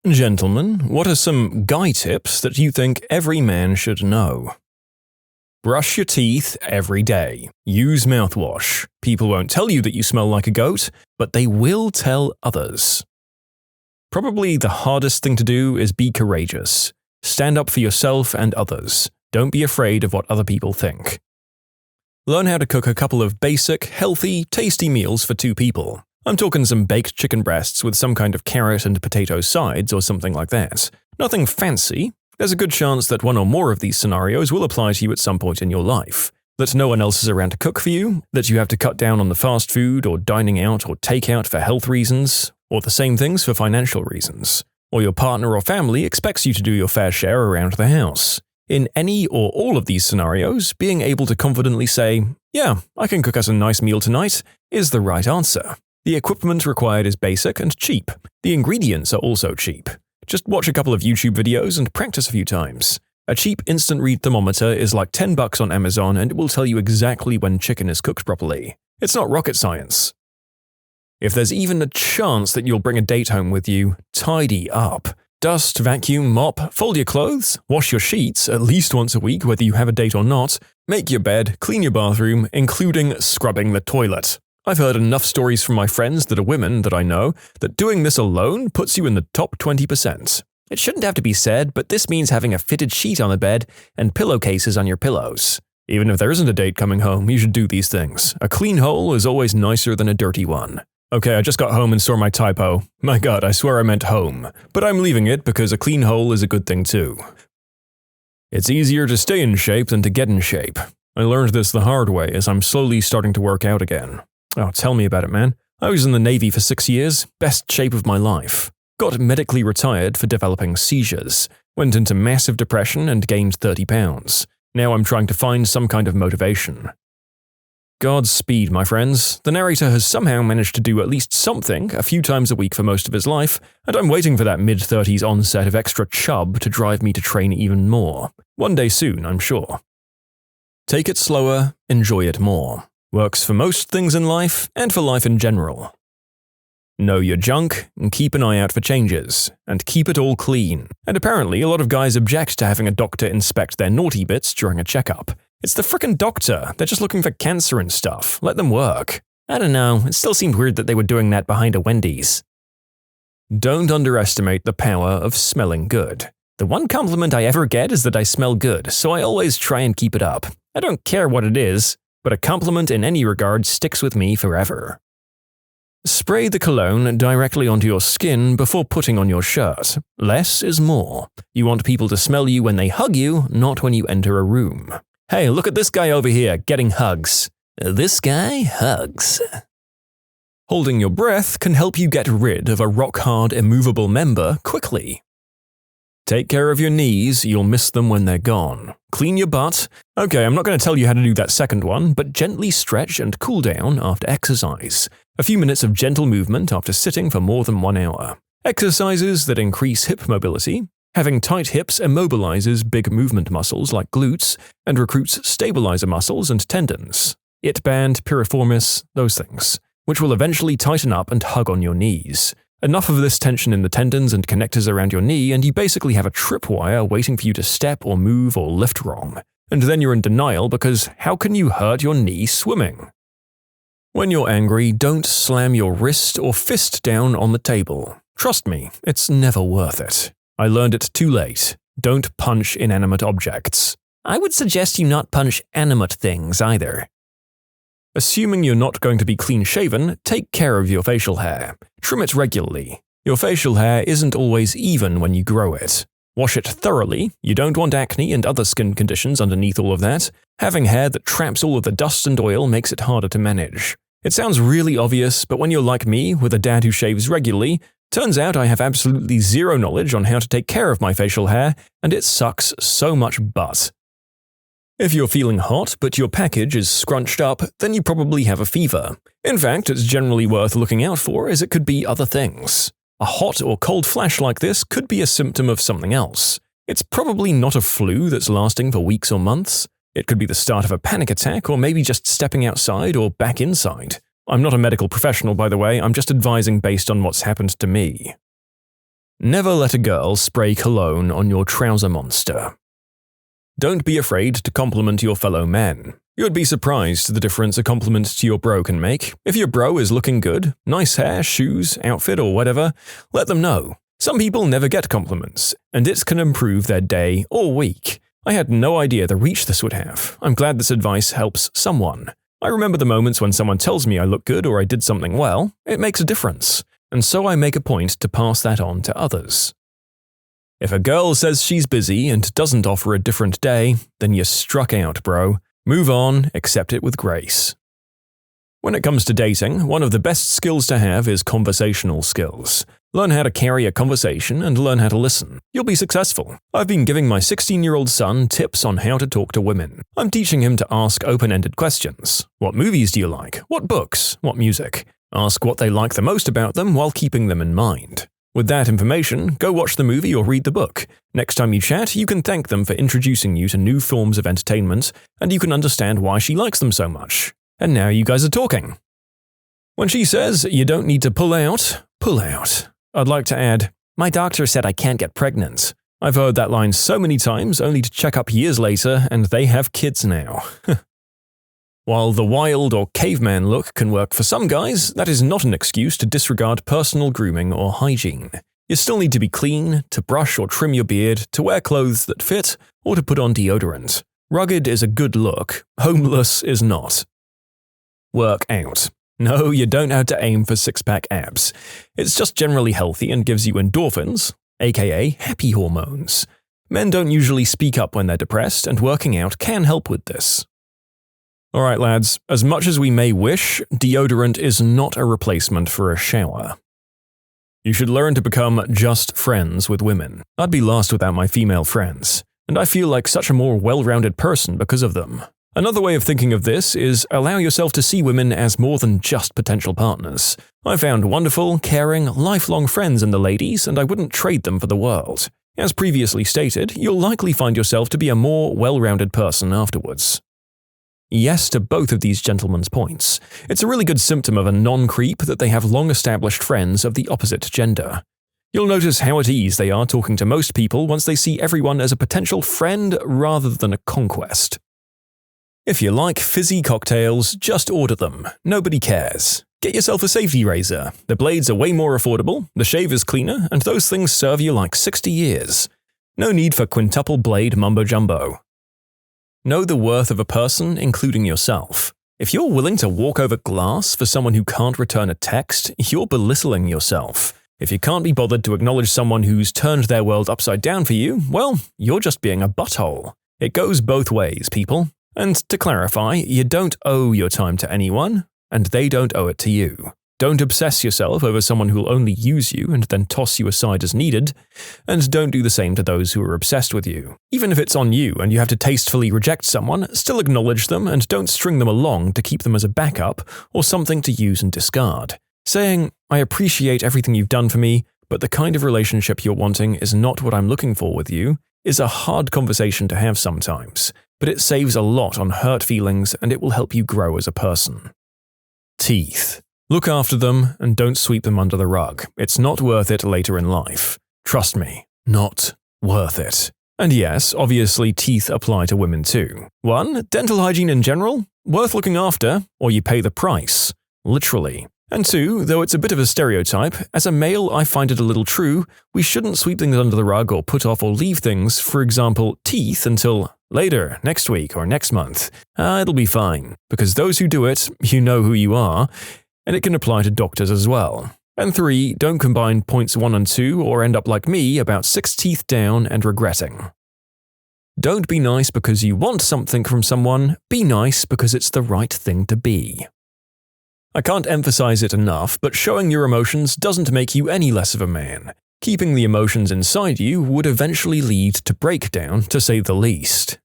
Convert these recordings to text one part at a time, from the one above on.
Gentlemen, what are some guy tips that you think every man should know? Brush your teeth every day. Use mouthwash. People won't tell you that you smell like a goat, but they will tell others. Probably the hardest thing to do is be courageous. Stand up for yourself and others. Don't be afraid of what other people think. Learn how to cook a couple of basic, healthy, tasty meals for 2 people. I'm talking some baked chicken breasts with some kind of carrot and potato sides or something like that. Nothing fancy. There's a good chance that one or more of these scenarios will apply to you at some point in your life. That no one else is around to cook for you, that you have to cut down on the fast food or dining out or takeout for health reasons, or the same things for financial reasons, or your partner or family expects you to do your fair share around the house. In any or all of these scenarios, being able to confidently say, "Yeah, I can cook us a nice meal tonight," is the right answer. The equipment required is basic and cheap. The ingredients are also cheap. Just watch a couple of YouTube videos and practice a few times. A cheap instant read thermometer is like $10 on Amazon and it will tell you exactly when chicken is cooked properly. It's not rocket science. If there's even a chance that you'll bring a date home with you, tidy up. Dust, vacuum, mop, fold your clothes, wash your sheets at least once a week whether you have a date or not, make your bed, clean your bathroom, including scrubbing the toilet. I've heard enough stories from my friends that are women that I know that doing this alone puts you in the top 20%. It shouldn't have to be said, but this means having a fitted sheet on the bed and pillowcases on your pillows. Even if there isn't a date coming home, you should do these things. A clean hole is always nicer than a dirty one. Okay, I just got home and saw my typo. My god, I swear I meant home. But I'm leaving it because a clean hole is a good thing too. It's easier to stay in shape than to get in shape. I learned this the hard way as I'm slowly starting to work out again. Oh, tell me about it, man. I was in the Navy for 6 years, best shape of my life. Got medically retired for developing seizures, went into massive depression and gained 30 pounds. Now I'm trying to find some kind of motivation. Godspeed, my friends. The narrator has somehow managed to do at least something a few times a week for most of his life, and I'm waiting for that mid-30s onset of extra chub to drive me to train even more. One day soon, I'm sure. Take it slower, enjoy it more. Works for most things in life and for life in general. Know your junk and keep an eye out for changes, and keep it all clean. And apparently a lot of guys object to having a doctor inspect their naughty bits during a checkup. It's the frickin' doctor, they're just looking for cancer and stuff, let them work. I don't know, it still seemed weird that they were doing that behind a Wendy's. Don't underestimate the power of smelling good. The one compliment I ever get is that I smell good, so I always try and keep it up. I don't care what it is, but a compliment in any regard sticks with me forever. Spray the cologne directly onto your skin before putting on your shirt. Less is more. You want people to smell you when they hug you, not when you enter a room. Hey, look at this guy over here, getting hugs. This guy hugs. Holding your breath can help you get rid of a rock-hard, immovable member quickly. Take care of your knees, you'll miss them when they're gone. Clean your butt. Okay, I'm not going to tell you how to do that second one, but gently stretch and cool down after exercise. A few minutes of gentle movement after sitting for more than 1 hour. Exercises that increase hip mobility. Having tight hips immobilizes big movement muscles like glutes and recruits stabilizer muscles and tendons. It band, piriformis, those things, which will eventually tighten up and hug on your knees. Enough of this tension in the tendons and connectors around your knee and you basically have a tripwire waiting for you to step or move or lift wrong. And then you're in denial because how can you hurt your knee swimming? When you're angry, don't slam your wrist or fist down on the table. Trust me, it's never worth it. I learned it too late. Don't punch inanimate objects. I would suggest you not punch animate things either. Assuming you're not going to be clean-shaven, take care of your facial hair. Trim it regularly. Your facial hair isn't always even when you grow it. Wash it thoroughly. You don't want acne and other skin conditions underneath all of that. Having hair that traps all of the dust and oil makes it harder to manage. It sounds really obvious, but when you're like me, with a dad who shaves regularly, turns out I have absolutely zero knowledge on how to take care of my facial hair, and it sucks so much butt. If you're feeling hot but your package is scrunched up, then you probably have a fever. In fact, it's generally worth looking out for as it could be other things. A hot or cold flash like this could be a symptom of something else. It's probably not a flu that's lasting for weeks or months. It could be the start of a panic attack or maybe just stepping outside or back inside. I'm not a medical professional, by the way, I'm just advising based on what's happened to me. Never let a girl spray cologne on your trouser monster. Don't be afraid to compliment your fellow men. You'd be surprised the difference a compliment to your bro can make. If your bro is looking good, nice hair, shoes, outfit, or whatever, let them know. Some people never get compliments, and it can improve their day or week. I had no idea the reach this would have. I'm glad this advice helps someone. I remember the moments when someone tells me I look good or I did something well. It makes a difference, and so I make a point to pass that on to others. If a girl says she's busy and doesn't offer a different day, then you're struck out, bro. Move on, accept it with grace. When it comes to dating, one of the best skills to have is conversational skills. Learn how to carry a conversation and learn how to listen. You'll be successful. I've been giving my 16-year-old son tips on how to talk to women. I'm teaching him to ask open-ended questions. What movies do you like? What books? What music? Ask what they like the most about them while keeping them in mind. With that information, go watch the movie or read the book. Next time you chat, you can thank them for introducing you to new forms of entertainment, and you can understand why she likes them so much. And now you guys are talking. When she says you don't need to pull out, pull out. I'd like to add, my doctor said I can't get pregnant. I've heard that line so many times only to check up years later and they have kids now. While the wild or caveman look can work for some guys, that is not an excuse to disregard personal grooming or hygiene. You still need to be clean, to brush or trim your beard, to wear clothes that fit, or to put on deodorant. Rugged is a good look, homeless is not. Work out. No, you don't have to aim for six-pack abs. It's just generally healthy and gives you endorphins, aka happy hormones. Men don't usually speak up when they're depressed, and working out can help with this. Alright lads, as much as we may wish, deodorant is not a replacement for a shower. You should learn to become just friends with women. I'd be lost without my female friends, and I feel like such a more well-rounded person because of them. Another way of thinking of this is allow yourself to see women as more than just potential partners. I found wonderful, caring, lifelong friends in the ladies, and I wouldn't trade them for the world. As previously stated, you'll likely find yourself to be a more well-rounded person afterwards. Yes to both of these gentlemen's points. It's a really good symptom of a non-creep that they have long-established friends of the opposite gender. You'll notice how at ease they are talking to most people once they see everyone as a potential friend rather than a conquest. If you like fizzy cocktails, just order them. Nobody cares. Get yourself a safety razor. The blades are way more affordable, the shave is cleaner, and those things serve you like 60 years. No need for quintuple blade mumbo-jumbo. Know the worth of a person, including yourself. If you're willing to walk over glass for someone who can't return a text, you're belittling yourself. If you can't be bothered to acknowledge someone who's turned their world upside down for you, well, you're just being a butthole. It goes both ways, people. And to clarify, you don't owe your time to anyone, and they don't owe it to you. Don't obsess yourself over someone who'll only use you and then toss you aside as needed, and don't do the same to those who are obsessed with you. Even if it's on you and you have to tastefully reject someone, still acknowledge them and don't string them along to keep them as a backup or something to use and discard. Saying, I appreciate everything you've done for me, but the kind of relationship you're wanting is not what I'm looking for with you, is a hard conversation to have sometimes, but it saves a lot on hurt feelings and it will help you grow as a person. Teeth. Look after them and don't sweep them under the rug. It's not worth it later in life. Trust me, not worth it. And yes, obviously teeth apply to women too. 1. Dental hygiene in general, worth looking after, or you pay the price. Literally. And 2, though it's a bit of a stereotype, as a male I find it a little true, we shouldn't sweep things under the rug or put off or leave things, for example, teeth, until later, next week, or next month. It'll be fine. Because those who do it, you know who you are, and it can apply to doctors as well. And 3, don't combine points 1 and 2 or end up like me about 6 teeth down and regretting. Don't be nice because you want something from someone, be nice because it's the right thing to be. I can't emphasize it enough, but showing your emotions doesn't make you any less of a man. Keeping the emotions inside you would eventually lead to breakdown, to say the least.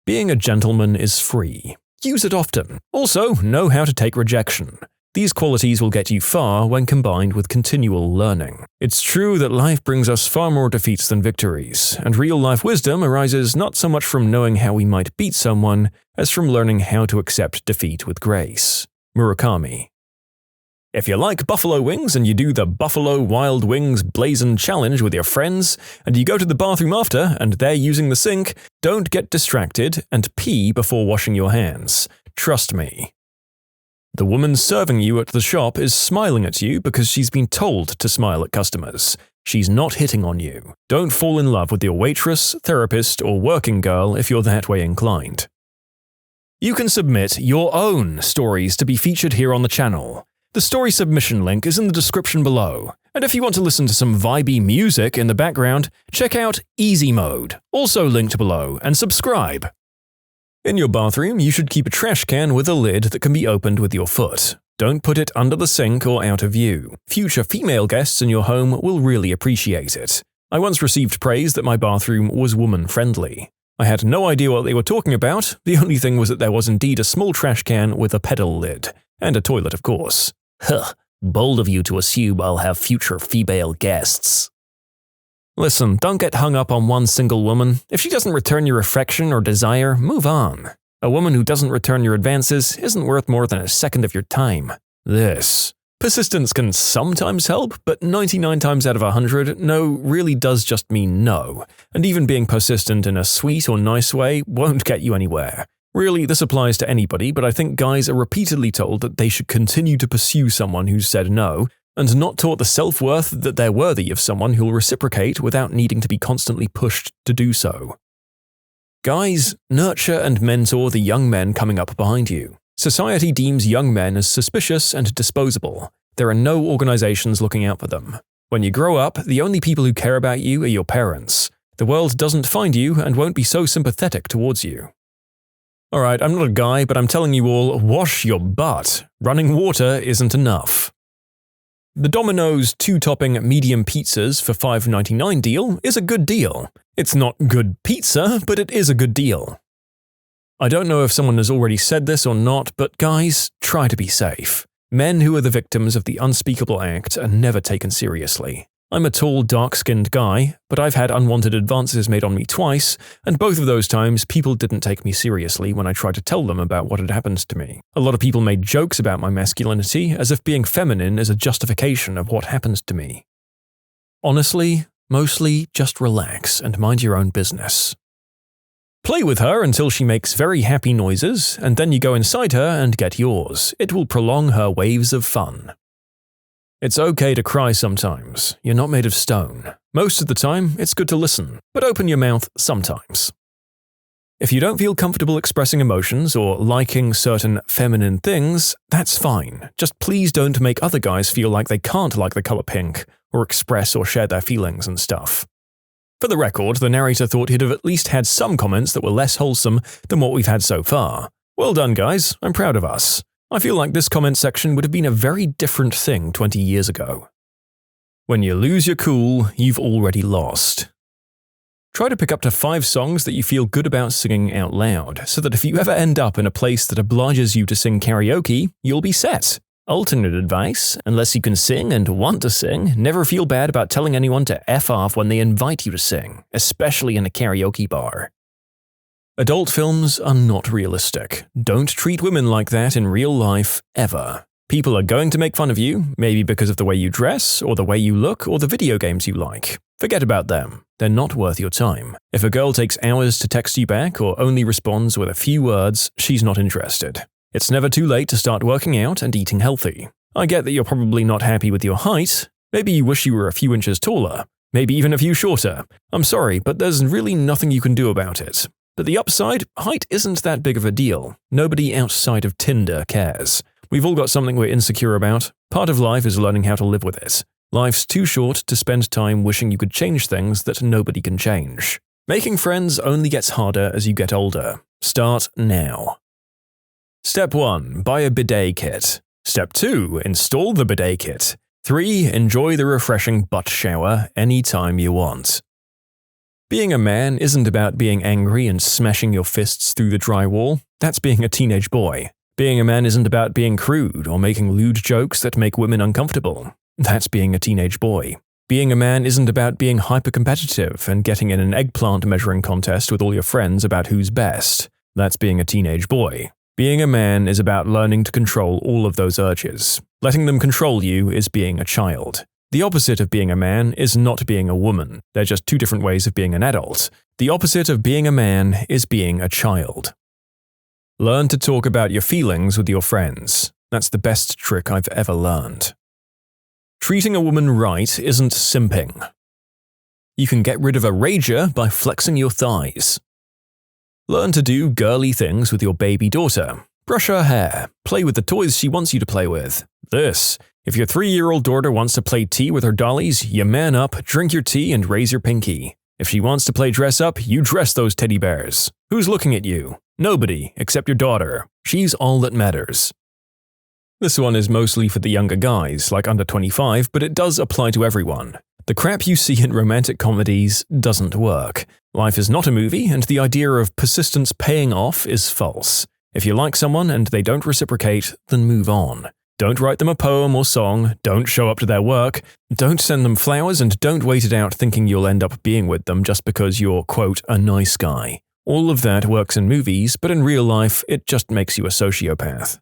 Being a gentleman is free. Use it often. Also, know how to take rejection. These qualities will get you far when combined with continual learning. It's true that life brings us far more defeats than victories, and real-life wisdom arises not so much from knowing how we might beat someone, as from learning how to accept defeat with grace. Murakami. If you like buffalo wings and you do the Buffalo Wild Wings Blazin' Challenge with your friends, and you go to the bathroom after and they're using the sink, don't get distracted and pee before washing your hands. Trust me. The woman serving you at the shop is smiling at you because she's been told to smile at customers. She's not hitting on you. Don't fall in love with your waitress, therapist, or working girl if you're that way inclined. You can submit your own stories to be featured here on the channel. The story submission link is in the description below, and if you want to listen to some vibey music in the background, check out easymode, also linked below, and subscribe. In your bathroom, you should keep a trash can with a lid that can be opened with your foot. Don't put it under the sink or out of view. Future female guests in your home will really appreciate it. I once received praise that my bathroom was woman-friendly. I had no idea what they were talking about, the only thing was that there was indeed a small trash can with a pedal lid. And a toilet, of course. Huh, bold of you to assume I'll have future female guests. Listen, don't get hung up on one single woman. If she doesn't return your affection or desire, move on. A woman who doesn't return your advances isn't worth more than a second of your time. Persistence can sometimes help, but 99 times out of 100, no really does just mean no. And even being persistent in a sweet or nice way won't get you anywhere. Really, this applies to anybody, but I think guys are repeatedly told that they should continue to pursue someone who's said no, and not taught the self-worth that they're worthy of someone who'll reciprocate without needing to be constantly pushed to do so. Guys, nurture and mentor the young men coming up behind you. Society deems young men as suspicious and disposable. There are no organizations looking out for them. When you grow up, the only people who care about you are your parents. The world doesn't find you and won't be so sympathetic towards you. Alright, I'm not a guy, but I'm telling you all, wash your butt. Running water isn't enough. The Domino's 2-topping medium pizzas for $5.99 deal is a good deal. It's not good pizza, but it is a good deal. I don't know if someone has already said this or not, but guys, try to be safe. Men who are the victims of the unspeakable act are never taken seriously. I'm a tall, dark-skinned guy, but I've had unwanted advances made on me twice, and both of those times people didn't take me seriously when I tried to tell them about what had happened to me. A lot of people made jokes about my masculinity, as if being feminine is a justification of what happened to me. Honestly, mostly just relax and mind your own business. Play with her until she makes very happy noises, and then you go inside her and get yours. It will prolong her waves of fun. It's okay to cry sometimes. You're not made of stone. Most of the time, it's good to listen, but open your mouth sometimes. If you don't feel comfortable expressing emotions or liking certain feminine things, that's fine. Just please don't make other guys feel like they can't like the color pink, or express or share their feelings and stuff. For the record, the narrator thought he'd have at least had some comments that were less wholesome than what we've had so far. Well done, guys. I'm proud of us. I feel like this comment section would have been a very different thing 20 years ago. When you lose your cool, you've already lost. Try to pick up to 5 songs that you feel good about singing out loud, so that if you ever end up in a place that obliges you to sing karaoke, you'll be set. Alternate advice, unless you can sing and want to sing, never feel bad about telling anyone to F off when they invite you to sing, especially in a karaoke bar. Adult films are not realistic. Don't treat women like that in real life, ever. People are going to make fun of you, maybe because of the way you dress, or the way you look, or the video games you like. Forget about them. They're not worth your time. If a girl takes hours to text you back or only responds with a few words, she's not interested. It's never too late to start working out and eating healthy. I get that you're probably not happy with your height. Maybe you wish you were a few inches taller. Maybe even a few shorter. I'm sorry, but there's really nothing you can do about it. But the upside, height isn't that big of a deal. Nobody outside of Tinder cares. We've all got something we're insecure about. Part of life is learning how to live with it. Life's too short to spend time wishing you could change things that nobody can change. Making friends only gets harder as you get older. Start now. Step 1. Buy a bidet kit. Step 2. Install the bidet kit. 3. Enjoy the refreshing butt shower anytime you want. Being a man isn't about being angry and smashing your fists through the drywall. That's being a teenage boy. Being a man isn't about being crude or making lewd jokes that make women uncomfortable. That's being a teenage boy. Being a man isn't about being hyper-competitive and getting in an eggplant measuring contest with all your friends about who's best. That's being a teenage boy. Being a man is about learning to control all of those urges. Letting them control you is being a child. The opposite of being a man is not being a woman. They're just two different ways of being an adult. The opposite of being a man is being a child. Learn to talk about your feelings with your friends. That's the best trick I've ever learned. Treating a woman right isn't simping. You can get rid of a rager by flexing your thighs. Learn to do girly things with your baby daughter. Brush her hair. Play with the toys she wants you to play with. If your 3-year-old daughter wants to play tea with her dollies, you man up, drink your tea, and raise your pinky. If she wants to play dress up, you dress those teddy bears. Who's looking at you? Nobody, except your daughter. She's all that matters. This one is mostly for the younger guys, like under 25, but it does apply to everyone. The crap you see in romantic comedies doesn't work. Life is not a movie, and the idea of persistence paying off is false. If you like someone and they don't reciprocate, then move on. Don't write them a poem or song, don't show up to their work, don't send them flowers, and don't wait it out thinking you'll end up being with them just because you're, quote, a nice guy. All of that works in movies, but in real life, it just makes you a sociopath.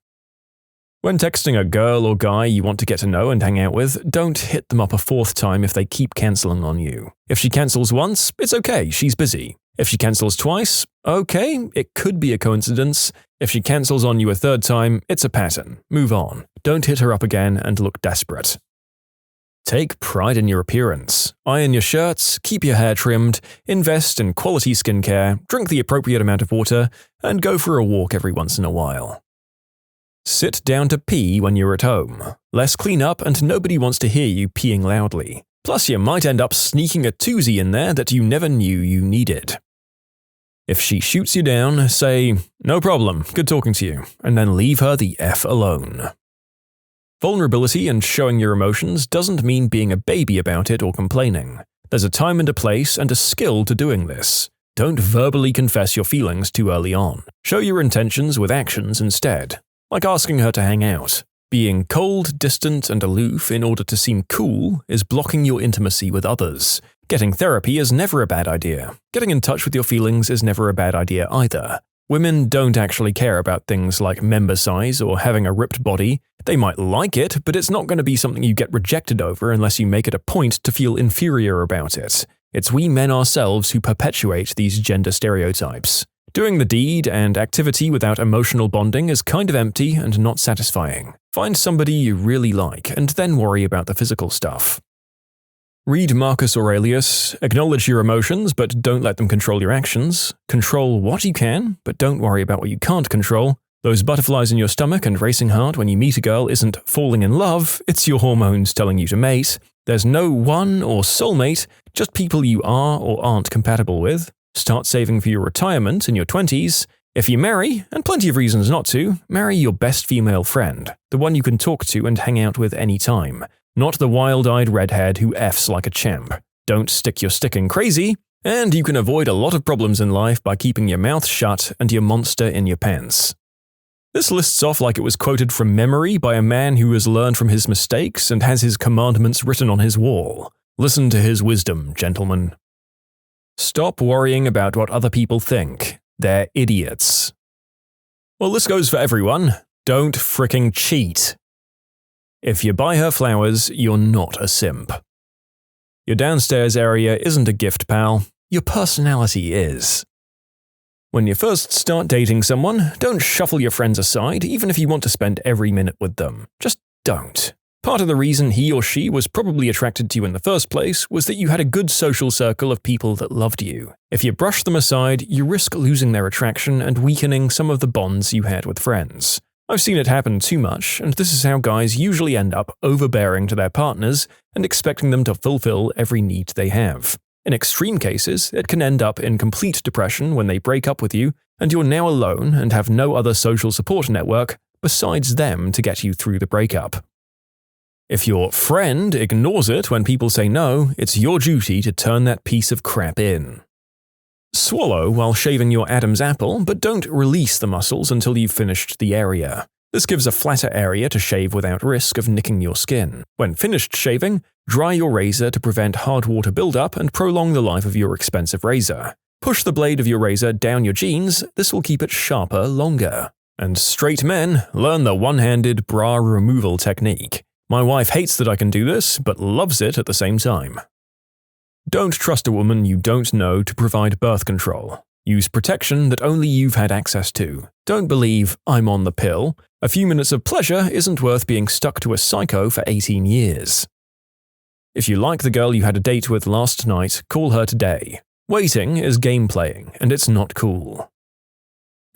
When texting a girl or guy you want to get to know and hang out with, don't hit them up a 4th time if they keep cancelling on you. If she cancels once, it's okay, she's busy. If she cancels twice, okay, it could be a coincidence. If she cancels on you a 3rd time, it's a pattern. Move on. Don't hit her up again and look desperate. Take pride in your appearance. Iron your shirts, keep your hair trimmed, invest in quality skincare, drink the appropriate amount of water, and go for a walk every once in a while. Sit down to pee when you're at home. Less clean up and nobody wants to hear you peeing loudly. Plus you might end up sneaking a toozy in there that you never knew you needed. If she shoots you down, say, "No problem, good talking to you," and then leave her the F alone. Vulnerability and showing your emotions doesn't mean being a baby about it or complaining. There's a time and a place and a skill to doing this. Don't verbally confess your feelings too early on. Show your intentions with actions instead, like asking her to hang out. Being cold, distant, and aloof in order to seem cool is blocking your intimacy with others. Getting therapy is never a bad idea. Getting in touch with your feelings is never a bad idea either. Women don't actually care about things like member size or having a ripped body. They might like it, but it's not going to be something you get rejected over unless you make it a point to feel inferior about it. It's we men ourselves who perpetuate these gender stereotypes. Doing the deed and activity without emotional bonding is kind of empty and not satisfying. Find somebody you really like and then worry about the physical stuff. Read Marcus Aurelius, acknowledge your emotions but don't let them control your actions. Control what you can, but don't worry about what you can't control. Those butterflies in your stomach and racing heart when you meet a girl isn't falling in love, it's your hormones telling you to mate. There's no one or soulmate, just people you are or aren't compatible with. Start saving for your retirement in your 20s. If you marry, and plenty of reasons not to, marry your best female friend, the one you can talk to and hang out with any time, not the wild-eyed redhead who F's like a champ. Don't stick your stick in crazy, and you can avoid a lot of problems in life by keeping your mouth shut and your monster in your pants. This lists off like it was quoted from memory by a man who has learned from his mistakes and has his commandments written on his wall. Listen to his wisdom, gentlemen. Stop worrying about what other people think. They're idiots. Well, this goes for everyone. Don't fricking cheat. If you buy her flowers, you're not a simp. Your downstairs area isn't a gift, pal. Your personality is. When you first start dating someone, don't shuffle your friends aside, even if you want to spend every minute with them. Just don't. Part of the reason he or she was probably attracted to you in the first place was that you had a good social circle of people that loved you. If you brush them aside, you risk losing their attraction and weakening some of the bonds you had with friends. I've seen it happen too much, and this is how guys usually end up overbearing to their partners and expecting them to fulfill every need they have. In extreme cases, it can end up in complete depression when they break up with you and you're now alone and have no other social support network besides them to get you through the breakup. If your friend ignores it when people say no, it's your duty to turn that piece of crap in. Swallow while shaving your Adam's apple, but don't release the muscles until you've finished the area. This gives a flatter area to shave without risk of nicking your skin. When finished shaving, dry your razor to prevent hard water buildup and prolong the life of your expensive razor. Push the blade of your razor down your jeans, this will keep it sharper longer. And straight men learn the one-handed bra removal technique. My wife hates that I can do this, but loves it at the same time. Don't trust a woman you don't know to provide birth control. Use protection that only you've had access to. Don't believe, I'm on the pill. A few minutes of pleasure isn't worth being stuck to a psycho for 18 years. If you like the girl you had a date with last night, call her today. Waiting is game playing, and it's not cool.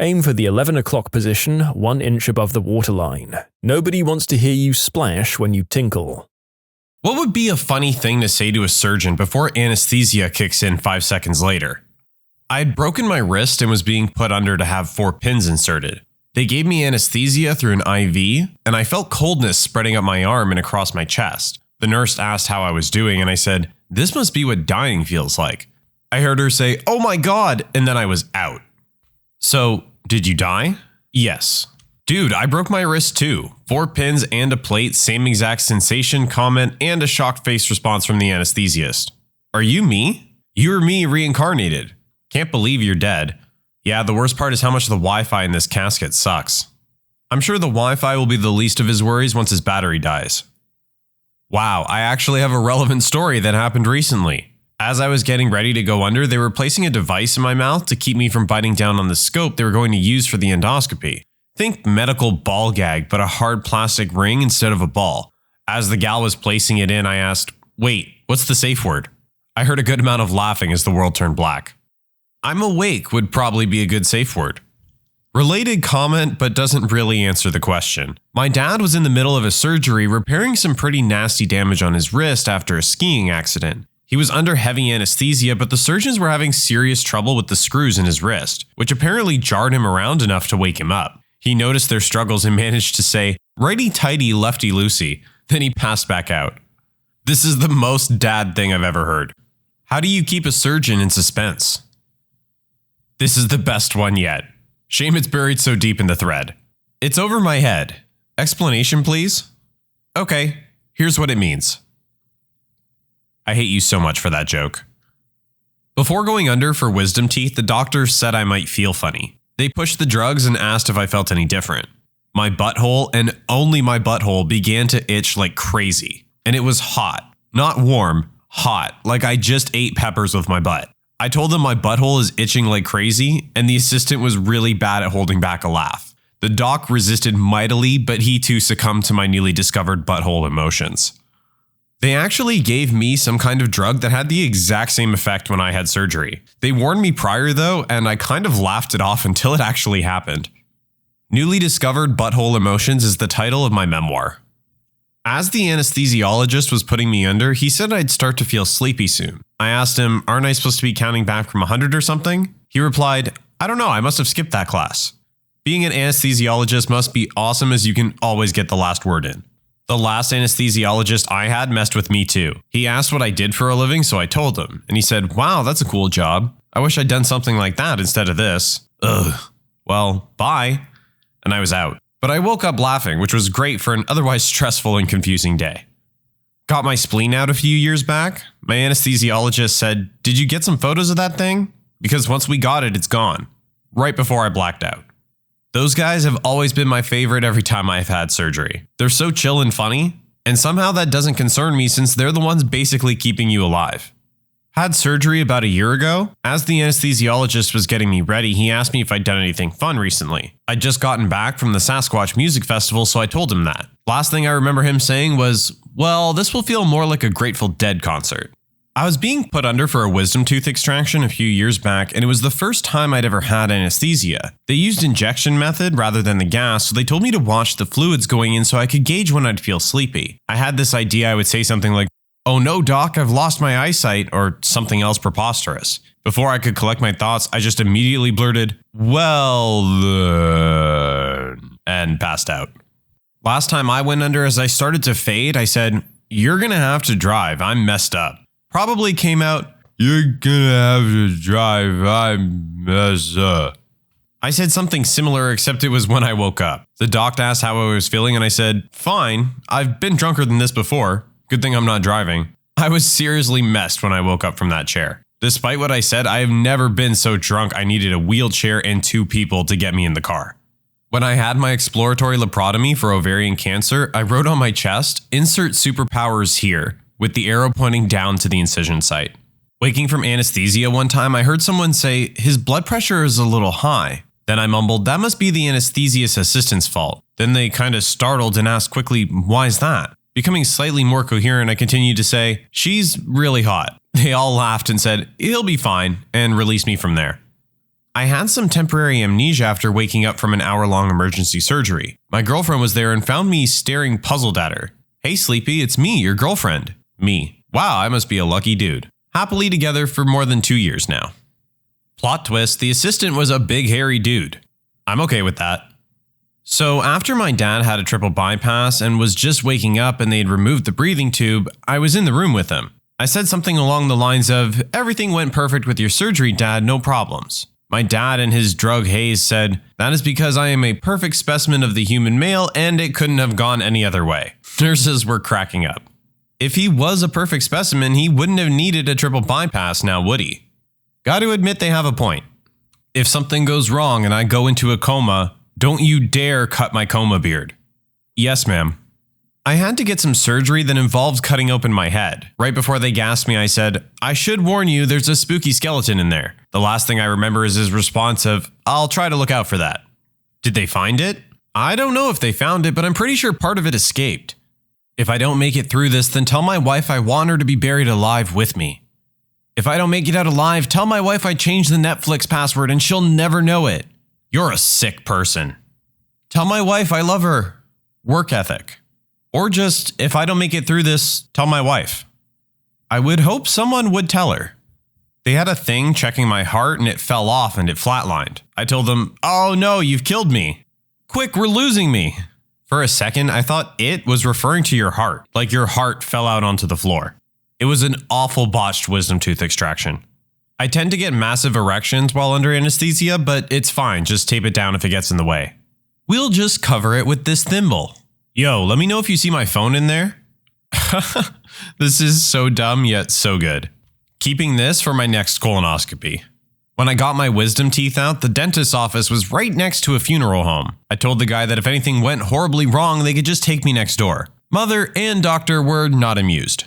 Aim for the 11 o'clock position 1 inch above the waterline. Nobody wants to hear you splash when you tinkle. What would be a funny thing to say to a surgeon before anesthesia kicks in 5 seconds later? I'd broken my wrist and was being put under to have 4 pins inserted. They gave me anesthesia through an IV, and I felt coldness spreading up my arm and across my chest. The nurse asked how I was doing, and I said, "This must be what dying feels like." I heard her say, "Oh my God," and then I was out. So, did you die? Yes. Dude, I broke my wrist too. 4 pins and a plate, same exact sensation, comment, and a shocked face response from the anesthesiast. Are you me? You're me reincarnated. Can't believe you're dead. Yeah, the worst part is how much the Wi-Fi in this casket sucks. I'm sure the Wi-Fi will be the least of his worries once his battery dies. Wow, I actually have a relevant story that happened recently. As I was getting ready to go under, they were placing a device in my mouth to keep me from biting down on the scope they were going to use for the endoscopy. Think medical ball gag, but a hard plastic ring instead of a ball. As the gal was placing it in, I asked, "Wait, what's the safe word?" I heard a good amount of laughing as the world turned black. "I'm awake" would probably be a good safe word. Related comment, but doesn't really answer the question. My dad was in the middle of a surgery repairing some pretty nasty damage on his wrist after a skiing accident. He was under heavy anesthesia, but the surgeons were having serious trouble with the screws in his wrist, which apparently jarred him around enough to wake him up. He noticed their struggles and managed to say, "Righty-tighty, lefty-loosey." Then he passed back out. This is the most dad thing I've ever heard. How do you keep a surgeon in suspense? This is the best one yet. Shame it's buried so deep in the thread. It's over my head. Explanation, please? Okay, here's what it means. I hate you so much for that joke. Before going under for wisdom teeth, the doctor said I might feel funny. They pushed the drugs and asked if I felt any different. My butthole, and only my butthole, began to itch like crazy. And it was hot. Not warm, hot, like I just ate peppers with my butt. I told them my butthole is itching like crazy, and the assistant was really bad at holding back a laugh. The doc resisted mightily, but he too succumbed to my newly discovered butthole emotions. They actually gave me some kind of drug that had the exact same effect when I had surgery. They warned me prior though, and I kind of laughed it off until it actually happened. Newly Discovered Butthole Emotions is the title of my memoir. As the anesthesiologist was putting me under, he said I'd start to feel sleepy soon. I asked him, aren't I supposed to be counting back from 100 or something? He replied, I don't know, I must have skipped that class. Being an anesthesiologist must be awesome as you can always get the last word in. The last anesthesiologist I had messed with me too. He asked what I did for a living, so I told him. And he said, wow, that's a cool job. I wish I'd done something like that instead of this. Ugh. Well, bye. And I was out. But I woke up laughing, which was great for an otherwise stressful and confusing day. Got my spleen out a few years back. My anesthesiologist said, did you get some photos of that thing? Because once we got it, it's gone. Right before I blacked out. Those guys have always been my favorite every time I've had surgery. They're so chill and funny, and somehow that doesn't concern me since they're the ones basically keeping you alive. Had surgery about a year ago. As the anesthesiologist was getting me ready, he asked me if I'd done anything fun recently. I'd just gotten back from the Sasquatch Music Festival, so I told him that. Last thing I remember him saying was, well, this will feel more like a Grateful Dead concert. I was being put under for a wisdom tooth extraction a few years back, and it was the first time I'd ever had anesthesia. They used injection method rather than the gas, so they told me to watch the fluids going in so I could gauge when I'd feel sleepy. I had this idea I would say something like, oh no doc, I've lost my eyesight, or something else preposterous. Before I could collect my thoughts, I just immediately blurted, well then, and passed out. Last time I went under, as I started to fade, I said, you're gonna have to drive, I'm messed up. Probably came out, you're gonna have to drive, I'm messed up. I said something similar, except it was when I woke up. The doc asked how I was feeling, and I said, fine, I've been drunker than this before. Good thing I'm not driving. I was seriously messed when I woke up from that chair. Despite what I said, I have never been so drunk I needed a wheelchair and 2 people to get me in the car. When I had my exploratory laparotomy for ovarian cancer, I wrote on my chest, "Insert superpowers here," with the arrow pointing down to the incision site. Waking from anesthesia one time, I heard someone say, "His blood pressure is a little high." Then I mumbled, "That must be the anesthesiast assistant's fault." Then they kind of startled and asked quickly, "Why's that?" Becoming slightly more coherent, I continued to say, "She's really hot." They all laughed and said, "He'll be fine," and released me from there. I had some temporary amnesia after waking up from an hour-long emergency surgery. My girlfriend was there and found me staring puzzled at her. "Hey, Sleepy, it's me, your girlfriend." Me. "Wow, I must be a lucky dude." Happily together for more than 2 years now. Plot twist, the assistant was a big hairy dude. I'm okay with that. So after my dad had a triple bypass and was just waking up and they'd removed the breathing tube, I was in the room with him. I said something along the lines of, "Everything went perfect with your surgery, Dad, no problems." My dad in his drug haze said, "That is because I am a perfect specimen of the human male and it couldn't have gone any other way." Nurses were cracking up. If he was a perfect specimen, he wouldn't have needed a triple bypass now, would he? Got to admit they have a point. If something goes wrong and I go into a coma, don't you dare cut my coma beard. Yes, ma'am. I had to get some surgery that involved cutting open my head. Right before they gassed me, I said, "I should warn you, there's a spooky skeleton in there." The last thing I remember is his response of, "I'll try to look out for that." Did they find it? I don't know if they found it, but I'm pretty sure part of it escaped. If I don't make it through this, then tell my wife I want her to be buried alive with me. If I don't make it out alive, tell my wife I changed the Netflix password and she'll never know it. You're a sick person. Tell my wife I love her. Work ethic. Or just, if I don't make it through this, tell my wife. I would hope someone would tell her. They had a thing checking my heart and it fell off and it flatlined. I told them, "Oh no, you've killed me. Quick, we're losing me." For a second, I thought it was referring to your heart, like your heart fell out onto the floor. It was an awful botched wisdom tooth extraction. I tend to get massive erections while under anesthesia, but it's fine, just tape it down if it gets in the way. We'll just cover it with this thimble. Yo, let me know if you see my phone in there. This is so dumb yet so good. Keeping this for my next colonoscopy. When I got my wisdom teeth out, the dentist's office was right next to a funeral home. I told the guy that if anything went horribly wrong, they could just take me next door. Mother and doctor were not amused.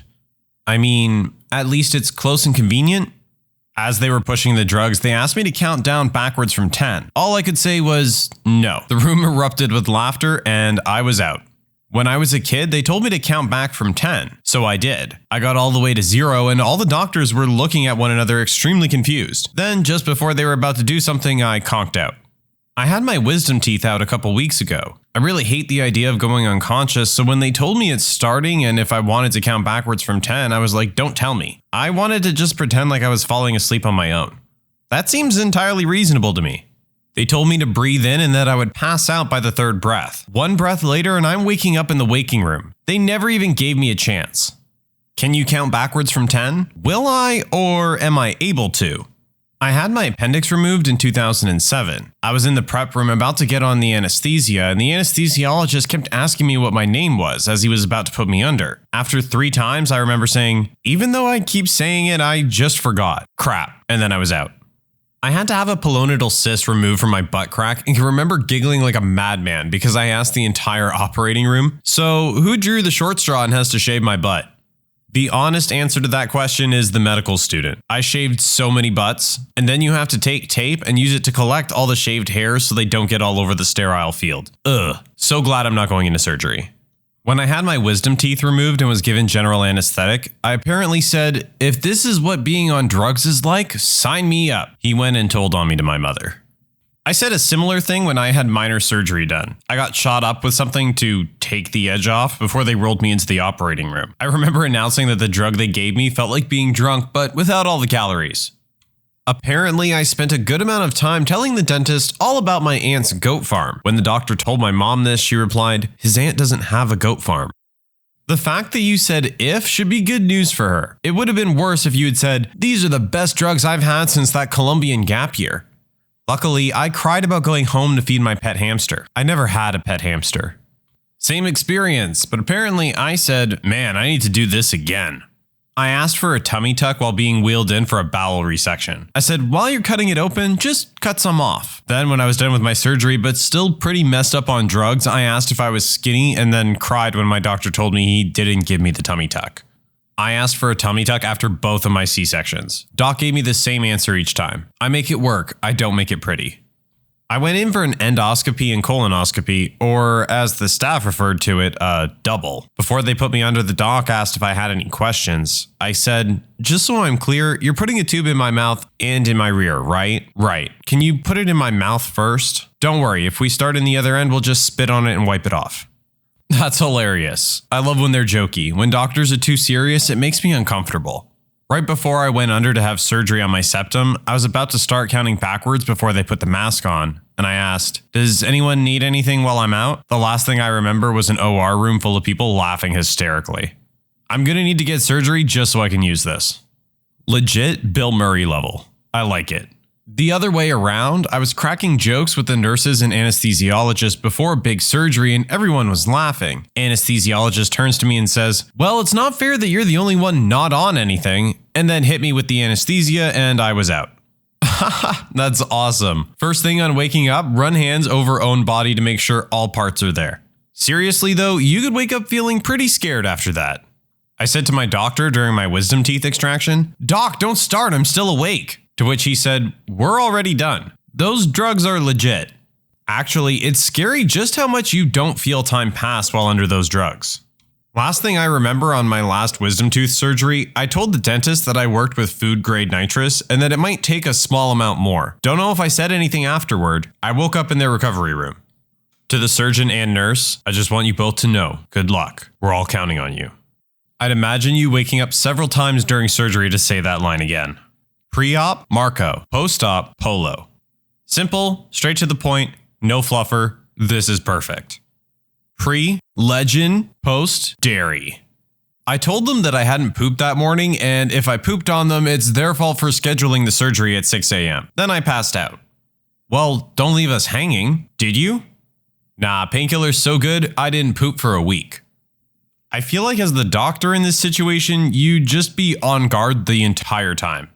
I mean, at least it's close and convenient. As they were pushing the drugs, they asked me to count down backwards from 10. All I could say was no. The room erupted with laughter and I was out. When I was a kid, they told me to count back from 10, so I did. I got all the way to 0 and all the doctors were looking at one another extremely confused. Then, just before they were about to do something, I conked out. I had my wisdom teeth out a couple weeks ago. I really hate the idea of going unconscious, so when they told me it's starting and if I wanted to count backwards from 10, I was like, don't tell me. I wanted to just pretend like I was falling asleep on my own. That seems entirely reasonable to me. They told me to breathe in and that I would pass out by the third breath. One breath later and I'm waking up in the waking room. They never even gave me a chance. Can you count backwards from 10? Will I, or am I able to? I had my appendix removed in 2007. I was in the prep room about to get on the anesthesia and the anesthesiologist kept asking me what my name was as he was about to put me under. After 3 times, I remember saying, even though I keep saying it, I just forgot. Crap. And then I was out. I had to have a pilonidal cyst removed from my butt crack and can remember giggling like a madman because I asked the entire operating room, "So who drew the short straw and has to shave my butt?" The honest answer to that question is the medical student. I shaved so many butts, and then you have to take tape and use it to collect all the shaved hairs so they don't get all over the sterile field. Ugh. So glad I'm not going into surgery. When I had my wisdom teeth removed and was given general anesthetic, I apparently said, "If this is what being on drugs is like, sign me up." He went and told on me to my mother. I said a similar thing when I had minor surgery done. I got shot up with something to take the edge off before they rolled me into the operating room. I remember announcing that the drug they gave me felt like being drunk, but without all the calories. Apparently, I spent a good amount of time telling the dentist all about my aunt's goat farm. When the doctor told my mom this, she replied, "His aunt doesn't have a goat farm." The fact that you said "if" should be good news for her. It would have been worse if you had said, "These are the best drugs I've had since that Colombian gap year." Luckily, I cried about going home to feed my pet hamster. I never had a pet hamster. Same experience, but apparently I said, "Man, I need to do this again." I asked for a tummy tuck while being wheeled in for a bowel resection. I said, while you're cutting it open, just cut some off. Then when I was done with my surgery, but still pretty messed up on drugs, I asked if I was skinny and then cried when my doctor told me he didn't give me the tummy tuck. I asked for a tummy tuck after both of my C-sections. Doc gave me the same answer each time. I make it work, I don't make it pretty. I went in for an endoscopy and colonoscopy, or as the staff referred to it, a double. Before they put me under, the doc asked if I had any questions. I said, just so I'm clear, you're putting a tube in my mouth and in my rear, right? Right. Can you put it in my mouth first? Don't worry, if we start in the other end, we'll just spit on it and wipe it off. That's hilarious. I love when they're jokey. When doctors are too serious, it makes me uncomfortable. Right before I went under to have surgery on my septum, I was about to start counting backwards before they put the mask on, and I asked, does anyone need anything while I'm out? The last thing I remember was an OR room full of people laughing hysterically. I'm gonna need to get surgery just so I can use this. Legit Bill Murray level. I like it. The other way around, I was cracking jokes with the nurses and anesthesiologists before a big surgery and everyone was laughing. Anesthesiologist turns to me and says, well, it's not fair that you're the only one not on anything, and then hit me with the anesthesia and I was out. That's awesome. First thing on waking up, run hands over own body to make sure all parts are there. Seriously though, you could wake up feeling pretty scared after that. I said to my doctor during my wisdom teeth extraction, Doc, don't start, I'm still awake. To which he said, we're already done. Those drugs are legit. Actually, it's scary just how much you don't feel time pass while under those drugs. Last thing I remember on my last wisdom tooth surgery, I told the dentist that I worked with food grade nitrous and that it might take a small amount more. Don't know if I said anything afterward. I woke up in their recovery room. To the surgeon and nurse, I just want you both to know, good luck. We're all counting on you. I'd imagine you waking up several times during surgery to say that line again. Pre-op, Marco. Post-op, Polo. Simple, straight to the point, no fluffer. This is perfect. Pre, legend, post, dairy. I told them that I hadn't pooped that morning, and if I pooped on them, it's their fault for scheduling the surgery at 6 a.m. Then I passed out. Well, don't leave us hanging, did you? Nah, painkiller's so good, I didn't poop for a week. I feel like as the doctor in this situation, you'd just be on guard the entire time.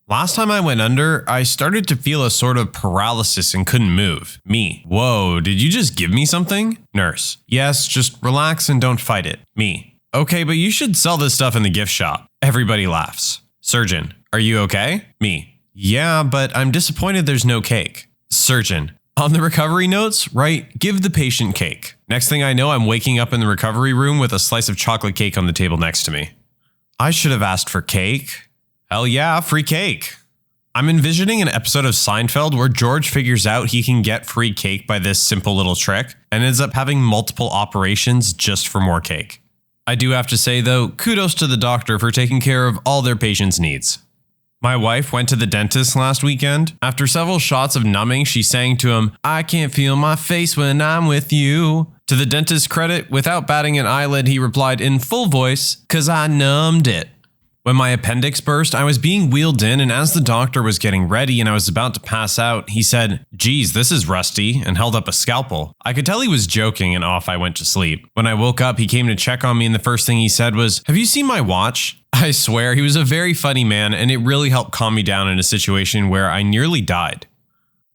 Last time I went under, I started to feel a sort of paralysis and couldn't move. Me. Whoa, did you just give me something? Nurse. Yes, just relax and don't fight it. Me. Okay, but you should sell this stuff in the gift shop. Everybody laughs. Surgeon. Are you okay? Me. Yeah, but I'm disappointed there's no cake. Surgeon. On the recovery notes, write, give the patient cake. Next thing I know, I'm waking up in the recovery room with a slice of chocolate cake on the table next to me. I should have asked for cake. Hell yeah, free cake. I'm envisioning an episode of Seinfeld where George figures out he can get free cake by this simple little trick and ends up having multiple operations just for more cake. I do have to say though, kudos to the doctor for taking care of all their patients' needs. My wife went to the dentist last weekend. After several shots of numbing, she sang to him, I can't feel my face when I'm with you. To the dentist's credit, without batting an eyelid, he replied in full voice, 'cause I numbed it. When my appendix burst, I was being wheeled in, and as the doctor was getting ready and I was about to pass out, he said, geez, this is rusty, and held up a scalpel. I could tell he was joking, and off I went to sleep. When I woke up, he came to check on me, and the first thing he said was, have you seen my watch? I swear, he was a very funny man, and it really helped calm me down in a situation where I nearly died.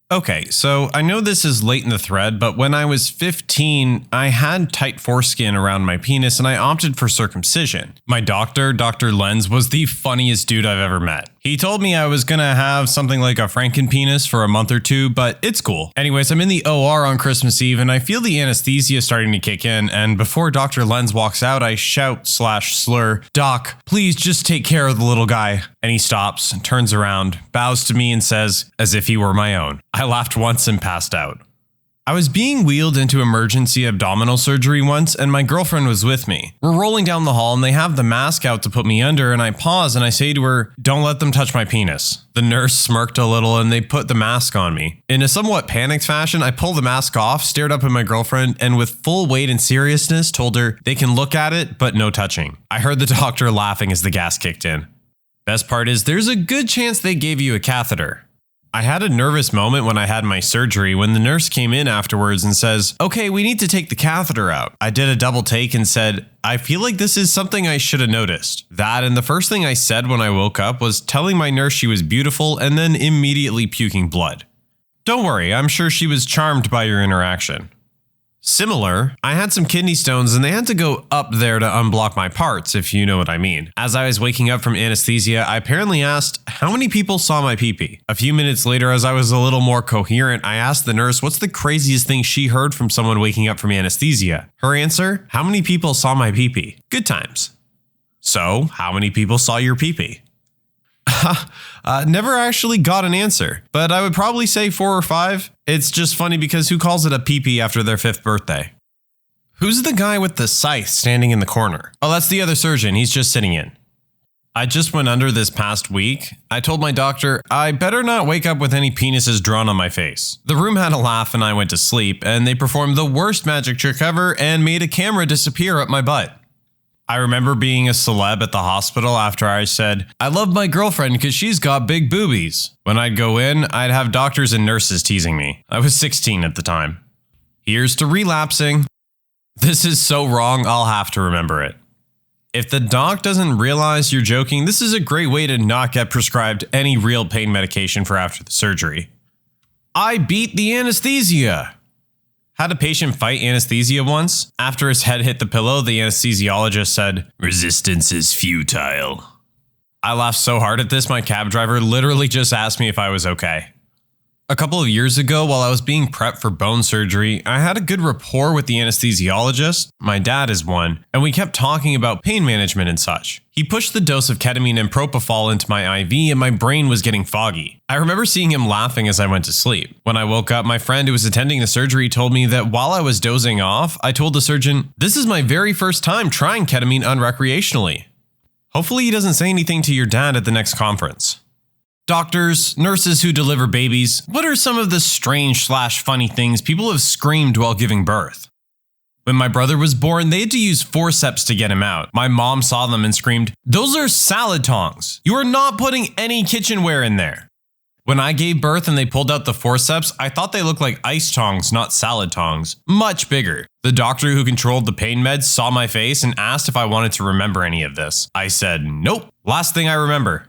Okay, so I know this is late in the thread, but when I was 15, I had tight foreskin around my penis and I opted for circumcision. My doctor, Dr. Lenz, was the funniest dude I've ever met. He told me I was gonna have something like a Frankenpenis for a month or two, but it's cool. Anyways, I'm in the OR on Christmas Eve and I feel the anesthesia starting to kick in, and before Dr. Lenz walks out, I shout/slur, Doc, please just take care of the little guy. And he stops, turns around, bows to me and says, as if he were my own. I laughed once and passed out. I was being wheeled into emergency abdominal surgery once and my girlfriend was with me. We're rolling down the hall and they have the mask out to put me under, and I pause and I say to her, don't let them touch my penis. The nurse smirked a little and they put the mask on me. In a somewhat panicked fashion, I pulled the mask off, stared up at my girlfriend, and with full weight and seriousness told her they can look at it, but no touching. I heard the doctor laughing as the gas kicked in. Best part is there's a good chance they gave you a catheter. I had a nervous moment when I had my surgery when the nurse came in afterwards and says, "Okay, we need to take the catheter out." I did a double take and said, "I feel like this is something I should have noticed." That and the first thing I said when I woke up was telling my nurse she was beautiful and then immediately puking blood. Don't worry, I'm sure she was charmed by your interaction. Similar, I had some kidney stones and they had to go up there to unblock my parts, if you know what I mean. As I was waking up from anesthesia, I apparently asked, how many people saw my pee-pee? A few minutes later, as I was a little more coherent, I asked the nurse what's the craziest thing she heard from someone waking up from anesthesia. Her answer, how many people saw my pee-pee? Good times. So, how many people saw your pee-pee? Never actually got an answer, but I would probably say 4 or 5. It's just funny because who calls it a pee-pee after their 5th birthday? Who's the guy with the scythe standing in the corner? Oh, that's the other surgeon. He's just sitting in. I just went under this past week. I told my doctor, I better not wake up with any penises drawn on my face. The room had a laugh and I went to sleep, and they performed the worst magic trick ever and made a camera disappear up my butt. I remember being a celeb at the hospital after I said, I love my girlfriend because she's got big boobies. When I'd go in, I'd have doctors and nurses teasing me. I was 16 at the time. Here's to relapsing. This is so wrong, I'll have to remember it. If the doc doesn't realize you're joking, this is a great way to not get prescribed any real pain medication for after the surgery. I beat the anesthesia. Had a patient fight anesthesia once. After his head hit the pillow, the anesthesiologist said, "Resistance is futile." I laughed so hard at this, my cab driver literally just asked me if I was okay. A couple of years ago, while I was being prepped for bone surgery, I had a good rapport with the anesthesiologist. My dad is one, and we kept talking about pain management and such. He pushed the dose of ketamine and propofol into my IV and my brain was getting foggy. I remember seeing him laughing as I went to sleep. When I woke up, my friend who was attending the surgery told me that while I was dozing off, I told the surgeon, "This is my very first time trying ketamine unrecreationally." Hopefully he doesn't say anything to your dad at the next conference. Doctors, nurses who deliver babies, what are some of the strange/funny things people have screamed while giving birth? When my brother was born, they had to use forceps to get him out. My mom saw them and screamed, "Those are salad tongs. You are not putting any kitchenware in there." When I gave birth and they pulled out the forceps, I thought they looked like ice tongs, not salad tongs. Much bigger. The doctor who controlled the pain meds saw my face and asked if I wanted to remember any of this. I said, nope. Last thing I remember.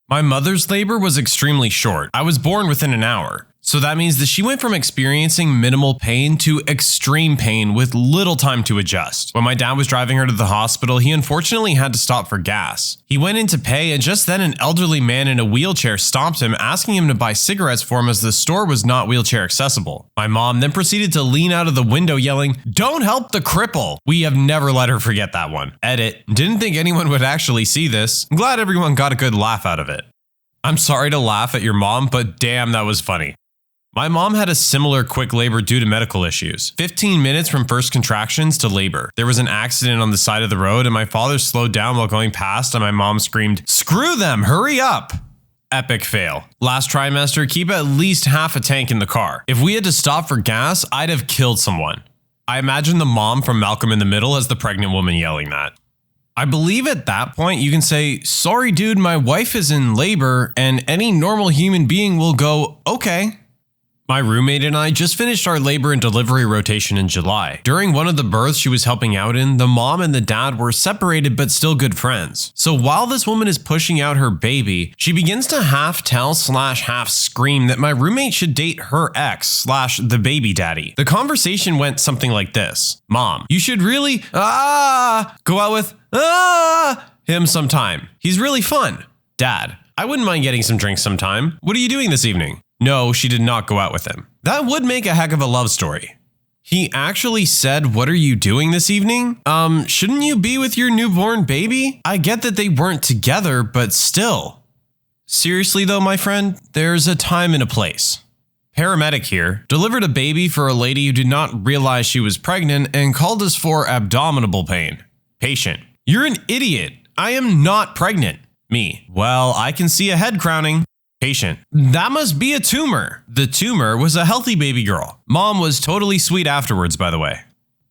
My mother's labor was extremely short. I was born within an hour. So that means that she went from experiencing minimal pain to extreme pain with little time to adjust. When my dad was driving her to the hospital, he unfortunately had to stop for gas. He went in to pay, and just then an elderly man in a wheelchair stopped him, asking him to buy cigarettes for him as the store was not wheelchair accessible. My mom then proceeded to lean out of the window yelling, "Don't help the cripple!" We have never let her forget that one. Edit. Didn't think anyone would actually see this. I'm glad everyone got a good laugh out of it. I'm sorry to laugh at your mom, but damn, that was funny. My mom had a similar quick labor due to medical issues. 15 minutes from first contractions to labor. There was an accident on the side of the road and my father slowed down while going past and my mom screamed, "Screw them, hurry up!" Epic fail. Last trimester, keep at least half a tank in the car. If we had to stop for gas, I'd have killed someone. I imagine the mom from Malcolm in the Middle as the pregnant woman yelling that. I believe at that point you can say, "Sorry dude, my wife is in labor," and any normal human being will go, "Okay." My roommate and I just finished our labor and delivery rotation in July. During one of the births she was helping out in, the mom and the dad were separated but still good friends. So while this woman is pushing out her baby, she begins to half tell/half scream that my roommate should date her ex/the baby daddy. The conversation went something like this. "Mom, you should really, go out with, him sometime. He's really fun." "Dad, I wouldn't mind getting some drinks sometime. What are you doing this evening?" No, she did not go out with him. That would make a heck of a love story. He actually said, "What are you doing this evening? Shouldn't you be with your newborn baby?" I get that they weren't together, but still. Seriously though, my friend, there's a time and a place. Paramedic here delivered a baby for a lady who did not realize she was pregnant and called us for abdominal pain. Patient: "You're an idiot. I am not pregnant." Me: "Well, I can see a head crowning." Patient: "That must be a tumor." The tumor was a healthy baby girl. Mom was totally sweet afterwards, by the way.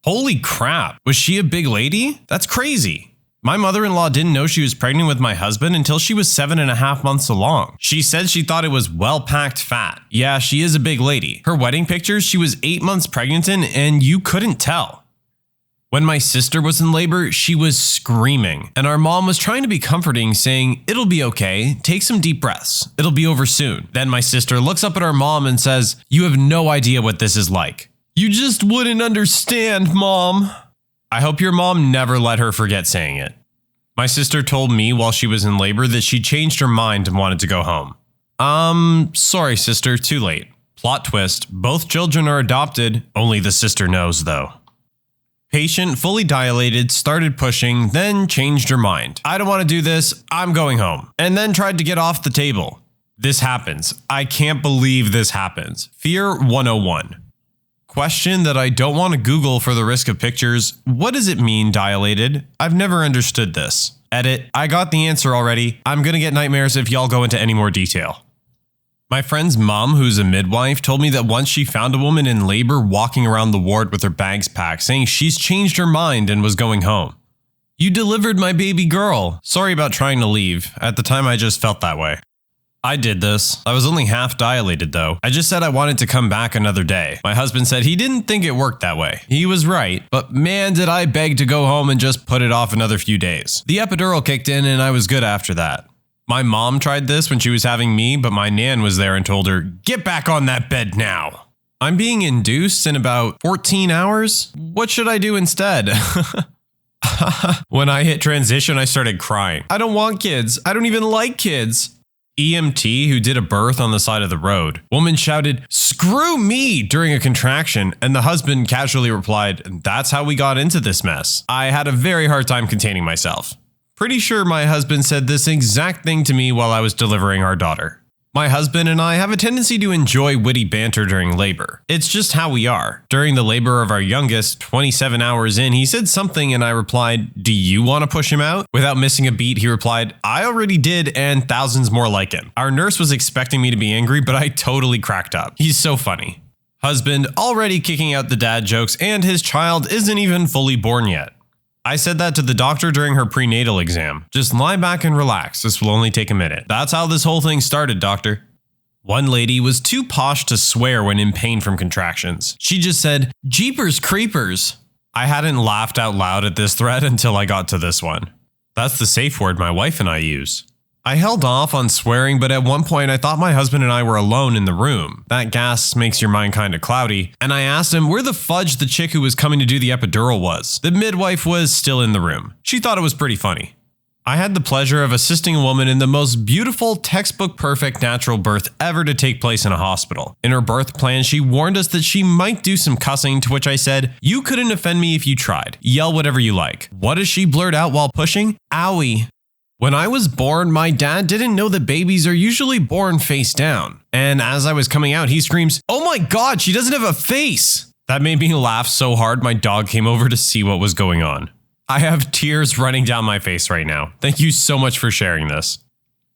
Holy crap, was she a big lady? That's crazy. My mother-in-law didn't know she was pregnant with my husband until she was 7.5 months along. She said she thought it was well-packed fat. Yeah, she is a big lady. Her wedding pictures she was 8 months pregnant in, and you couldn't tell. When my sister was in labor, she was screaming, and our mom was trying to be comforting, saying, "It'll be okay, take some deep breaths, it'll be over soon." Then my sister looks up at our mom and says, "You have no idea what this is like. You just wouldn't understand, Mom." I hope your mom never let her forget saying it. My sister told me while she was in labor that she changed her mind and wanted to go home. Sorry sister, too late. Plot twist, both children are adopted, only the sister knows though. Patient fully dilated, started pushing, then changed her mind. "I don't want to do this, I'm going home." And then tried to get off the table. This happens. I can't believe this happens. Fear 101. Question that I don't want to Google for the risk of pictures. What does it mean, dilated? I've never understood this. Edit. I got the answer already. I'm gonna get nightmares if y'all go into any more detail. My friend's mom, who's a midwife, told me that once she found a woman in labor walking around the ward with her bags packed, saying she's changed her mind and was going home. "You delivered my baby girl. Sorry about trying to leave. At the time I just felt that way." I did this. I was only half dilated though. I just said I wanted to come back another day. My husband said he didn't think it worked that way. He was right, but man did I beg to go home and just put it off another few days. The epidural kicked in and I was good after that. My mom tried this when she was having me, but my nan was there and told her, "Get back on that bed now." I'm being induced in about 14 hours? What should I do instead? When I hit transition, I started crying. I don't want kids. I don't even like kids. EMT who did a birth on the side of the road. Woman shouted, "Screw me," during a contraction, and the husband casually replied, "That's how we got into this mess." I had a very hard time containing myself. Pretty sure my husband said this exact thing to me while I was delivering our daughter. My husband and I have a tendency to enjoy witty banter during labor. It's just how we are. During the labor of our youngest, 27 hours in, he said something and I replied, "Do you want to push him out?" Without missing a beat, he replied, "I already did and thousands more like him." Our nurse was expecting me to be angry, but I totally cracked up. He's so funny. Husband already kicking out the dad jokes and his child isn't even fully born yet. I said that to the doctor during her prenatal exam. "Just lie back and relax. This will only take a minute." That's how this whole thing started, doctor. One lady was too posh to swear when in pain from contractions. She just said, "Jeepers creepers." I hadn't laughed out loud at this threat until I got to this one. That's the safe word my wife and I use. I held off on swearing, but at one point I thought my husband and I were alone in the room. That gas makes your mind kinda cloudy. And I asked him where the fudge the chick who was coming to do the epidural was. The midwife was still in the room. She thought it was pretty funny. I had the pleasure of assisting a woman in the most beautiful, textbook perfect natural birth ever to take place in a hospital. In her birth plan, she warned us that she might do some cussing, to which I said, "You couldn't offend me if you tried. Yell whatever you like." What does she blurt out while pushing? "Owie." When I was born, my dad didn't know that babies are usually born face down. And as I was coming out, he screams, "Oh my God, she doesn't have a face." That made me laugh so hard my dog came over to see what was going on. I have tears running down my face right now. Thank you so much for sharing this.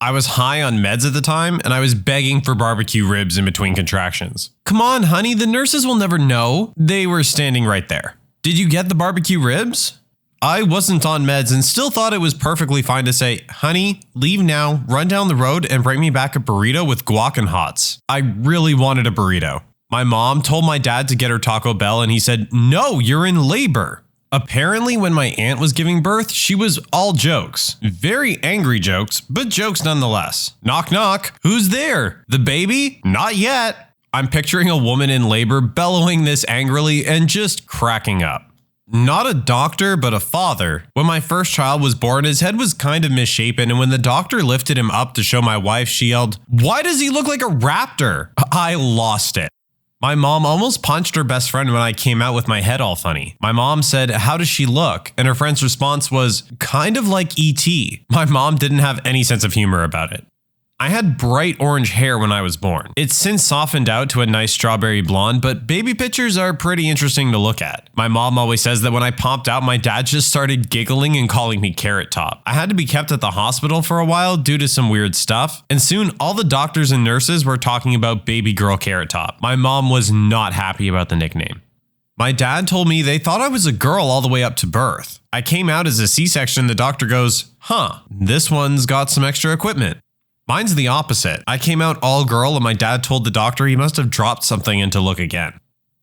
I was high on meds at the time, and I was begging for barbecue ribs in between contractions. "Come on, honey, the nurses will never know." They were standing right there. "Did you get the barbecue ribs?" I wasn't on meds and still thought it was perfectly fine to say, "Honey, leave now, run down the road and bring me back a burrito with guac and hots." I really wanted a burrito. My mom told my dad to get her Taco Bell and he said, "No, you're in labor." Apparently when my aunt was giving birth, she was all jokes. Very angry jokes, but jokes nonetheless. "Knock knock, who's there? The baby? Not yet." I'm picturing a woman in labor bellowing this angrily and just cracking up. Not a doctor, but a father. When my first child was born, his head was kind of misshapen, and when the doctor lifted him up to show my wife, she yelled, "Why does he look like a raptor?" I lost it. My mom almost punched her best friend when I came out with my head all funny. My mom said, "How does she look?" And her friend's response was, "Kind of like E.T." My mom didn't have any sense of humor about it. I had bright orange hair when I was born. It's since softened out to a nice strawberry blonde, but baby pictures are pretty interesting to look at. My mom always says that when I popped out, my dad just started giggling and calling me Carrot Top. I had to be kept at the hospital for a while due to some weird stuff, and soon all the doctors and nurses were talking about baby girl Carrot Top. My mom was not happy about the nickname. My dad told me they thought I was a girl all the way up to birth. I came out as a C-section and the doctor goes, this one's got some extra equipment. Mine's the opposite. I came out all girl and my dad told the doctor he must have dropped something and to look again.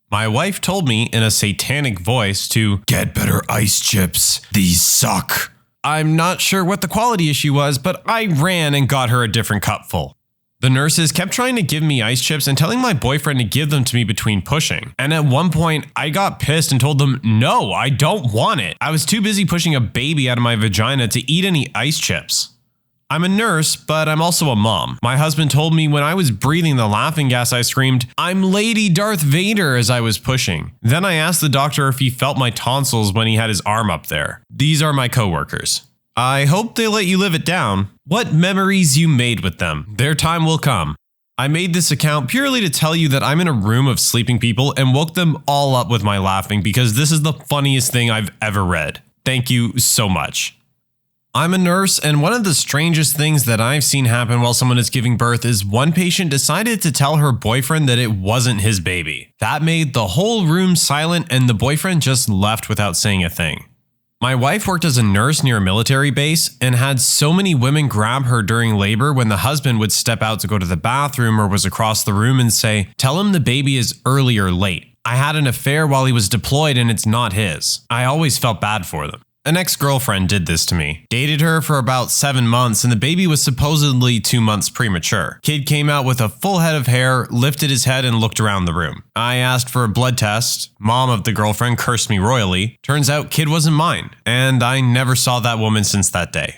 My wife told me in a satanic voice to get better ice chips. These suck. I'm not sure what the quality issue was, but I ran and got her a different cupful. The nurses kept trying to give me ice chips and telling my boyfriend to give them to me between pushing. And at one point, I got pissed and told them, no, I don't want it. I was too busy pushing a baby out of my vagina to eat any ice chips. I'm a nurse, but I'm also a mom. My husband told me when I was breathing the laughing gas, I screamed, I'm Lady Darth Vader as I was pushing. Then I asked the doctor if he felt my tonsils when he had his arm up there. These are my coworkers. I hope they let you live it down. What memories you made with them. Their time will come. I made this account purely to tell you that I'm in a room of sleeping people and woke them all up with my laughing because this is the funniest thing I've ever read. Thank you so much. I'm a nurse, and one of the strangest things that I've seen happen while someone is giving birth is one patient decided to tell her boyfriend that it wasn't his baby. That made the whole room silent and the boyfriend just left without saying a thing. My wife worked as a nurse near a military base and had so many women grab her during labor when the husband would step out to go to the bathroom or was across the room and say, tell him the baby is early or late. I had an affair while he was deployed and it's not his. I always felt bad for them. An ex-girlfriend did this to me. Dated her for about 7 months and the baby was supposedly 2 months premature. Kid came out with a full head of hair, lifted his head and looked around the room. I asked for a blood test. Mom of the girlfriend cursed me royally. Turns out kid wasn't mine. And I never saw that woman since that day.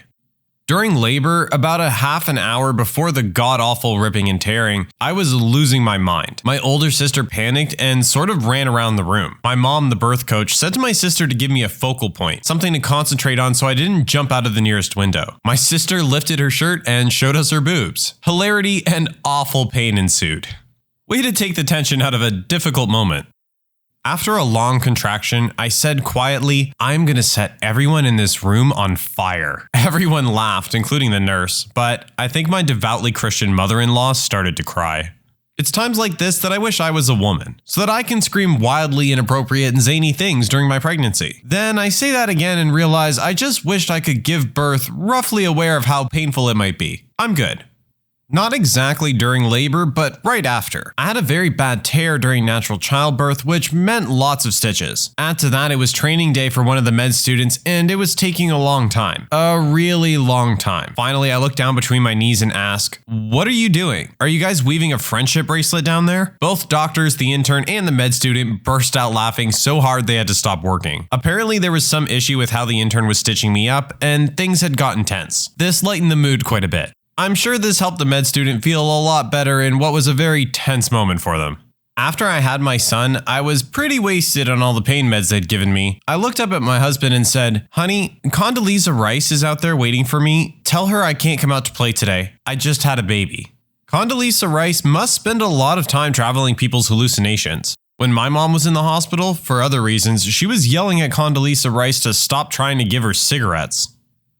During labor, about a half an hour before the god-awful ripping and tearing, I was losing my mind. My older sister panicked and sort of ran around the room. My mom, the birth coach, said to my sister to give me a focal point, something to concentrate on so I didn't jump out of the nearest window. My sister lifted her shirt and showed us her boobs. Hilarity and awful pain ensued. Way to take the tension out of a difficult moment. After a long contraction, I said quietly, I'm gonna set everyone in this room on fire. Everyone laughed, including the nurse, but I think my devoutly Christian mother-in-law started to cry. It's times like this that I wish I was a woman, so that I can scream wildly inappropriate and zany things during my pregnancy. Then I say that again and realize I just wished I could give birth roughly aware of how painful it might be. I'm good. Not exactly during labor, but right after. I had a very bad tear during natural childbirth, which meant lots of stitches. Add to that, it was training day for one of the med students, and it was taking a long time. A really long time. Finally, I looked down between my knees and asked, what are you doing? Are you guys weaving a friendship bracelet down there? Both doctors, the intern, and the med student burst out laughing so hard they had to stop working. Apparently, there was some issue with how the intern was stitching me up, and things had gotten tense. This lightened the mood quite a bit. I'm sure this helped the med student feel a lot better in what was a very tense moment for them. After I had my son, I was pretty wasted on all the pain meds they'd given me. I looked up at my husband and said, honey, Condoleezza Rice is out there waiting for me. Tell her I can't come out to play today. I just had a baby. Condoleezza Rice must spend a lot of time traveling people's hallucinations. When my mom was in the hospital, for other reasons, she was yelling at Condoleezza Rice to stop trying to give her cigarettes.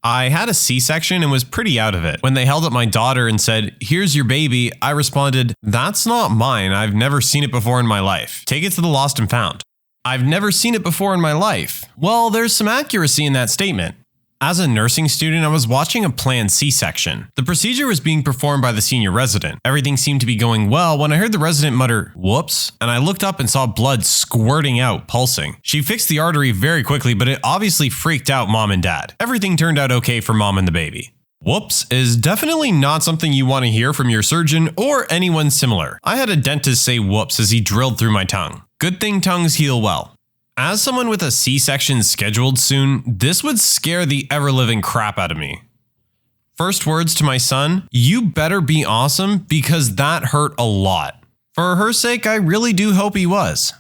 I had a C-section and was pretty out of it. When they held up my daughter and said, here's your baby, I responded, that's not mine. I've never seen it before in my life. Take it to the lost and found. I've never seen it before in my life. Well, there's some accuracy in that statement. As a nursing student, I was watching a planned C-section. The procedure was being performed by the senior resident. Everything seemed to be going well when I heard the resident mutter, whoops, and I looked up and saw blood squirting out, pulsing. She fixed the artery very quickly, but it obviously freaked out mom and dad. Everything turned out okay for mom and the baby. Whoops is definitely not something you want to hear from your surgeon or anyone similar. I had a dentist say whoops as he drilled through my tongue. Good thing tongues heal well. As someone with a C-section scheduled soon, this would scare the ever-living crap out of me. First words to my son, you better be awesome because that hurt a lot. For her sake, I really do hope he was.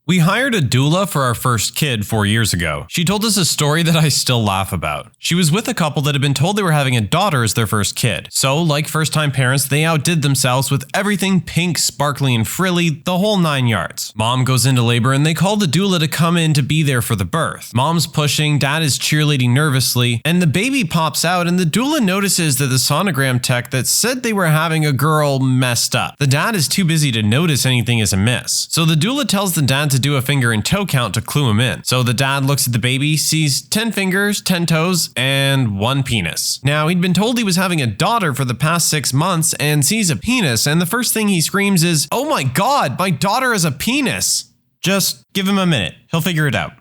We hired a doula for our first kid 4 years ago. She told us a story that I still laugh about. She was with a couple that had been told they were having a daughter as their first kid. So, like first-time parents, they outdid themselves with everything pink, sparkly, and frilly, the whole 9 yards. Mom goes into labor and they call the doula to come in to be there for the birth. Mom's pushing, dad is cheerleading nervously, and the baby pops out and the doula notices that the sonogram tech that said they were having a girl messed up. The dad is too busy to notice anything is amiss. So the doula tells the dad to to do a finger and toe count to clue him in. So the dad looks at the baby, sees 10 fingers, 10 toes, and 1 penis. Now, he'd been told he was having a daughter for the past 6 months and sees a penis, and the first thing he screams is, "Oh my God, my daughter has a penis!" Just give him a minute. He'll figure it out.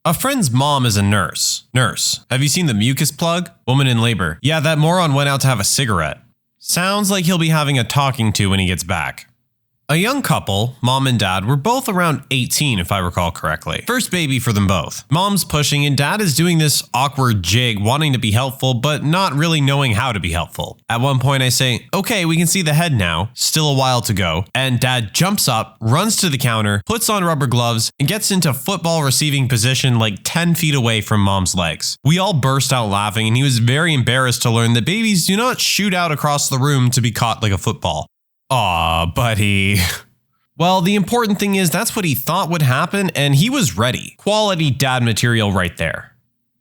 A friend's mom is a nurse. Nurse, have you seen the mucus plug? Woman in labor. Yeah, that moron went out to have a cigarette. Sounds like he'll be having a talking to when he gets back. A young couple, mom and dad, were both around 18 if I recall correctly. First baby for them both. Mom's pushing and dad is doing this awkward jig, wanting to be helpful, but not really knowing how to be helpful. At one point I say, "Okay, we can see the head now, still a while to go," and dad jumps up, runs to the counter, puts on rubber gloves, and gets into football receiving position like 10 feet away from mom's legs. We all burst out laughing and he was very embarrassed to learn that babies do not shoot out across the room to be caught like a football. Aw, buddy. Well, the important thing is that's what he thought would happen, and he was ready. Quality dad material right there.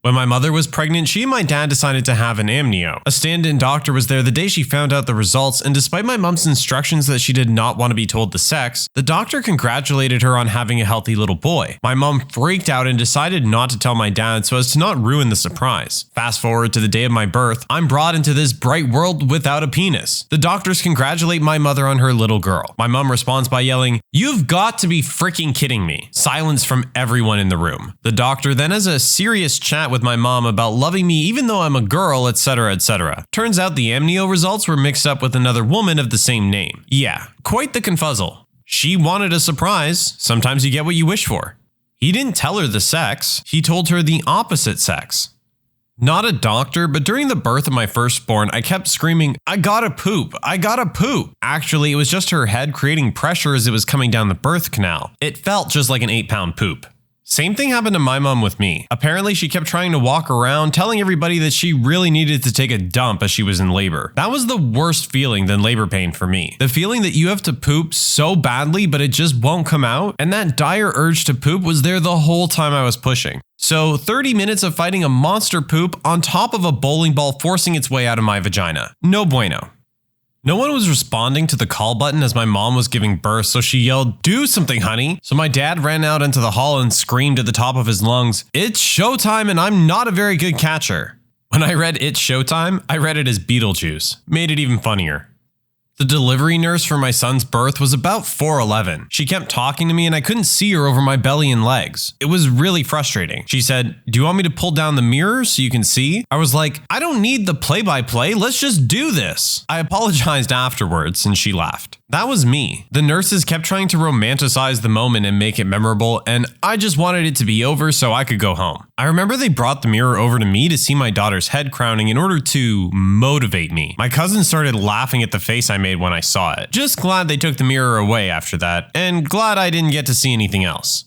When my mother was pregnant, she and my dad decided to have an amnio. A stand-in doctor was there the day she found out the results, and despite my mom's instructions that she did not want to be told the sex, the doctor congratulated her on having a healthy little boy. My mom freaked out and decided not to tell my dad so as to not ruin the surprise. Fast forward to the day of my birth, I'm brought into this bright world without a penis. The doctors congratulate my mother on her little girl. My mom responds by yelling, "You've got to be freaking kidding me." Silence from everyone in the room. The doctor then has a serious chat with my mom about loving me even though I'm a girl, etc, etc. Turns out the amnio results were mixed up with another woman of the same name. Yeah, quite the confuzzle. She wanted a surprise. Sometimes you get what you wish for. He didn't tell her the sex. He told her the opposite sex. Not a doctor, but during the birth of my firstborn, I kept screaming, "I gotta poop, I gotta poop." Actually, it was just her head creating pressure as it was coming down the birth canal. It felt just like an 8-pound poop. Same thing happened to my mom with me. Apparently, she kept trying to walk around, telling everybody that she really needed to take a dump as she was in labor. That was the worst feeling than labor pain for me. The feeling that you have to poop so badly, but it just won't come out, and that dire urge to poop was there the whole time I was pushing. So 30 minutes of fighting a monster poop on top of a bowling ball forcing its way out of my vagina. No bueno. No one was responding to the call button as my mom was giving birth, so she yelled, "Do something, honey." So my dad ran out into the hall and screamed at the top of his lungs, "It's showtime and I'm not a very good catcher." When I read "It's showtime," I read it as Beetlejuice. Made it even funnier. The delivery nurse for my son's birth was about 4'11". She kept talking to me and I couldn't see her over my belly and legs. It was really frustrating. She said, "Do you want me to pull down the mirror so you can see?" I was like, "I don't need the play-by-play, let's just do this." I apologized afterwards and she laughed. That was me. The nurses kept trying to romanticize the moment and make it memorable, and I just wanted it to be over so I could go home. I remember they brought the mirror over to me to see my daughter's head crowning in order to motivate me. My cousin started laughing at the face I made when I saw it. Just glad they took the mirror away after that, and glad I didn't get to see anything else.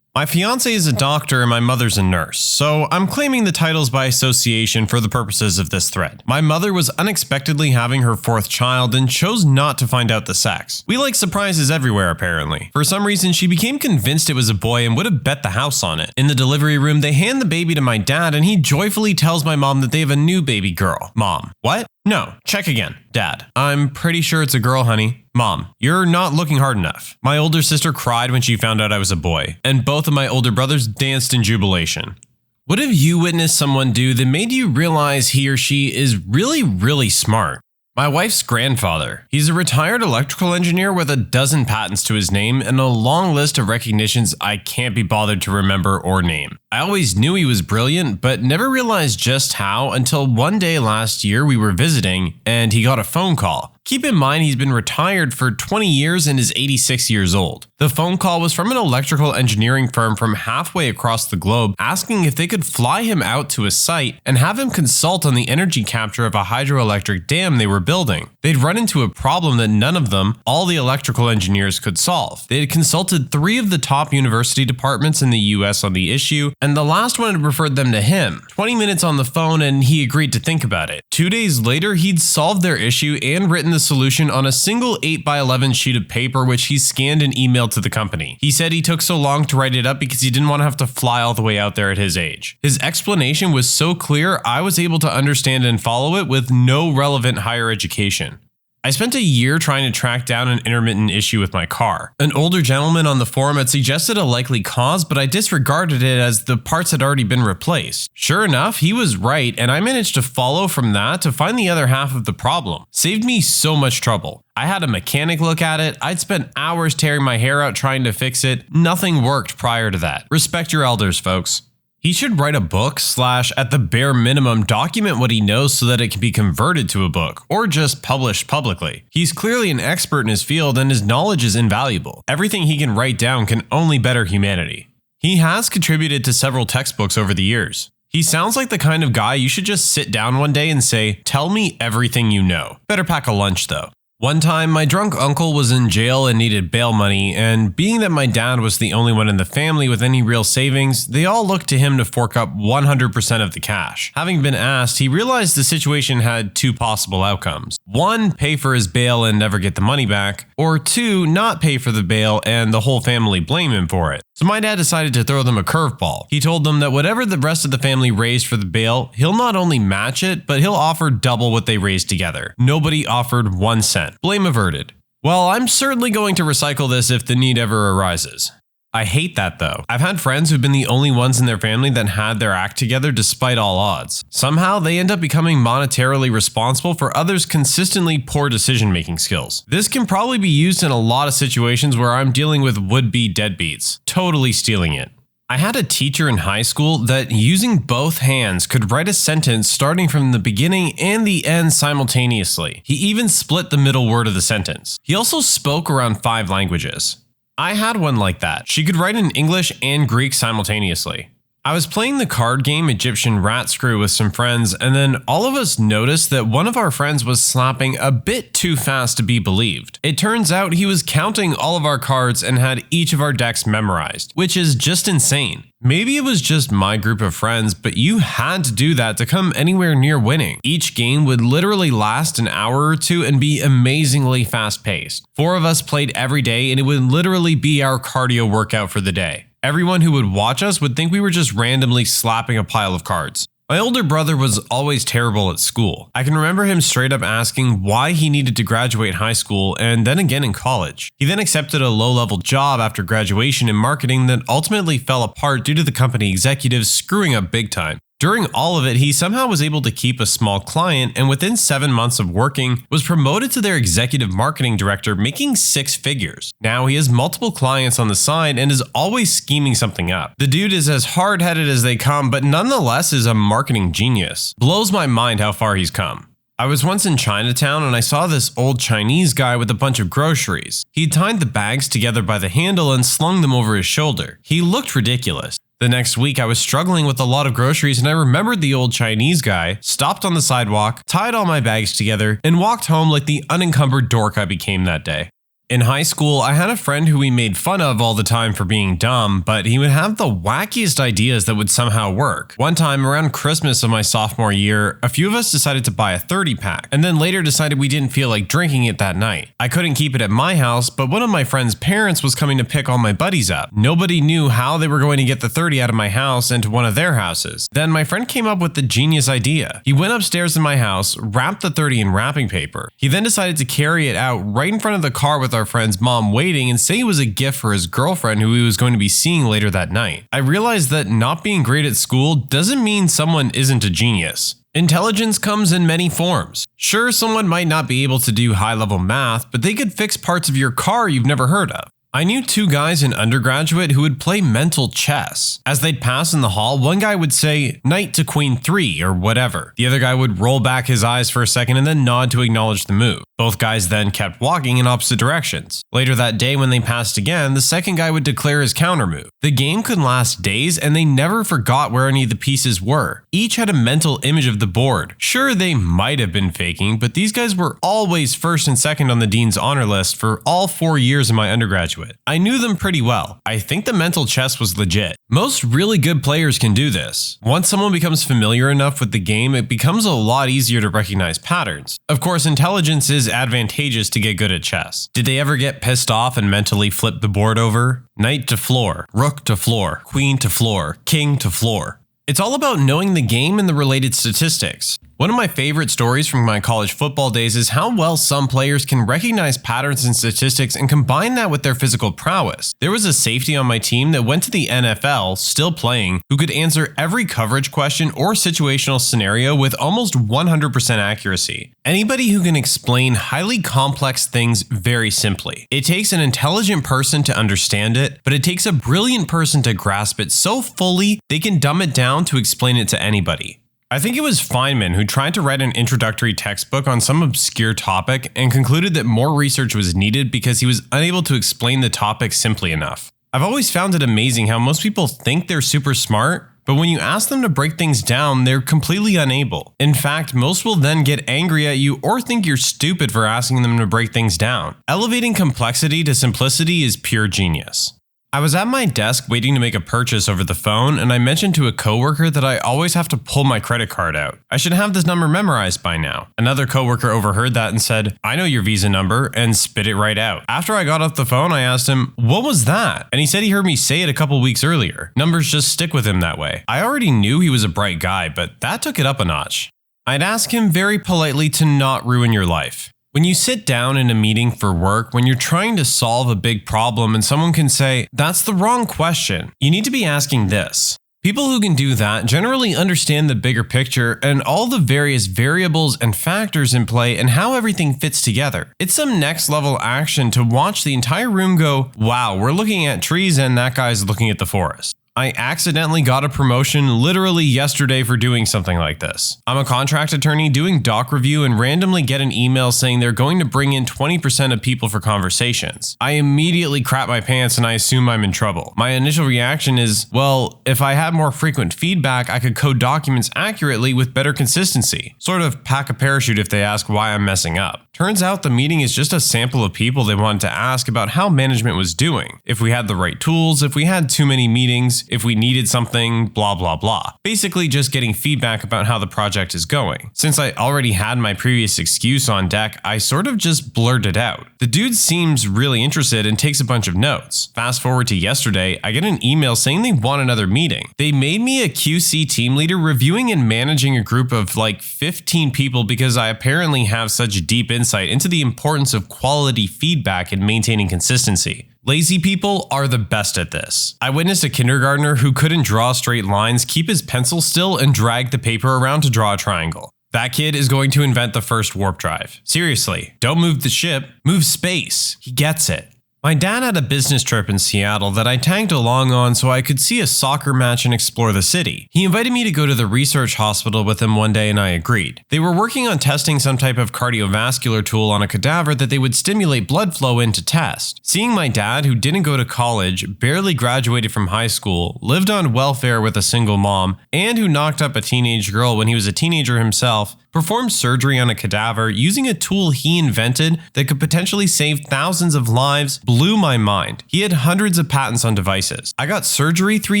My fiance is a doctor and my mother's a nurse, so I'm claiming the titles by association for the purposes of this thread. My mother was unexpectedly having her 4th child and chose not to find out the sex. We like surprises everywhere apparently. For some reason, she became convinced it was a boy and would have bet the house on it. In the delivery room, they hand the baby to my dad and he joyfully tells my mom that they have a new baby girl. Mom, what? No, check again. Dad, I'm pretty sure it's a girl, honey. Mom, you're not looking hard enough. My older sister cried when she found out I was a boy, and both of my older brothers danced in jubilation. What have you witnessed someone do that made you realize he or she is really, really smart? My wife's grandfather. He's a retired electrical engineer with a dozen patents to his name and a long list of recognitions I can't be bothered to remember or name. I always knew he was brilliant, but never realized just how until one day last year we were visiting and he got a phone call. Keep in mind he's been retired for 20 years and is 86 years old. The phone call was from an electrical engineering firm from halfway across the globe asking if they could fly him out to a site and have him consult on the energy capture of a hydroelectric dam they were building. They'd run into a problem that none of them, all the electrical engineers, could solve. They had consulted 3 of the top university departments in the US on the issue, and the last one had referred them to him. 20 minutes on the phone and he agreed to think about it. 2 days later, he'd solved their issue and written the solution on a single 8x11 sheet of paper which he scanned and emailed to the company. He said he took so long to write it up because he didn't want to have to fly all the way out there at his age. His explanation was so clear I was able to understand and follow it with no relevant higher education. I spent a year trying to track down an intermittent issue with my car. An older gentleman on the forum had suggested a likely cause, but I disregarded it as the parts had already been replaced. Sure enough, he was right, and I managed to follow from that to find the other half of the problem. Saved me so much trouble. I had a mechanic look at it, I'd spent hours tearing my hair out trying to fix it. Nothing worked prior to that. Respect your elders, folks. He should write a book / at the bare minimum document what he knows so that it can be converted to a book or just published publicly. He's clearly an expert in his field and his knowledge is invaluable. Everything he can write down can only better humanity. He has contributed to several textbooks over the years. He sounds like the kind of guy you should just sit down one day and say, "Tell me everything you know." Better pack a lunch though. One time, my drunk uncle was in jail and needed bail money, and being that my dad was the only one in the family with any real savings, they all looked to him to fork up 100% of the cash. Having been asked, he realized the situation had two possible outcomes. One, pay for his bail and never get the money back, or two, not pay for the bail and the whole family blame him for it. So my dad decided to throw them a curveball. He told them that whatever the rest of the family raised for the bail, he'll not only match it, but he'll offer double what they raised together. Nobody offered 1 cent. Blame averted. Well, I'm certainly going to recycle this if the need ever arises. I hate that though. I've had friends who've been the only ones in their family that had their act together despite all odds. Somehow they end up becoming monetarily responsible for others' consistently poor decision-making skills. This can probably be used in a lot of situations where I'm dealing with would-be deadbeats, totally stealing it. I had a teacher in high school that, using both hands, could write a sentence starting from the beginning and the end simultaneously. He even split the middle word of the sentence. He also spoke around 5 languages. I had one like that. She could write in English and Greek simultaneously. I was playing the card game Egyptian Rat Screw with some friends, and then all of us noticed that one of our friends was slapping a bit too fast to be believed. It turns out he was counting all of our cards and had each of our decks memorized, which is just insane. Maybe it was just my group of friends, but you had to do that to come anywhere near winning. Each game would literally last an hour or two and be amazingly fast-paced. 4 of us played every day, and it would literally be our cardio workout for the day. Everyone who would watch us would think we were just randomly slapping a pile of cards. My older brother was always terrible at school. I can remember him straight up asking why he needed to graduate high school and then again in college. He then accepted a low-level job after graduation in marketing that ultimately fell apart due to the company executives screwing up big time. During all of it, he somehow was able to keep a small client, and within 7 months of working, was promoted to their executive marketing director, making 6 figures. Now he has multiple clients on the side and is always scheming something up. The dude is as hard-headed as they come, but nonetheless is a marketing genius. Blows my mind how far he's come. I was once in Chinatown and I saw this old Chinese guy with a bunch of groceries. He tied the bags together by the handle and slung them over his shoulder. He looked ridiculous. The next week I was struggling with a lot of groceries and I remembered the old Chinese guy, stopped on the sidewalk, tied all my bags together, and walked home like the unencumbered dork I became that day. In high school, I had a friend who we made fun of all the time for being dumb, but he would have the wackiest ideas that would somehow work. One time, around Christmas of my sophomore year, a few of us decided to buy a 30-pack, and then later decided we didn't feel like drinking it that night. I couldn't keep it at my house, but one of my friend's parents was coming to pick all my buddies up. Nobody knew how they were going to get the 30 out of my house and to one of their houses. Then my friend came up with the genius idea. He went upstairs in my house, wrapped the 30 in wrapping paper. He then decided to carry it out right in front of the car with our friend's mom waiting and say it was a gift for his girlfriend who he was going to be seeing later that night. I realized that not being great at school doesn't mean someone isn't a genius. Intelligence comes in many forms. Sure, someone might not be able to do high-level math, but they could fix parts of your car you've never heard of. I knew 2 guys in undergraduate who would play mental chess. As they'd pass in the hall, one guy would say, "Knight to Queen 3" or whatever. The other guy would roll back his eyes for a second and then nod to acknowledge the move. Both guys then kept walking in opposite directions. Later that day when they passed again, the second guy would declare his counter move. The game could last days and they never forgot where any of the pieces were. Each had a mental image of the board. Sure, they might have been faking, but these guys were always first and second on the dean's honor list for all 4 years of my undergraduate. I knew them pretty well. I think the mental chess was legit. Most really good players can do this. Once someone becomes familiar enough with the game, it becomes a lot easier to recognize patterns. Of course, intelligence is advantageous to get good at chess. Did they ever get pissed off and mentally flip the board over? Knight to floor, rook to floor, queen to floor, king to floor. It's all about knowing the game and the related statistics. One of my favorite stories from my college football days is how well some players can recognize patterns in statistics and combine that with their physical prowess. There was a safety on my team that went to the NFL, still playing, who could answer every coverage question or situational scenario with almost 100% accuracy. Anybody who can explain highly complex things very simply. It takes an intelligent person to understand it, but it takes a brilliant person to grasp it so fully they can dumb it down to explain it to anybody. I think it was Feynman who tried to write an introductory textbook on some obscure topic and concluded that more research was needed because he was unable to explain the topic simply enough. I've always found it amazing how most people think they're super smart, but when you ask them to break things down, they're completely unable. In fact, most will then get angry at you or think you're stupid for asking them to break things down. Elevating complexity to simplicity is pure genius. I was at my desk waiting to make a purchase over the phone, and I mentioned to a coworker that I always have to pull my credit card out. I should have this number memorized by now. Another coworker overheard that and said, "I know your Visa number," and spit it right out. After I got off the phone, I asked him, "What was that?" And he said he heard me say it a couple weeks earlier. Numbers just stick with him that way. I already knew he was a bright guy, but that took it up a notch. I'd ask him very politely to not ruin your life. When you sit down in a meeting for work, when you're trying to solve a big problem and someone can say, "That's the wrong question," you need to be asking this. People who can do that generally understand the bigger picture and all the various variables and factors in play and how everything fits together. It's some next level action to watch the entire room go, "Wow, we're looking at trees and that guy's looking at the forest." I accidentally got a promotion literally yesterday for doing something like this. I'm a contract attorney doing doc review and randomly get an email saying they're going to bring in 20% of people for conversations. I immediately crap my pants and I assume I'm in trouble. My initial reaction is, well, if I had more frequent feedback, I could code documents accurately with better consistency. Sort of pack a parachute if they ask why I'm messing up. Turns out the meeting is just a sample of people they wanted to ask about how management was doing, if we had the right tools, if we had too many meetings, if we needed something, blah blah blah. Basically just getting feedback about how the project is going. Since I already had my previous excuse on deck, I sort of just blurted out. The dude seems really interested and takes a bunch of notes. Fast forward to yesterday, I get an email saying they want another meeting. They made me a QC team leader reviewing and managing a group of like 15 people because I apparently have such deep insight into the importance of quality feedback and maintaining consistency. Lazy people are the best at this. I witnessed a kindergartner who couldn't draw straight lines, keep his pencil still, and drag the paper around to draw a triangle. That kid is going to invent the first warp drive. Seriously, don't move the ship, move space. He gets it. My dad had a business trip in Seattle that I tagged along on so I could see a soccer match and explore the city. He invited me to go to the research hospital with him one day and I agreed. They were working on testing some type of cardiovascular tool on a cadaver that they would stimulate blood flow in to test. Seeing my dad, who didn't go to college, barely graduated from high school, lived on welfare with a single mom, and who knocked up a teenage girl when he was a teenager himself, performed surgery on a cadaver using a tool he invented that could potentially save thousands of lives, blew my mind. He had hundreds of patents on devices. I got surgery 3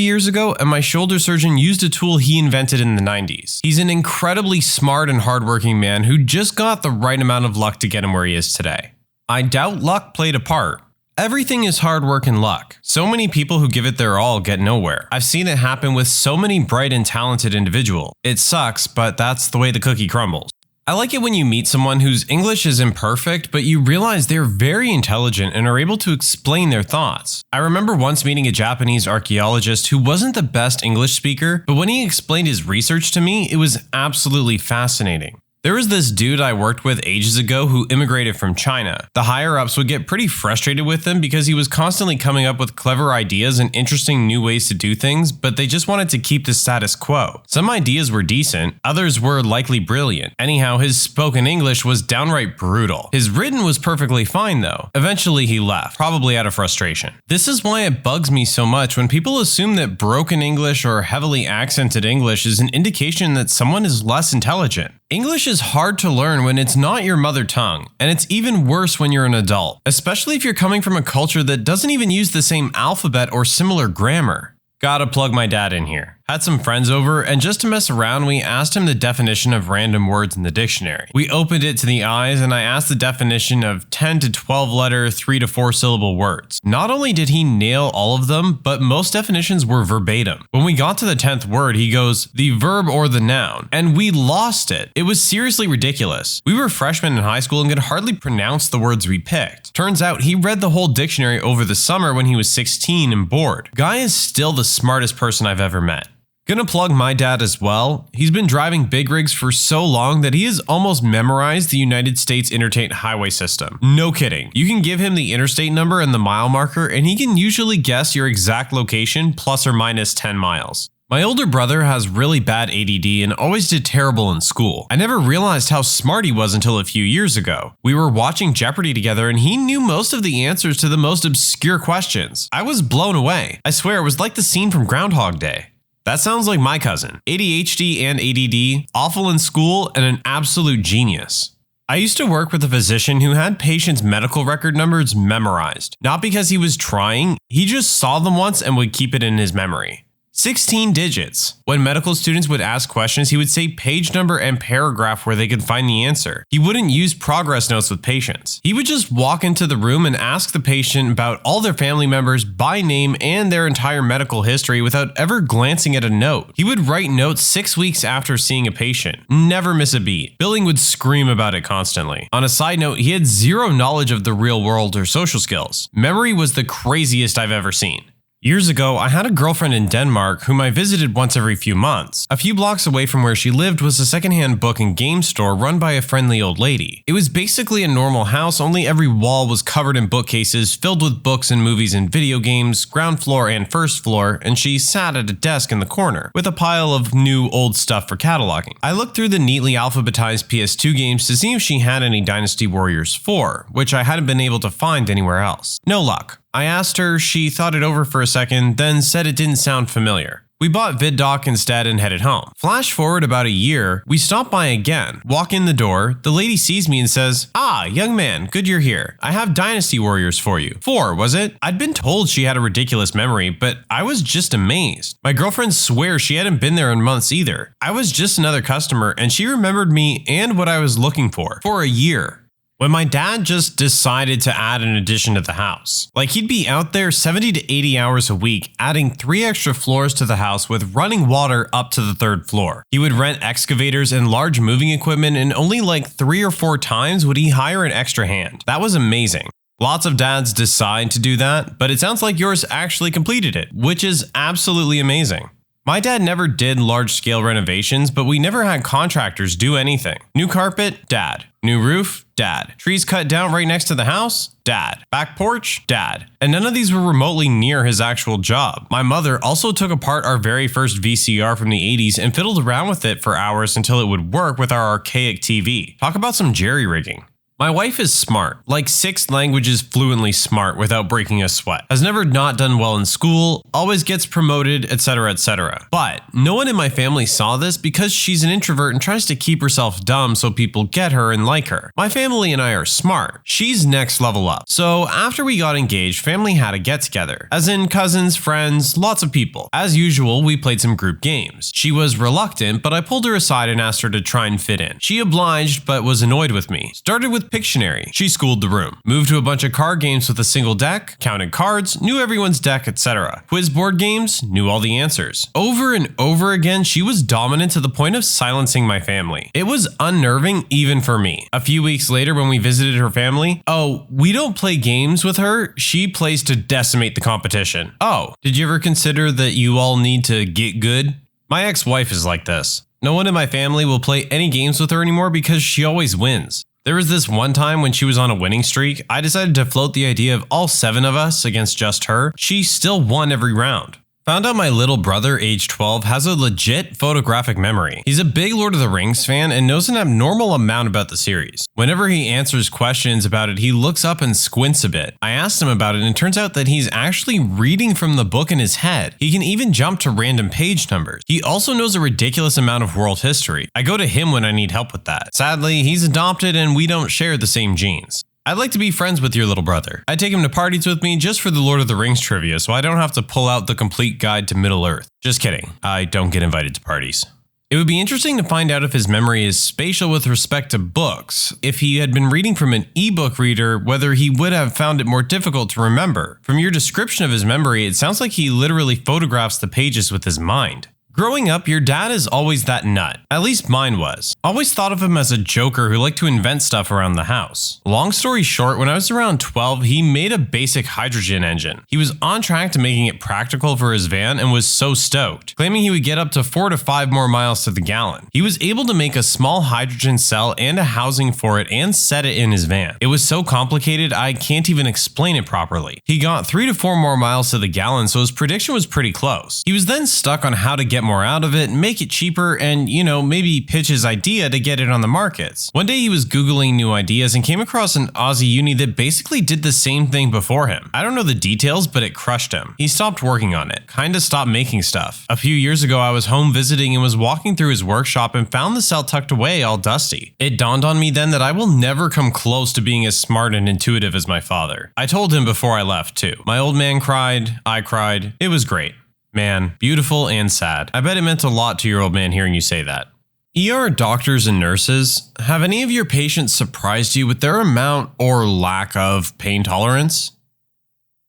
years ago and my shoulder surgeon used a tool he invented in the 90s. He's an incredibly smart and hardworking man who just got the right amount of luck to get him where he is today. I doubt luck played a part. Everything is hard work and luck. So many people who give it their all get nowhere. I've seen it happen with so many bright and talented individuals. It sucks, but that's the way the cookie crumbles. I like it when you meet someone whose English is imperfect, but you realize they're very intelligent and are able to explain their thoughts. I remember once meeting a Japanese archaeologist who wasn't the best English speaker, but when he explained his research to me, it was absolutely fascinating. There was this dude I worked with ages ago who immigrated from China. The higher-ups would get pretty frustrated with him because he was constantly coming up with clever ideas and interesting new ways to do things, but they just wanted to keep the status quo. Some ideas were decent, others were likely brilliant. Anyhow, his spoken English was downright brutal. His written was perfectly fine though. Eventually he left, probably out of frustration. This is why it bugs me so much when people assume that broken English or heavily accented English is an indication that someone is less intelligent. English is hard to learn when it's not your mother tongue, and it's even worse when you're an adult, especially if you're coming from a culture that doesn't even use the same alphabet or similar grammar. Gotta plug my dad in here. Had some friends over, and just to mess around, we asked him the definition of random words in the dictionary. We opened it to the eyes, and I asked the definition of 10 to 12 letter, 3 to 4 syllable words. Not only did he nail all of them, but most definitions were verbatim. When we got to the 10th word, he goes, the verb or the noun, and we lost it. It was seriously ridiculous. We were freshmen in high school and could hardly pronounce the words we picked. Turns out he read the whole dictionary over the summer when he was 16 and bored. Guy is still the smartest person I've ever met. Gonna plug my dad as well. He's been driving big rigs for so long that he has almost memorized the United States interstate highway system. No kidding. You can give him the interstate number and the mile marker, and he can usually guess your exact location plus or minus 10 miles. My older brother has really bad ADD and always did terrible in school. I never realized how smart he was until a few years ago. We were watching Jeopardy together and he knew most of the answers to the most obscure questions. I was blown away. I swear it was like the scene from Groundhog Day. That sounds like my cousin. ADHD and ADD, awful in school, and an absolute genius. I used to work with a physician who had patients' medical record numbers memorized. Not because he was trying, he just saw them once and would keep it in his memory. 16 digits. When medical students would ask questions, he would say page number and paragraph where they could find the answer. He wouldn't use progress notes with patients. He would just walk into the room and ask the patient about all their family members by name and their entire medical history without ever glancing at a note. He would write notes 6 weeks after seeing a patient. Never miss a beat. Billing would scream about it constantly. On a side note, he had zero knowledge of the real world or social skills. Memory was the craziest I've ever seen. Years ago, I had a girlfriend in Denmark whom I visited once every few months. A few blocks away from where she lived was a secondhand book and game store run by a friendly old lady. It was basically a normal house, only every wall was covered in bookcases filled with books and movies and video games, ground floor and first floor, and she sat at a desk in the corner with a pile of new old stuff for cataloging. I looked through the neatly alphabetized PS2 games to see if she had any Dynasty Warriors 4, which I hadn't been able to find anywhere else. No luck. I asked her, she thought it over for a second, then said it didn't sound familiar. We bought VidDoc instead and headed home. Flash forward about a year, we stop by again, walk in the door, the lady sees me and says, "Ah, young man, good you're here. I have Dynasty Warriors for you." 4, was it? I'd been told she had a ridiculous memory, but I was just amazed. My girlfriend swears she hadn't been there in months either. I was just another customer and she remembered me and what I was looking for a year. When my dad just decided to add an addition to the house. Like he'd be out there 70 to 80 hours a week, adding 3 extra floors to the house with running water up to the 3rd floor. He would rent excavators and large moving equipment, and only like 3 or 4 times would he hire an extra hand. That was amazing. Lots of dads decide to do that, but it sounds like yours actually completed it, which is absolutely amazing. My dad never did large-scale renovations, but we never had contractors do anything. New carpet? Dad. New roof? Dad. Trees cut down right next to the house? Dad. Back porch? Dad. And none of these were remotely near his actual job. My mother also took apart our very first VCR from the 80s and fiddled around with it for hours until it would work with our archaic TV. Talk about some jerry-rigging. My wife is smart, like 6 languages fluently smart without breaking a sweat. Has never not done well in school, always gets promoted, etc, etc. But no one in my family saw this because she's an introvert and tries to keep herself dumb so people get her and like her. My family and I are smart. She's next level up. So after we got engaged, family had a get together. As in cousins, friends, lots of people. As usual, we played some group games. She was reluctant, but I pulled her aside and asked her to try and fit in. She obliged, but was annoyed with me. Started with Pictionary. She schooled the room. Moved to a bunch of card games with a single deck, counted cards, knew everyone's deck, etc. Quiz board games, knew all the answers. Over and over again, she was dominant to the point of silencing my family. It was unnerving even for me. A few weeks later when we visited her family, "Oh, we don't play games with her. She plays to decimate the competition." "Oh, did you ever consider that you all need to get good?" My ex-wife is like this. No one in my family will play any games with her anymore because she always wins. There was this one time when she was on a winning streak, I decided to float the idea of all 7 of us against just her. She still won every round. Found out my little brother, age 12, has a legit photographic memory. He's a big Lord of the Rings fan and knows an abnormal amount about the series. Whenever he answers questions about it, he looks up and squints a bit. I asked him about it and it turns out that he's actually reading from the book in his head. He can even jump to random page numbers. He also knows a ridiculous amount of world history. I go to him when I need help with that. Sadly, he's adopted and we don't share the same genes. I'd like to be friends with your little brother. I'd take him to parties with me just for the Lord of the Rings trivia so I don't have to pull out the complete guide to Middle-earth. Just kidding. I don't get invited to parties. It would be interesting to find out if his memory is spatial with respect to books. If he had been reading from an ebook reader, whether he would have found it more difficult to remember. From your description of his memory, it sounds like he literally photographs the pages with his mind. Growing up, your dad is always that nut. At least mine was. Always thought of him as a joker who liked to invent stuff around the house. Long story short, when I was around 12, he made a basic hydrogen engine. He was on track to making it practical for his van and was so stoked, claiming he would get up to 4 to 5 more miles to the gallon. He was able to make a small hydrogen cell and a housing for it and set it in his van. It was so complicated, I can't even explain it properly. He got 3 to 4 more miles to the gallon, so his prediction was pretty close. He was then stuck on how to get more out of it, make it cheaper, and, maybe pitch his idea to get it on the markets. One day he was Googling new ideas and came across an Aussie uni that basically did the same thing before him. I don't know the details, but it crushed him. He stopped working on it, kinda stopped making stuff. A few years ago, I was home visiting and was walking through his workshop and found the cell tucked away all dusty. It dawned on me then that I will never come close to being as smart and intuitive as my father. I told him before I left too. My old man cried, I cried. It was great. Man, beautiful and sad. I bet it meant a lot to your old man hearing you say that. ER doctors and nurses, have any of your patients surprised you with their amount or lack of pain tolerance?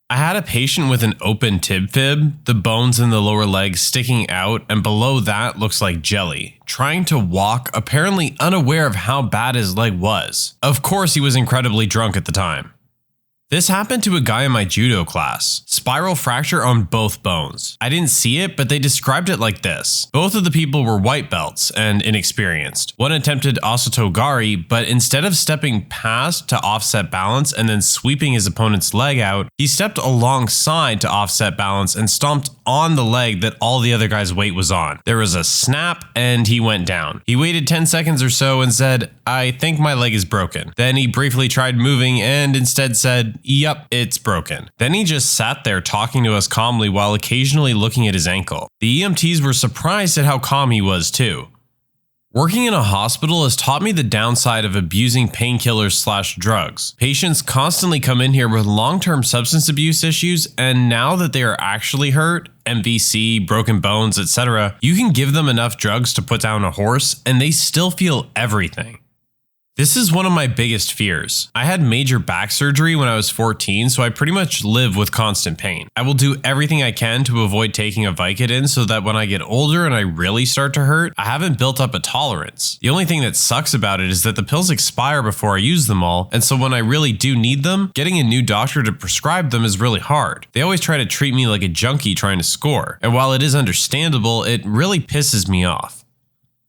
I had a patient with an open tib fib, the bones in the lower leg sticking out, and below that looks like jelly, trying to walk, apparently unaware of how bad his leg was. Of course, he was incredibly drunk at the time. This happened to a guy in my judo class. Spiral fracture on both bones. I didn't see it, but they described it like this. Both of the people were white belts and inexperienced. One attempted osotogari, but instead of stepping past to offset balance and then sweeping his opponent's leg out, he stepped alongside to offset balance and stomped on the leg that all the other guy's weight was on. There was a snap and he went down. He waited 10 seconds or so and said, "I think my leg is broken." Then he briefly tried moving and instead said, "Yep, it's broken." Then he just sat there talking to us calmly while occasionally looking at his ankle. The EMTs were surprised at how calm he was too. Working in a hospital has taught me the downside of abusing painkillers/drugs. Patients constantly come in here with long-term substance abuse issues, and now that they are actually hurt, MVC, broken bones, etc., you can give them enough drugs to put down a horse, and they still feel everything. This is one of my biggest fears. I had major back surgery when I was 14, so I pretty much live with constant pain. I will do everything I can to avoid taking a Vicodin so that when I get older and I really start to hurt, I haven't built up a tolerance. The only thing that sucks about it is that the pills expire before I use them all, and so when I really do need them, getting a new doctor to prescribe them is really hard. They always try to treat me like a junkie trying to score, and while it is understandable, it really pisses me off.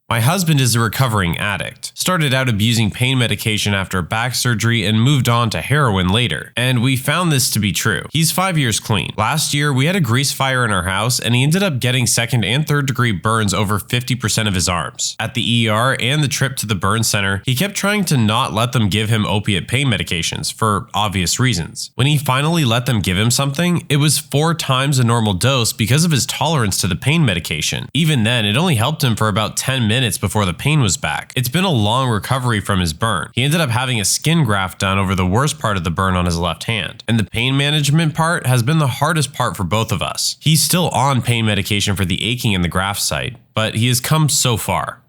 My husband is a recovering addict. Started out abusing pain medication after back surgery and moved on to heroin later. And we found this to be true. He's 5 years clean. Last year, we had a grease fire in our house and he ended up getting 2nd and 3rd degree burns over 50% of his arms. At the ER and the trip to the burn center, he kept trying to not let them give him opiate pain medications for obvious reasons. When he finally let them give him something, it was 4 times a normal dose because of his tolerance to the pain medication. Even then, it only helped him for about 10 minutes before the pain was back. It's been a long recovery from his burn. He ended up having a skin graft done over the worst part of the burn on his left hand. And the pain management part has been the hardest part for both of us. He's still on pain medication for the aching in the graft site, but he has come so far.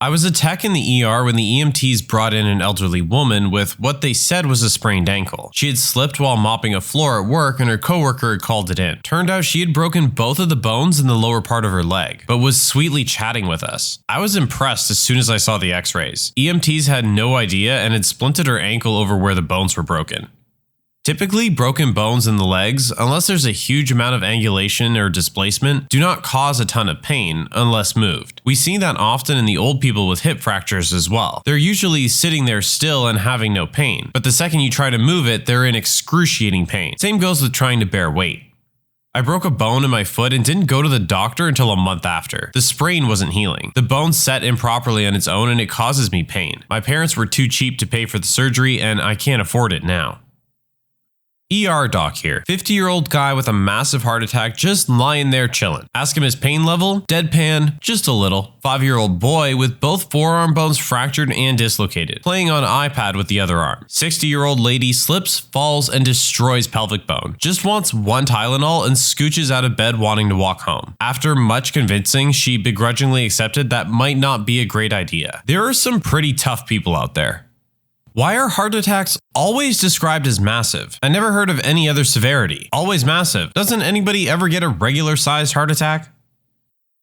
I was a tech in the ER when the EMTs brought in an elderly woman with what they said was a sprained ankle. She had slipped while mopping a floor at work and her coworker had called it in. Turned out she had broken both of the bones in the lower part of her leg, but was sweetly chatting with us. I was impressed as soon as I saw the x-rays. EMTs had no idea and had splinted her ankle over where the bones were broken. Typically, broken bones in the legs, unless there's a huge amount of angulation or displacement, do not cause a ton of pain unless moved. We see that often in the old people with hip fractures as well. They're usually sitting there still and having no pain, but the second you try to move it, they're in excruciating pain. Same goes with trying to bear weight. I broke a bone in my foot and didn't go to the doctor until a month after. The sprain wasn't healing. The bone set improperly on its own and it causes me pain. My parents were too cheap to pay for the surgery and I can't afford it now. ER doc here. 50-year-old guy with a massive heart attack just lying there chilling. Ask him his pain level, deadpan, just a little. 5-year-old boy with both forearm bones fractured and dislocated, playing on iPad with the other arm. 60-year-old lady slips, falls, and destroys pelvic bone. Just wants one Tylenol and scooches out of bed wanting to walk home. After much convincing, she begrudgingly accepted that might not be a great idea. There are some pretty tough people out there. Why are heart attacks always described as massive? I never heard of any other severity. Always massive. Doesn't anybody ever get a regular-sized heart attack?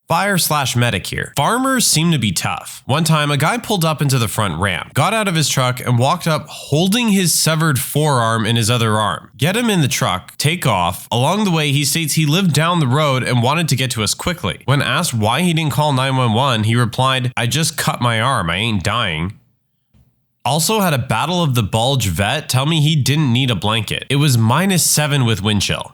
Fire/medic here. Farmers seem to be tough. One time, a guy pulled up into the front ramp, got out of his truck, and walked up holding his severed forearm in his other arm. Get him in the truck, take off. Along the way, he states he lived down the road and wanted to get to us quickly. When asked why he didn't call 911, he replied, "I just cut my arm, I ain't dying." Also had a Battle of the Bulge vet tell me he didn't need a blanket. It was -7 with wind chill.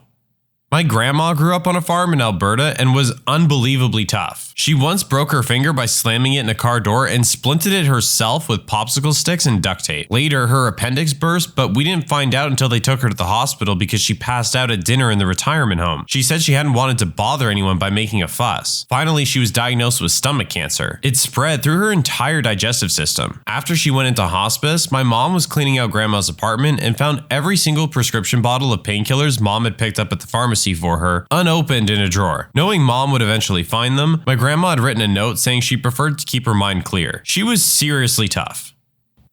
My grandma grew up on a farm in Alberta and was unbelievably tough. She once broke her finger by slamming it in a car door and splinted it herself with popsicle sticks and duct tape. Later, her appendix burst, but we didn't find out until they took her to the hospital because she passed out at dinner in the retirement home. She said she hadn't wanted to bother anyone by making a fuss. Finally, she was diagnosed with stomach cancer. It spread through her entire digestive system. After she went into hospice, my mom was cleaning out grandma's apartment and found every single prescription bottle of painkillers mom had picked up at the pharmacy for her, unopened in a drawer. Knowing mom would eventually find them, my grandma had written a note saying she preferred to keep her mind clear. She was seriously tough.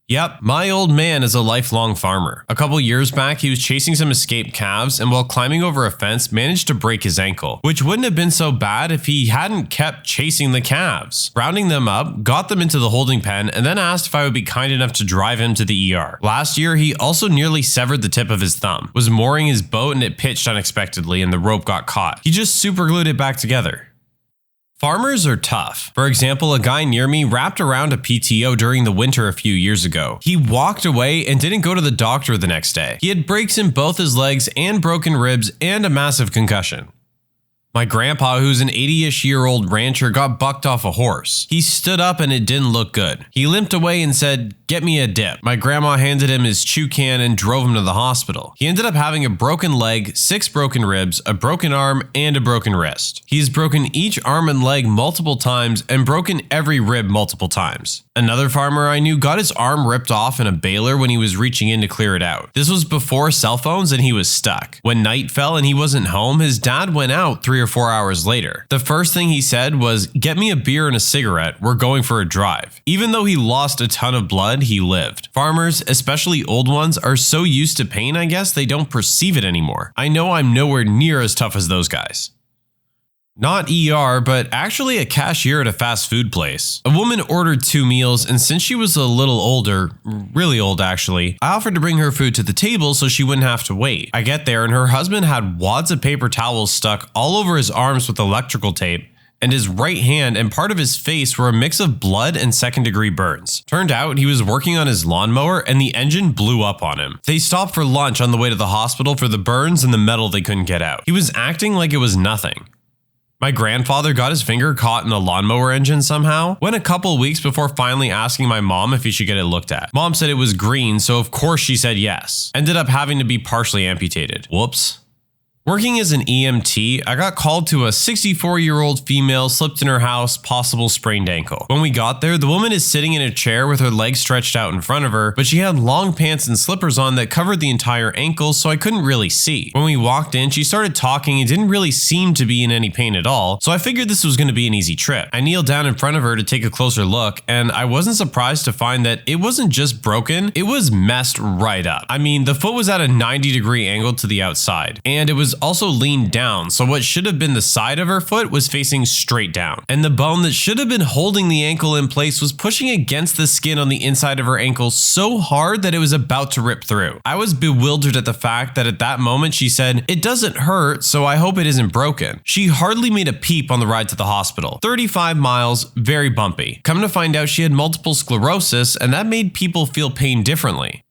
Yep, my old man is a lifelong farmer. A couple years back, he was chasing some escaped calves and while climbing over a fence managed to break his ankle, which wouldn't have been so bad if he hadn't kept chasing the calves. Rounding them up, got them into the holding pen, and then asked if I would be kind enough to drive him to the ER. Last year, he also nearly severed the tip of his thumb, was mooring his boat and it pitched unexpectedly and the rope got caught. He just superglued it back together. Farmers are tough. For example, a guy near me wrapped around a PTO during the winter a few years ago. He walked away and didn't go to the doctor the next day. He had breaks in both his legs and broken ribs and a massive concussion. My grandpa, who's an 80-ish-year-old rancher, got bucked off a horse. He stood up and it didn't look good. He limped away and said, "Get me a dip." My grandma handed him his chew can and drove him to the hospital. He ended up having a broken leg, 6 broken ribs, a broken arm, and a broken wrist. He's broken each arm and leg multiple times and broken every rib multiple times. Another farmer I knew got his arm ripped off in a baler when he was reaching in to clear it out. This was before cell phones and he was stuck. When night fell and he wasn't home, his dad went out 3 or 4 hours later. The first thing he said was, "Get me a beer and a cigarette, we're going for a drive." Even though he lost a ton of blood, he lived. Farmers, especially old ones, are so used to pain I guess they don't perceive it anymore. I know I'm nowhere near as tough as those guys. Not ER, but actually a cashier at a fast food place. A woman ordered 2 meals, and since she was a little older, really old actually, I offered to bring her food to the table so she wouldn't have to wait. I get there and her husband had wads of paper towels stuck all over his arms with electrical tape, and his right hand and part of his face were a mix of blood and second-degree burns. Turned out he was working on his lawnmower and the engine blew up on him. They stopped for lunch on the way to the hospital for the burns and the metal they couldn't get out. He was acting like it was nothing. My grandfather got his finger caught in a lawnmower engine somehow. Went a couple weeks before finally asking my mom if he should get it looked at. Mom said it was green, so of course she said yes. Ended up having to be partially amputated. Whoops. Working as an EMT, I got called to a 64-year-old female slipped in her house, possible sprained ankle. When we got there, the woman is sitting in a chair with her legs stretched out in front of her, but she had long pants and slippers on that covered the entire ankle, so I couldn't really see. When we walked in, she started talking and didn't really seem to be in any pain at all, so I figured this was going to be an easy trip. I kneeled down in front of her to take a closer look, and I wasn't surprised to find that it wasn't just broken, it was messed right up. I mean, the foot was at a 90-degree angle to the outside, and it was also leaned down, so what should have been the side of her foot was facing straight down, and the bone that should have been holding the ankle in place was pushing against the skin on the inside of her ankle so hard that it was about to rip through. I was bewildered at the fact that at that moment she said, "It doesn't hurt, so I hope it isn't broken." She hardly made a peep on the ride to the hospital. 35 miles, very bumpy. Come to find out she had multiple sclerosis, and that made people feel pain differently.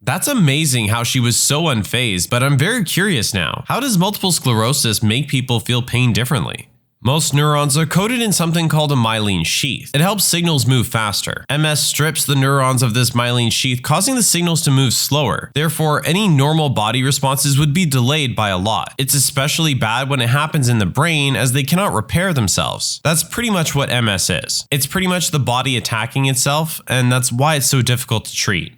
That's amazing how she was so unfazed, but I'm very curious now. How does multiple sclerosis make people feel pain differently? Most neurons are coated in something called a myelin sheath. It helps signals move faster. MS strips the neurons of this myelin sheath, causing the signals to move slower. Therefore, any normal body responses would be delayed by a lot. It's especially bad when it happens in the brain, as they cannot repair themselves. That's pretty much what MS is. It's pretty much the body attacking itself, and that's why it's so difficult to treat.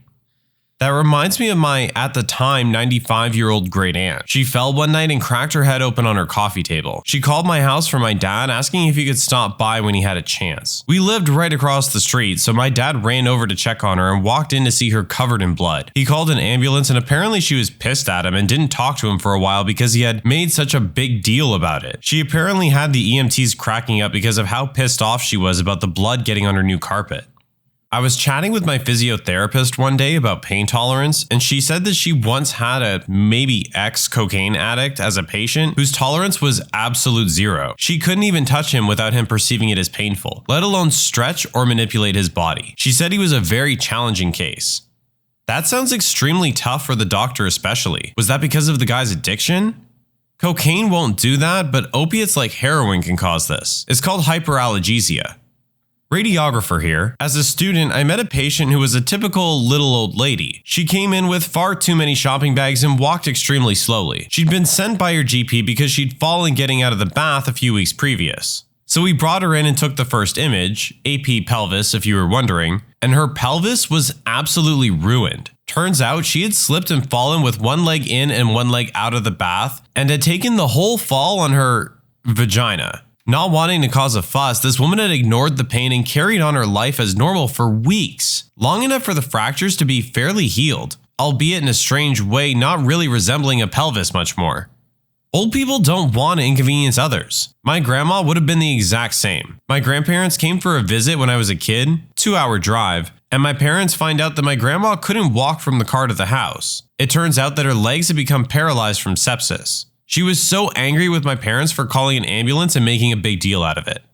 That reminds me of my, at the time, 95-year-old great aunt. She fell one night and cracked her head open on her coffee table. She called my house for my dad, asking if he could stop by when he had a chance. We lived right across the street, so my dad ran over to check on her and walked in to see her covered in blood. He called an ambulance, and apparently she was pissed at him and didn't talk to him for a while because he had made such a big deal about it. She apparently had the EMTs cracking up because of how pissed off she was about the blood getting on her new carpet. I was chatting with my physiotherapist one day about pain tolerance, and she said that she once had a maybe ex-cocaine addict as a patient whose tolerance was absolute zero. She couldn't even touch him without him perceiving it as painful, let alone stretch or manipulate his body. She said he was a very challenging case. That sounds extremely tough for the doctor especially. Was that because of the guy's addiction? Cocaine won't do that, but opiates like heroin can cause this. It's called hyperalgesia. Radiographer here. As a student, I met a patient who was a typical little old lady. She came in with far too many shopping bags and walked extremely slowly. She'd been sent by her GP because she'd fallen getting out of the bath a few weeks previous. So we brought her in and took the first image, AP pelvis if you were wondering, and her pelvis was absolutely ruined. Turns out she had slipped and fallen with one leg in and one leg out of the bath and had taken the whole fall on her vagina. Not wanting to cause a fuss, this woman had ignored the pain and carried on her life as normal for weeks, long enough for the fractures to be fairly healed, albeit in a strange way, not really resembling a pelvis much more. Old people don't want to inconvenience others. My grandma would have been the exact same. My grandparents came for a visit when I was a kid, 2-hour drive, and my parents find out that my grandma couldn't walk from the car to the house. It turns out that her legs had become paralyzed from sepsis. She was so angry with my parents for calling an ambulance and making a big deal out of it.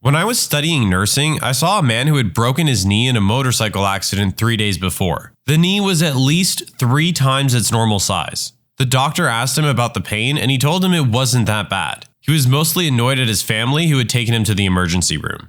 When I was studying nursing, I saw a man who had broken his knee in a motorcycle accident 3 days before. The knee was at least 3 times its normal size. The doctor asked him about the pain, and he told him it wasn't that bad. He was mostly annoyed at his family who had taken him to the emergency room.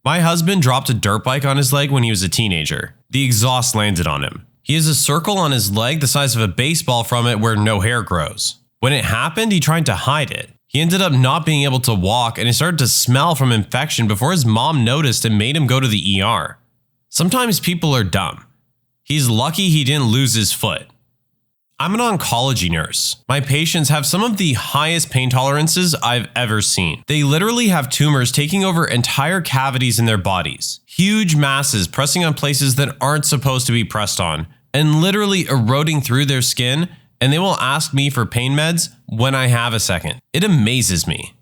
My husband dropped a dirt bike on his leg when he was a teenager. The exhaust landed on him. He has a circle on his leg the size of a baseball from it where no hair grows. When it happened, he tried to hide it. He ended up not being able to walk, and he started to smell from infection before his mom noticed and made him go to the ER. Sometimes people are dumb. He's lucky he didn't lose his foot. I'm an oncology nurse. My patients have some of the highest pain tolerances I've ever seen. They literally have tumors taking over entire cavities in their bodies. Huge masses pressing on places that aren't supposed to be pressed on, and literally eroding through their skin, and they will ask me for pain meds when I have a second. It amazes me.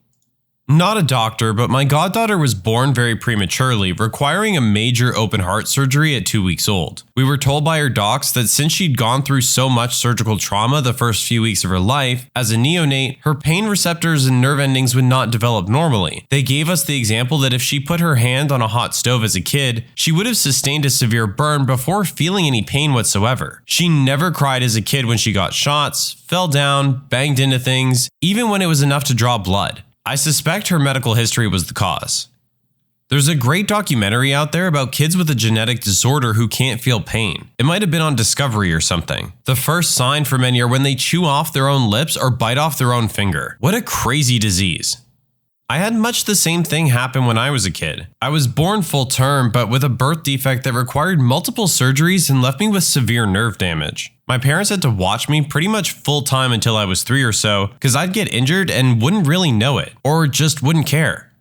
Not a doctor, but my goddaughter was born very prematurely, requiring a major open heart surgery at 2 weeks old. We were told by her docs that since she'd gone through so much surgical trauma the first few weeks of her life, as a neonate, her pain receptors and nerve endings would not develop normally. They gave us the example that if she put her hand on a hot stove as a kid, she would have sustained a severe burn before feeling any pain whatsoever. She never cried as a kid when she got shots, fell down, banged into things, even when it was enough to draw blood. I suspect her medical history was the cause. There's a great documentary out there about kids with a genetic disorder who can't feel pain. It might have been on Discovery or something. The first sign for many are when they chew off their own lips or bite off their own finger. What a crazy disease. I had much the same thing happen when I was a kid. I was born full term, but with a birth defect that required multiple surgeries and left me with severe nerve damage. My parents had to watch me pretty much full time until I was 3 or so, because I'd get injured and wouldn't really know it, or just wouldn't care.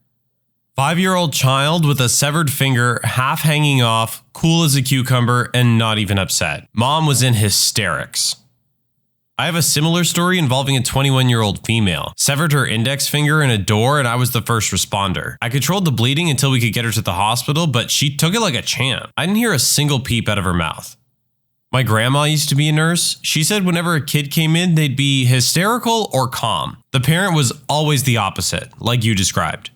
5-year-old child with a severed finger, half hanging off, cool as a cucumber, and not even upset. Mom was in hysterics. I have a similar story involving a 21-year-old female. Severed her index finger in a door and I was the first responder. I controlled the bleeding until we could get her to the hospital, but she took it like a champ. I didn't hear a single peep out of her mouth. My grandma used to be a nurse. She said whenever a kid came in, they'd be hysterical or calm. The parent was always the opposite, like you described.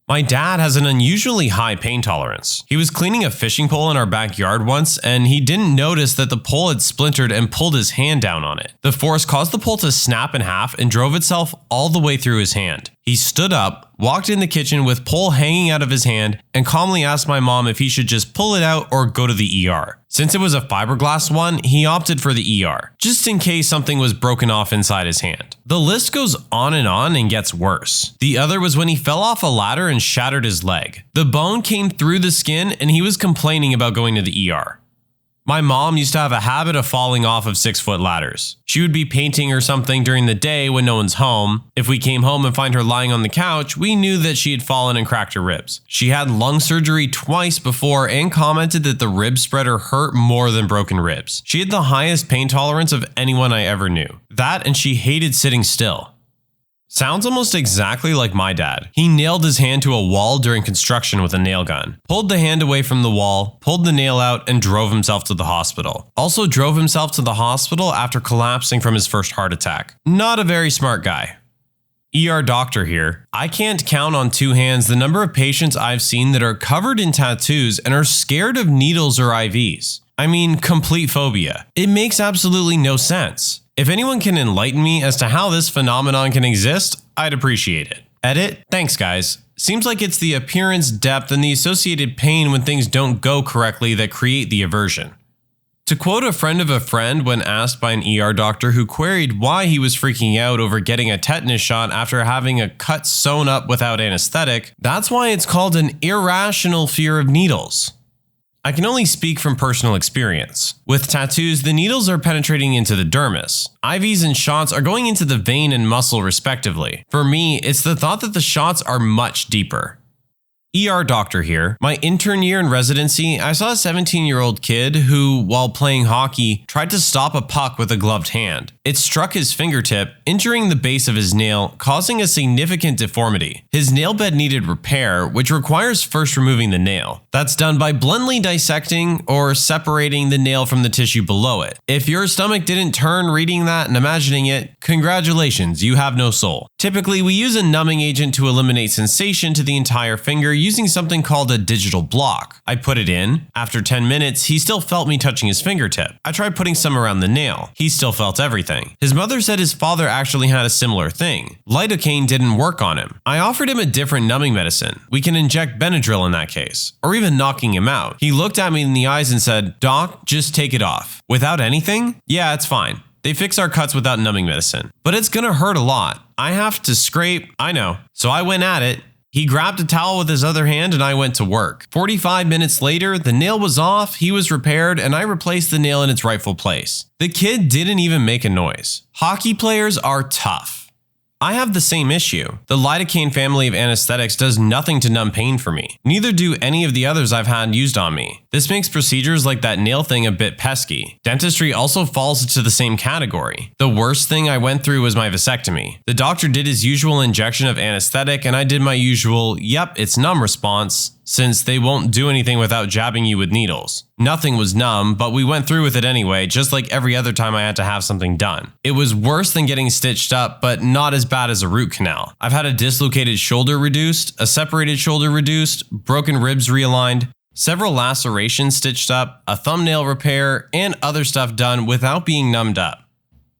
My dad has an unusually high pain tolerance. He was cleaning a fishing pole in our backyard once, and he didn't notice that the pole had splintered and pulled his hand down on it. The force caused the pole to snap in half and drove itself all the way through his hand. He stood up, walked in the kitchen with pole hanging out of his hand, and calmly asked my mom if he should just pull it out or go to the ER. Since it was a fiberglass one, he opted for the ER, just in case something was broken off inside his hand. The list goes on and gets worse. The other was when he fell off a ladder and shattered his leg. The bone came through the skin and he was complaining about going to the ER. My mom used to have a habit of falling off of 6-foot ladders. She would be painting or something during the day when no one's home. If we came home and find her lying on the couch, we knew that she had fallen and cracked her ribs. She had lung surgery twice before and commented that the rib spreader hurt more than broken ribs. She had the highest pain tolerance of anyone I ever knew. That and she hated sitting still. Sounds almost exactly like my dad. He nailed his hand to a wall during construction with a nail gun, pulled the hand away from the wall, pulled the nail out, and drove himself to the hospital. Also drove himself to the hospital after collapsing from his first heart attack. Not a very smart guy. ER doctor here. I can't count on two hands the number of patients I've seen that are covered in tattoos and are scared of needles or IVs. I mean, complete phobia. It makes absolutely no sense. If anyone can enlighten me as to how this phenomenon can exist, I'd appreciate it. Edit? Thanks, guys. Seems like it's the appearance, depth, and the associated pain when things don't go correctly that create the aversion. To quote a friend of a friend when asked by an ER doctor who queried why he was freaking out over getting a tetanus shot after having a cut sewn up without anesthetic, that's why it's called an irrational fear of needles. I can only speak from personal experience. With tattoos, the needles are penetrating into the dermis. IVs and shots are going into the vein and muscle respectively. For me, it's the thought that the shots are much deeper. ER doctor here. My intern year in residency, I saw a 17-year-old kid who, while playing hockey, tried to stop a puck with a gloved hand. It struck his fingertip, injuring the base of his nail, causing a significant deformity. His nail bed needed repair, which requires first removing the nail. That's done by bluntly dissecting or separating the nail from the tissue below it. If your stomach didn't turn reading that and imagining it, congratulations, you have no soul. Typically, we use a numbing agent to eliminate sensation to the entire finger using something called a digital block. I put it in. After 10 minutes, he still felt me touching his fingertip. I tried putting some around the nail. He still felt everything. His mother said his father actually had a similar thing. Lidocaine didn't work on him. I offered him a different numbing medicine. We can inject Benadryl in that case, or even knocking him out. He looked at me in the eyes and said, "Doc, just take it off." Without anything? Yeah, it's fine. They fix our cuts without numbing medicine. But it's gonna hurt a lot. I have to scrape, I know. So I went at it. He grabbed a towel with his other hand and I went to work. 45 minutes later, the nail was off, he was repaired, and I replaced the nail in its rightful place. The kid didn't even make a noise. Hockey players are tough. I have the same issue. The lidocaine family of anesthetics does nothing to numb pain for me. Neither do any of the others I've had used on me. This makes procedures like that nail thing a bit pesky. Dentistry also falls into the same category. The worst thing I went through was my vasectomy. The doctor did his usual injection of anesthetic and I did my usual, yep, it's numb response, since they won't do anything without jabbing you with needles. Nothing was numb, but we went through with it anyway, just like every other time I had to have something done. It was worse than getting stitched up, but not as bad as a root canal. I've had a dislocated shoulder reduced, a separated shoulder reduced, broken ribs realigned, several lacerations stitched up, a thumbnail repair, and other stuff done without being numbed up.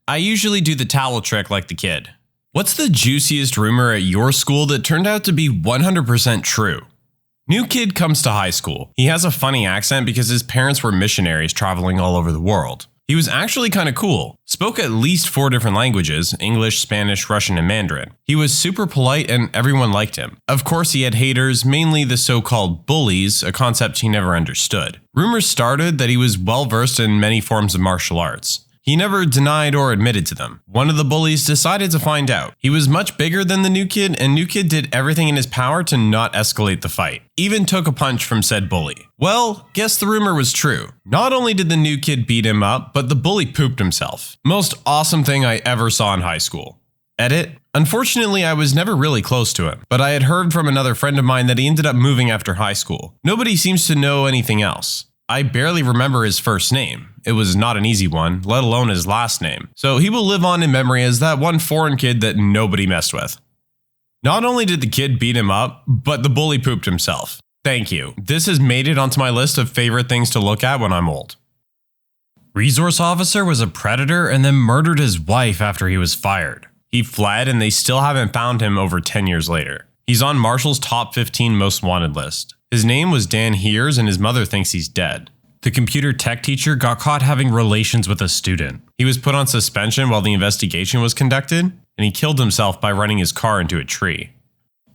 I usually do the towel trick like the kid. What's the juiciest rumor at your school that turned out to be 100% true? New kid comes to high school. He has a funny accent because his parents were missionaries traveling all over the world. He was actually kind of cool. Spoke at least 4 different languages, English, Spanish, Russian, and Mandarin. He was super polite and everyone liked him. Of course, he had haters, mainly the so-called bullies, a concept he never understood. Rumors started that he was well-versed in many forms of martial arts. He never denied or admitted to them. One of the bullies decided to find out. He was much bigger than the new kid, and new kid did everything in his power to not escalate the fight. Even took a punch from said bully. Well, guess the rumor was true. Not only did the new kid beat him up, but the bully pooped himself. Most awesome thing I ever saw in high school. Edit. Unfortunately, I was never really close to him, but I had heard from another friend of mine that he ended up moving after high school. Nobody seems to know anything else. I barely remember his first name. It was not an easy one, let alone his last name. So he will live on in memory as that one foreign kid that nobody messed with. Not only did the kid beat him up, but the bully pooped himself. Thank you. This has made it onto my list of favorite things to look at when I'm old. Resource officer was a predator and then murdered his wife after he was fired. He fled and they still haven't found him over 10 years later. He's on Marshall's top 15 most wanted list. His name was Dan Heers and his mother thinks he's dead. The computer tech teacher got caught having relations with a student. He was put on suspension while the investigation was conducted, and he killed himself by running his car into a tree.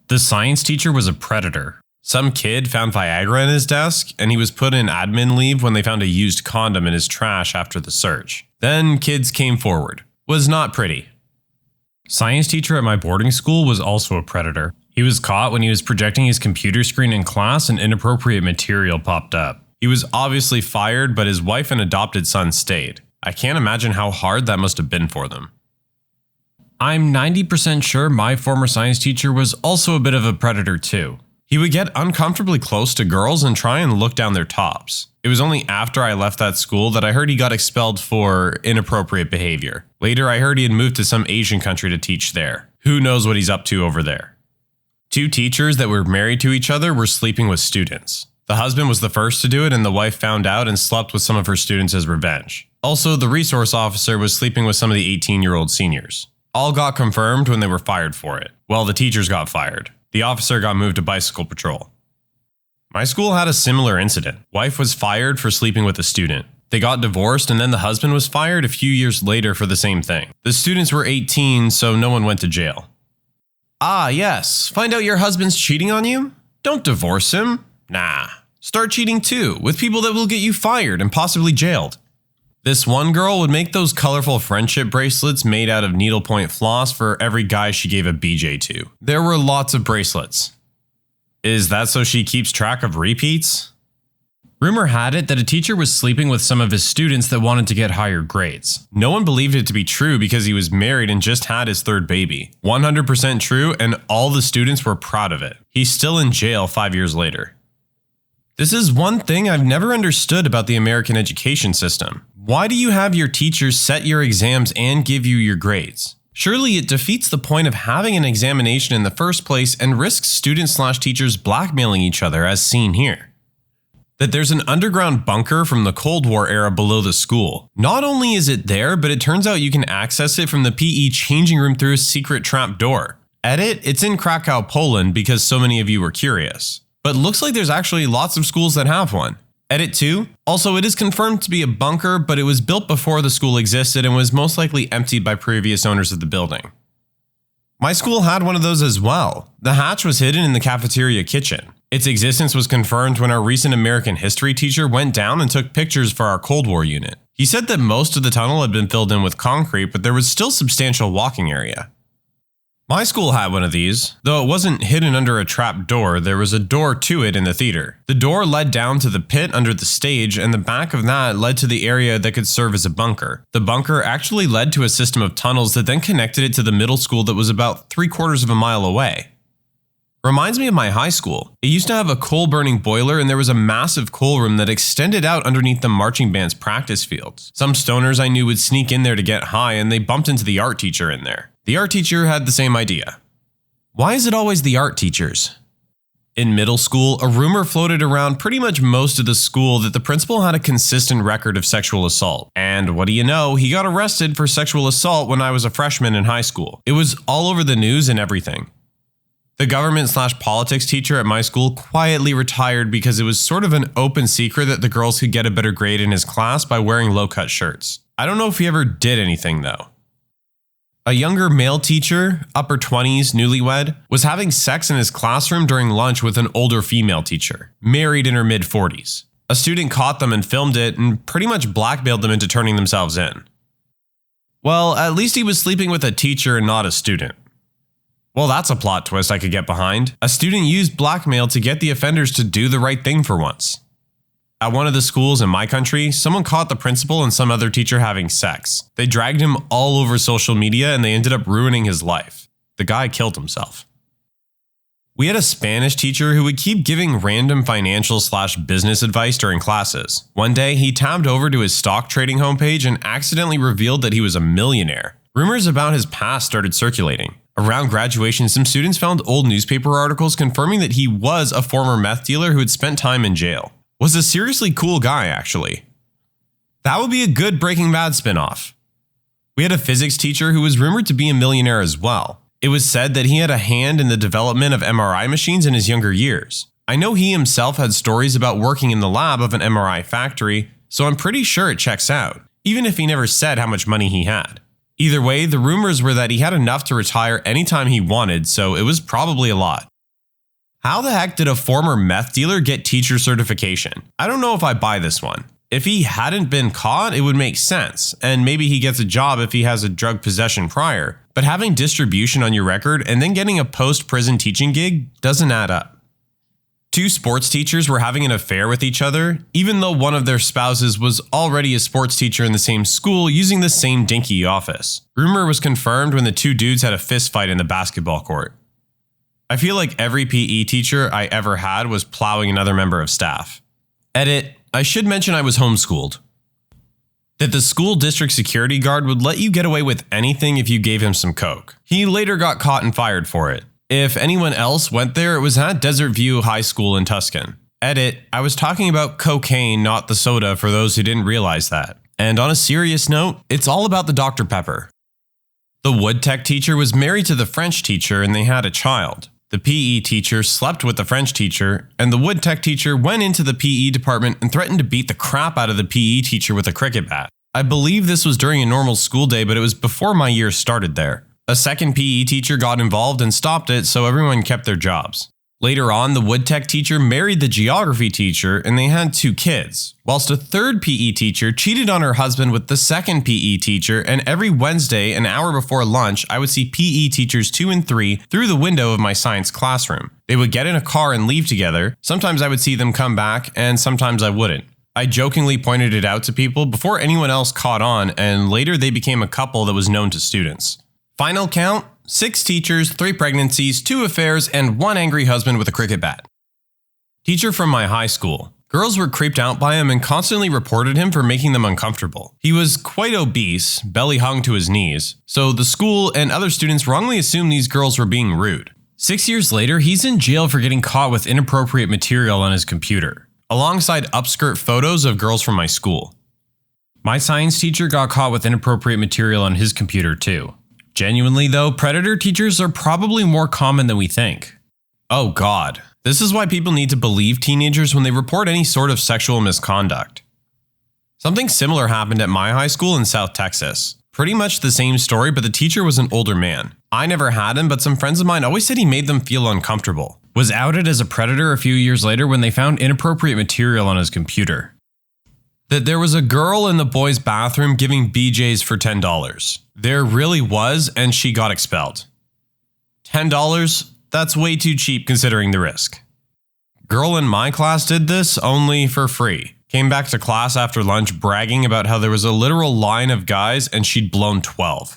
The science teacher was a predator. Some kid found Viagra in his desk, and he was put in admin leave when they found a used condom in his trash after the search. Then kids came forward. Was not pretty. Science teacher at my boarding school was also a predator. He was caught when he was projecting his computer screen in class and inappropriate material popped up. He was obviously fired, but his wife and adopted son stayed. I can't imagine how hard that must have been for them. I'm 90% sure my former science teacher was also a bit of a predator too. He would get uncomfortably close to girls and try and look down their tops. It was only after I left that school that I heard he got expelled for inappropriate behavior. Later I heard he had moved to some Asian country to teach there. Who knows what he's up to over there. 2 teachers that were married to each other were sleeping with students. The husband was the first to do it and the wife found out and slept with some of her students as revenge. Also, the resource officer was sleeping with some of the 18-year-old seniors. All got confirmed when they were fired for it. Well, the teachers got fired. The officer got moved to bicycle patrol. My school had a similar incident. Wife was fired for sleeping with a student. They got divorced and then the husband was fired a few years later for the same thing. The students were 18, so no one went to jail. Ah, yes. Find out your husband's cheating on you? Don't divorce him. Nah. Start cheating too, with people that will get you fired and possibly jailed. This one girl would make those colorful friendship bracelets made out of needlepoint floss for every guy she gave a BJ to. There were lots of bracelets. Is that so she keeps track of repeats? Rumor had it that a teacher was sleeping with some of his students that wanted to get higher grades. No one believed it to be true because he was married and just had his 3rd baby. 100% true, and all the students were proud of it. He's still in jail 5 years later. This is one thing I've never understood about the American education system. Why do you have your teachers set your exams and give you your grades? Surely it defeats the point of having an examination in the first place and risks students/teachers blackmailing each other as seen here. That there's an underground bunker from the Cold War era below the school. Not only is it there, but it turns out you can access it from the PE changing room through a secret trap door. Edit, it's in Krakow, Poland because so many of you were curious. But looks like there's actually lots of schools that have one. Edit 2. Also, it is confirmed to be a bunker, but it was built before the school existed and was most likely emptied by previous owners of the building. My school had one of those as well. The hatch was hidden in the cafeteria kitchen. Its existence was confirmed when our recent American history teacher went down and took pictures for our Cold War unit. He said that most of the tunnel had been filled in with concrete, but there was still substantial walking area. My school had one of these. Though it wasn't hidden under a trap door, there was a door to it in the theater. The door led down to the pit under the stage, and the back of that led to the area that could serve as a bunker. The bunker actually led to a system of tunnels that then connected it to the middle school that was about 3/4 of a mile away. Reminds me of my high school. It used to have a coal-burning boiler and there was a massive coal room that extended out underneath the marching band's practice fields. Some stoners I knew would sneak in there to get high and they bumped into the art teacher in there. The art teacher had the same idea. Why is it always the art teachers? In middle school, a rumor floated around pretty much most of the school that the principal had a consistent record of sexual assault. And what do you know, he got arrested for sexual assault when I was a freshman in high school. It was all over the news and everything. The government/politics teacher at my school quietly retired because it was sort of an open secret that the girls could get a better grade in his class by wearing low-cut shirts. I don't know if he ever did anything though. A younger male teacher, upper 20s, newlywed, was having sex in his classroom during lunch with an older female teacher, married in her mid-40s. A student caught them and filmed it and pretty much blackmailed them into turning themselves in. Well, at least he was sleeping with a teacher and not a student. Well, that's a plot twist I could get behind. A student used blackmail to get the offenders to do the right thing for once. At one of the schools in my country, someone caught the principal and some other teacher having sex. They dragged him all over social media and they ended up ruining his life. The guy killed himself. We had a Spanish teacher who would keep giving random financial/business advice during classes. One day, he tabbed over to his stock trading homepage and accidentally revealed that he was a millionaire. Rumors about his past started circulating. Around graduation, some students found old newspaper articles confirming that he was a former meth dealer who had spent time in jail. Was a seriously cool guy, actually. That would be a good Breaking Bad spinoff. We had a physics teacher who was rumored to be a millionaire as well. It was said that he had a hand in the development of MRI machines in his younger years. I know he himself had stories about working in the lab of an MRI factory, so I'm pretty sure it checks out, even if he never said how much money he had. Either way, the rumors were that he had enough to retire anytime he wanted, so it was probably a lot. How the heck did a former meth dealer get teacher certification? I don't know if I buy this one. If he hadn't been caught, it would make sense, and maybe he gets a job if he has a drug possession prior, but having distribution on your record and then getting a post-prison teaching gig doesn't add up. Two sports teachers were having an affair with each other, even though one of their spouses was already a sports teacher in the same school using the same dinky office. Rumor was confirmed when the two dudes had a fist fight in the basketball court. I feel like every PE teacher I ever had was plowing another member of staff. Edit. I should mention I was homeschooled. That the school district security guard would let you get away with anything if you gave him some coke. He later got caught and fired for it. If anyone else went there, it was at Desert View High School in Tuscan. Edit, I was talking about cocaine, not the soda, for those who didn't realize that. And on a serious note, it's all about the Dr. Pepper. The wood tech teacher was married to the French teacher and they had a child. The PE teacher slept with the French teacher, and the wood tech teacher went into the PE department and threatened to beat the crap out of the PE teacher with a cricket bat. I believe this was during a normal school day, but it was before my year started there. A second PE teacher got involved and stopped it, so everyone kept their jobs. Later on, the wood tech teacher married the geography teacher and they had 2 kids, whilst a third PE teacher cheated on her husband with the second PE teacher, and every Wednesday, an hour before lunch, I would see PE teachers 2 and 3 through the window of my science classroom. They would get in a car and leave together. Sometimes I would see them come back, and sometimes I wouldn't. I jokingly pointed it out to people before anyone else caught on, and later they became a couple that was known to students. Final count, 6 teachers, 3 pregnancies, 2 affairs, and 1 angry husband with a cricket bat. Teacher from my high school. Girls were creeped out by him and constantly reported him for making them uncomfortable. He was quite obese, belly hung to his knees, so the school and other students wrongly assumed these girls were being rude. 6 years later, he's in jail for getting caught with inappropriate material on his computer, alongside upskirt photos of girls from my school. My science teacher got caught with inappropriate material on his computer too. Genuinely though, predator teachers are probably more common than we think. Oh god, this is why people need to believe teenagers when they report any sort of sexual misconduct. Something similar happened at my high school in South Texas. Pretty much the same story, but the teacher was an older man. I never had him, but some friends of mine always said he made them feel uncomfortable. Was outed as a predator a few years later when they found inappropriate material on his computer. That there was a girl in the boys' bathroom giving BJs for $10. There really was, and she got expelled. $10? That's way too cheap considering the risk. Girl in my class did this only for free. Came back to class after lunch bragging about how there was a literal line of guys and she'd blown 12.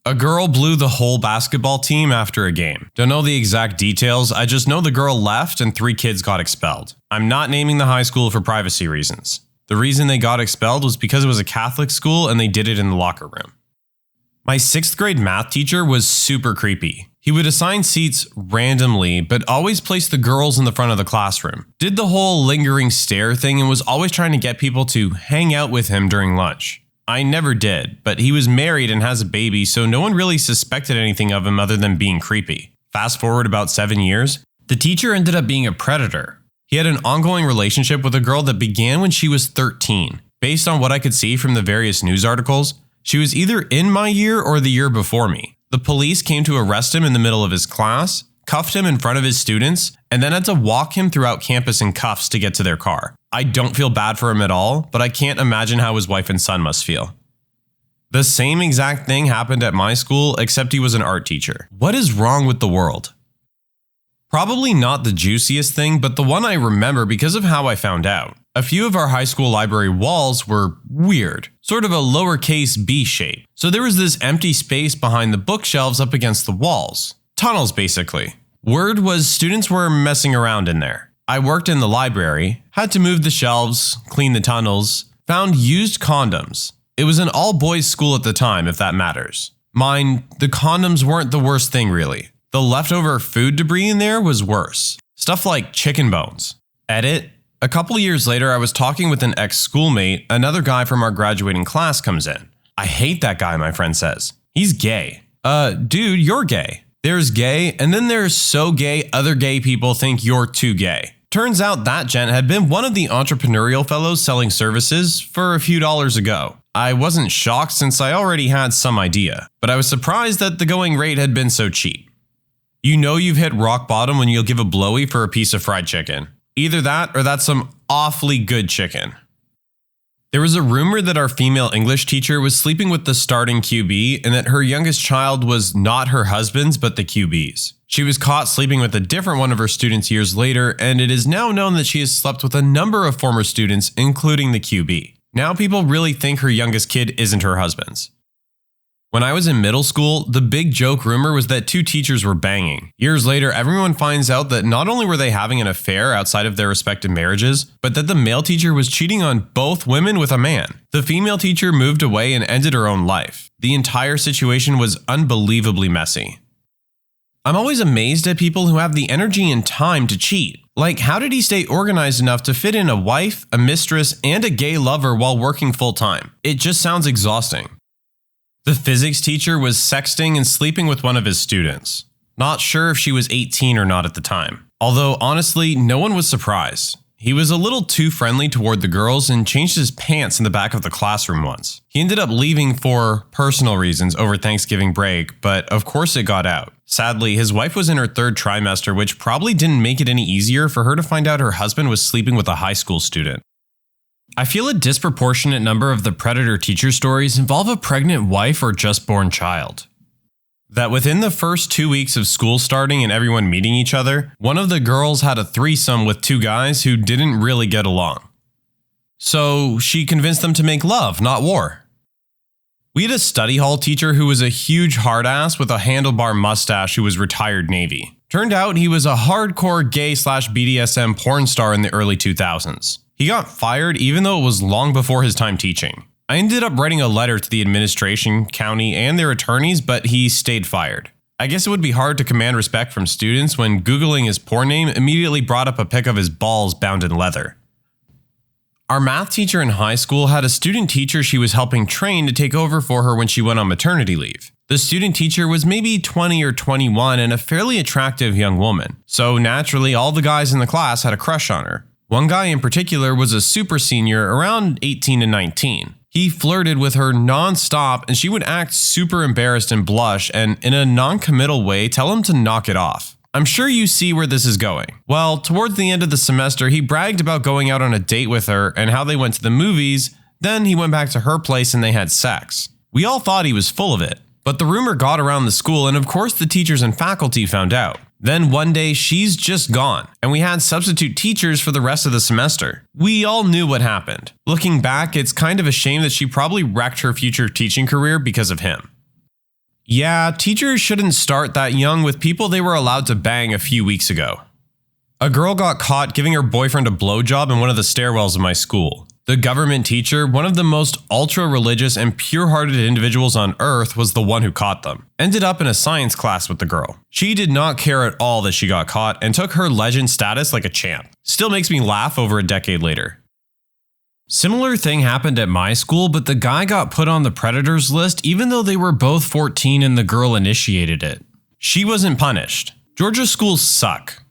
A girl blew the whole basketball team after a game. Don't know the exact details, I just know the girl left and 3 kids got expelled. I'm not naming the high school for privacy reasons. The reason they got expelled was because it was a Catholic school and they did it in the locker room. My 6th grade math teacher was super creepy. He would assign seats randomly, but always place the girls in the front of the classroom. Did the whole lingering stare thing and was always trying to get people to hang out with him during lunch. I never did, but he was married and has a baby, so no one really suspected anything of him other than being creepy. Fast forward about 7 years, the teacher ended up being a predator. He had an ongoing relationship with a girl that began when she was 13. Based on what I could see from the various news articles, she was either in my year or the year before me. The police came to arrest him in the middle of his class, cuffed him in front of his students, and then had to walk him throughout campus in cuffs to get to their car. I don't feel bad for him at all, but I can't imagine how his wife and son must feel. The same exact thing happened at my school, except he was an art teacher. What is wrong with the world? Probably not the juiciest thing, but the one I remember because of how I found out. A few of our high school library walls were weird, sort of a lowercase b shape. So there was this empty space behind the bookshelves up against the walls. Tunnels, basically. Word was students were messing around in there. I worked in the library, had to move the shelves, clean the tunnels, found used condoms. It was an all-boys school at the time, if that matters. Mind, the condoms weren't the worst thing really. The leftover food debris in there was worse. Stuff like chicken bones. Edit. A couple years later, I was talking with an ex-schoolmate. Another guy from our graduating class comes in. I hate that guy, my friend says. He's gay. Dude, you're gay. There's gay, and then there's so gay other gay people think you're too gay. Turns out that gent had been one of the entrepreneurial fellows selling services for a few dollars ago. I wasn't shocked since I already had some idea, but I was surprised that the going rate had been so cheap. You know you've hit rock bottom when you'll give a blowy for a piece of fried chicken. Either that or that's some awfully good chicken. There was a rumor that our female English teacher was sleeping with the starting QB and that her youngest child was not her husband's but the QB's. She was caught sleeping with a different one of her students years later, and it is now known that she has slept with a number of former students, including the QB. Now people really think her youngest kid isn't her husband's. When I was in middle school, the big joke rumor was that two teachers were banging. Years later, everyone finds out that not only were they having an affair outside of their respective marriages, but that the male teacher was cheating on both women with a man. The female teacher moved away and ended her own life. The entire situation was unbelievably messy. I'm always amazed at people who have the energy and time to cheat. Like, how did he stay organized enough to fit in a wife, a mistress, and a gay lover while working full-time? It just sounds exhausting. The physics teacher was sexting and sleeping with one of his students. Not sure if she was 18 or not at the time. Although, honestly, no one was surprised. He was a little too friendly toward the girls and changed his pants in the back of the classroom once. He ended up leaving for personal reasons over Thanksgiving break, but of course it got out. Sadly, his wife was in her third trimester, which probably didn't make it any easier for her to find out her husband was sleeping with a high school student. I feel a disproportionate number of the predator teacher stories involve a pregnant wife or just born child. That within the first 2 weeks of school starting and everyone meeting each other, one of the girls had a threesome with two guys who didn't really get along. So she convinced them to make love, not war. We had a study hall teacher who was a huge hard ass with a handlebar mustache who was retired Navy. Turned out he was a hardcore gay/BDSM porn star in the early 2000s. He got fired even though it was long before his time teaching. I ended up writing a letter to the administration, county, and their attorneys, but he stayed fired. I guess it would be hard to command respect from students when Googling his porn name immediately brought up a pic of his balls bound in leather. Our math teacher in high school had a student teacher she was helping train to take over for her when she went on maternity leave. The student teacher was maybe 20 or 21 and a fairly attractive young woman, so naturally all the guys in the class had a crush on her. One guy in particular was a super senior around 18 to 19. He flirted with her non-stop and she would act super embarrassed and blush and in a non-committal way tell him to knock it off. I'm sure you see where this is going. Well, towards the end of the semester, he bragged about going out on a date with her and how they went to the movies, then he went back to her place and they had sex. We all thought he was full of it, but the rumor got around the school and of course the teachers and faculty found out. Then one day she's just gone, and we had substitute teachers for the rest of the semester. We all knew what happened. Looking back, it's kind of a shame that she probably wrecked her future teaching career because of him. Yeah, teachers shouldn't start that young with people they were allowed to bang a few weeks ago. A girl got caught giving her boyfriend a blowjob in one of the stairwells of my school. The government teacher, one of the most ultra-religious and pure-hearted individuals on earth, was the one who caught them. Ended up in a science class with the girl. She did not care at all that she got caught and took her legend status like a champ. Still makes me laugh over a decade later. Similar thing happened at my school, but the guy got put on the predators list even though they were both 14 and the girl initiated it. She wasn't punished. Georgia schools suck.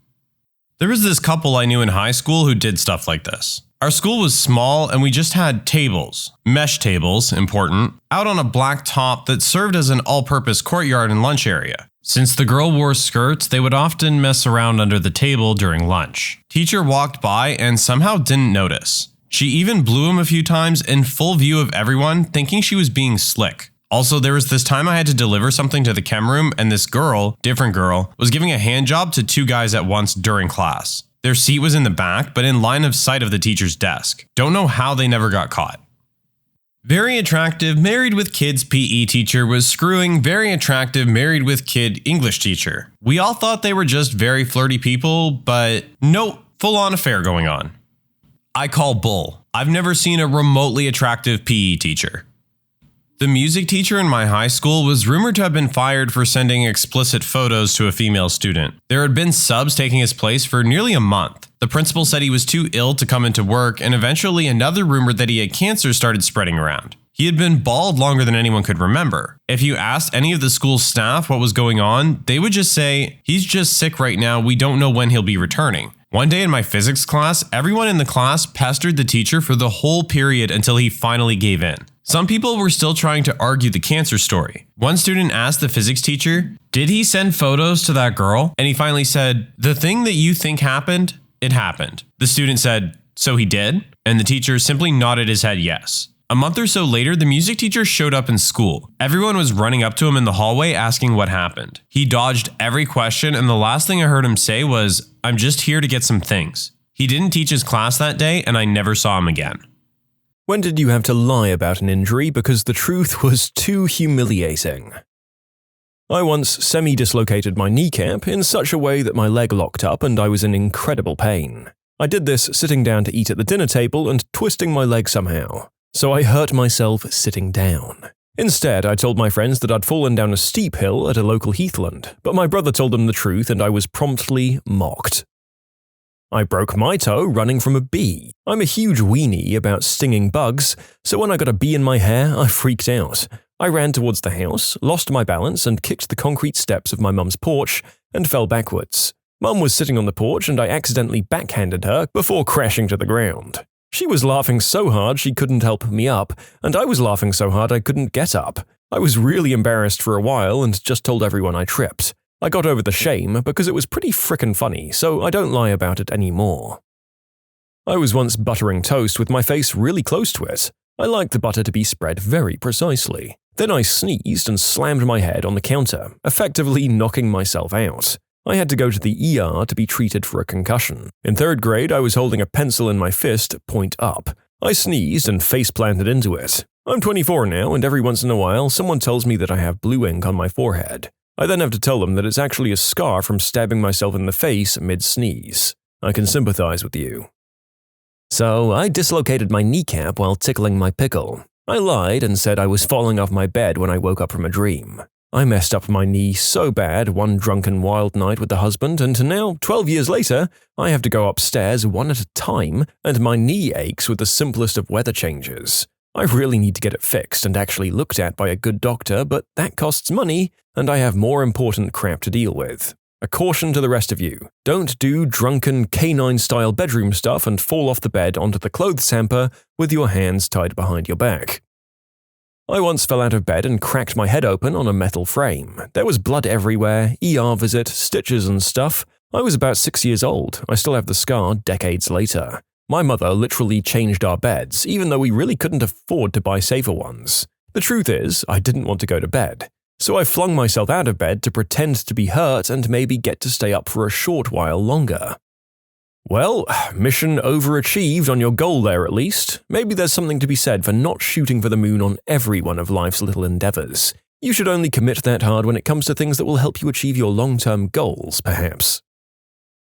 There was this couple I knew in high school who did stuff like this. Our school was small and we just had tables, mesh tables, important, out on a black top that served as an all-purpose courtyard and lunch area. Since the girl wore skirts, they would often mess around under the table during lunch. Teacher walked by and somehow didn't notice. She even blew him a few times in full view of everyone, thinking she was being slick. Also, there was this time I had to deliver something to the chem room and this girl, different girl, was giving a hand job to two guys at once during class. Their seat was in the back, but in line of sight of the teacher's desk. Don't know how they never got caught. Very attractive, married with kids PE teacher was screwing very attractive, married with kid English teacher. We all thought they were just very flirty people, but nope, full-on affair going on. I call bull. I've never seen a remotely attractive PE teacher. The music teacher in my high school was rumored to have been fired for sending explicit photos to a female student. There had been subs taking his place for nearly a month. The principal said he was too ill to come into work, and eventually another rumor that he had cancer started spreading around. He had been bald longer than anyone could remember. If you asked any of the school's staff what was going on, they would just say, "He's just sick right now, we don't know when he'll be returning." One day in my physics class, everyone in the class pestered the teacher for the whole period until he finally gave in. Some people were still trying to argue the cancer story. One student asked the physics teacher, "Did he send photos to that girl?" And he finally said, "The thing that you think happened, it happened." The student said, "So he did?" And the teacher simply nodded his head yes. A month or so later, the music teacher showed up in school. Everyone was running up to him in the hallway asking what happened. He dodged every question, and the last thing I heard him say was, "I'm just here to get some things." He didn't teach his class that day, and I never saw him again. When did you have to lie about an injury because the truth was too humiliating? I once semi-dislocated my kneecap in such a way that my leg locked up and I was in incredible pain. I did this sitting down to eat at the dinner table and twisting my leg somehow. So I hurt myself sitting down. Instead, I told my friends that I'd fallen down a steep hill at a local heathland, but my brother told them the truth and I was promptly mocked. I broke my toe running from a bee. I'm a huge weenie about stinging bugs, so when I got a bee in my hair, I freaked out. I ran towards the house, lost my balance and kicked the concrete steps of my mum's porch and fell backwards. Mum was sitting on the porch and I accidentally backhanded her before crashing to the ground. She was laughing so hard she couldn't help me up, and I was laughing so hard I couldn't get up. I was really embarrassed for a while and just told everyone I tripped. I got over the shame because it was pretty frickin' funny, so I don't lie about it anymore. I was once buttering toast with my face really close to it. I liked the butter to be spread very precisely. Then I sneezed and slammed my head on the counter, effectively knocking myself out. I had to go to the ER to be treated for a concussion. In 3rd grade, I was holding a pencil in my fist, point up. I sneezed and face-planted into it. I'm 24 now, and every once in a while, someone tells me that I have blue ink on my forehead. I then have to tell them that it's actually a scar from stabbing myself in the face mid-sneeze. I can sympathize with you. So, I dislocated my kneecap while tickling my pickle. I lied and said I was falling off my bed when I woke up from a dream. I messed up my knee so bad one drunken wild night with the husband, and now, 12 years later, I have to go upstairs one at a time, and my knee aches with the simplest of weather changes. I really need to get it fixed and actually looked at by a good doctor, but that costs money, and I have more important crap to deal with. A caution to the rest of you. Don't do drunken canine-style bedroom stuff and fall off the bed onto the clothes hamper with your hands tied behind your back. I once fell out of bed and cracked my head open on a metal frame. There was blood everywhere, ER visit, stitches and stuff. I was about 6 years old. I still have the scar decades later. My mother literally changed our beds, even though we really couldn't afford to buy safer ones. The truth is, I didn't want to go to bed. So I flung myself out of bed to pretend to be hurt and maybe get to stay up for a short while longer. Well, mission overachieved on your goal there at least. Maybe there's something to be said for not shooting for the moon on every one of life's little endeavors. You should only commit that hard when it comes to things that will help you achieve your long-term goals, perhaps.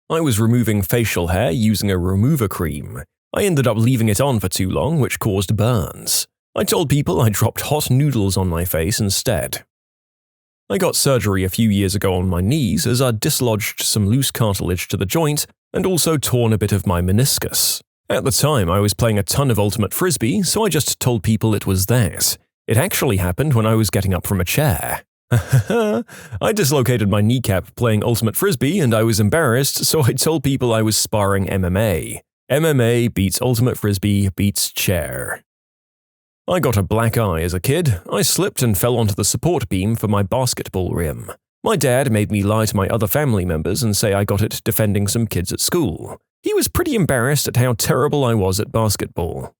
I was removing facial hair using a remover cream. I ended up leaving it on for too long, which caused burns. I told people I dropped hot noodles on my face instead. I got surgery a few years ago on my knees as I dislodged some loose cartilage to the joint and also torn a bit of my meniscus. At the time, I was playing a ton of ultimate frisbee, so I just told people it was that. It actually happened when I was getting up from a chair. I dislocated my kneecap playing ultimate frisbee and I was embarrassed, so I told people I was sparring MMA. MMA beats ultimate frisbee beats chair. I got a black eye as a kid. I slipped and fell onto the support beam for my basketball rim. My dad made me lie to my other family members and say I got it defending some kids at school. He was pretty embarrassed at how terrible I was at basketball.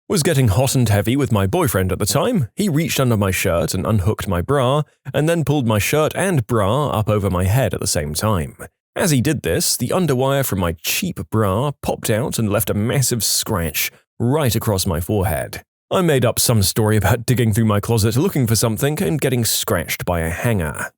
Was getting hot and heavy with my boyfriend at the time. He reached under my shirt and unhooked my bra, and then pulled my shirt and bra up over my head at the same time. As he did this, the underwire from my cheap bra popped out and left a massive scratch right across my forehead. I made up some story about digging through my closet looking for something and getting scratched by a hanger.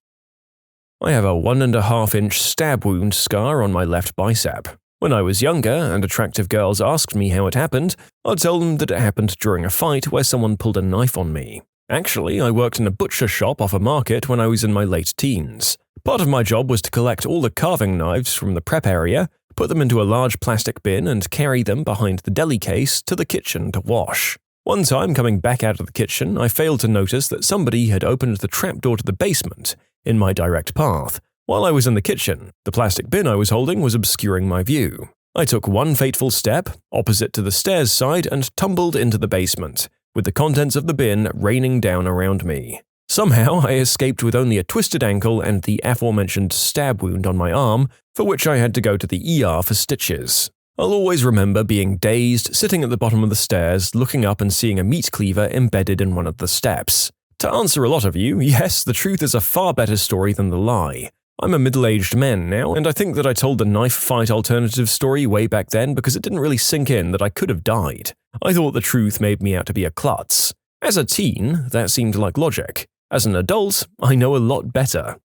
I have a 1.5-inch stab wound scar on my left bicep. When I was younger and attractive girls asked me how it happened, I'd tell them that it happened during a fight where someone pulled a knife on me. Actually, I worked in a butcher shop off a market when I was in my late teens. Part of my job was to collect all the carving knives from the prep area, put them into a large plastic bin and carry them behind the deli case to the kitchen to wash. One time coming back out of the kitchen, I failed to notice that somebody had opened the trapdoor to the basement in my direct path. While I was in the kitchen, the plastic bin I was holding was obscuring my view. I took one fateful step, opposite to the stairs side, and tumbled into the basement, with the contents of the bin raining down around me. Somehow, I escaped with only a twisted ankle and the aforementioned stab wound on my arm, for which I had to go to the ER for stitches. I'll always remember being dazed, sitting at the bottom of the stairs, looking up and seeing a meat cleaver embedded in one of the steps. To answer a lot of you, yes, the truth is a far better story than the lie. I'm a middle-aged man now, and I think that I told the knife fight alternative story way back then because it didn't really sink in that I could have died. I thought the truth made me out to be a klutz. As a teen, that seemed like logic. As an adult, I know a lot better.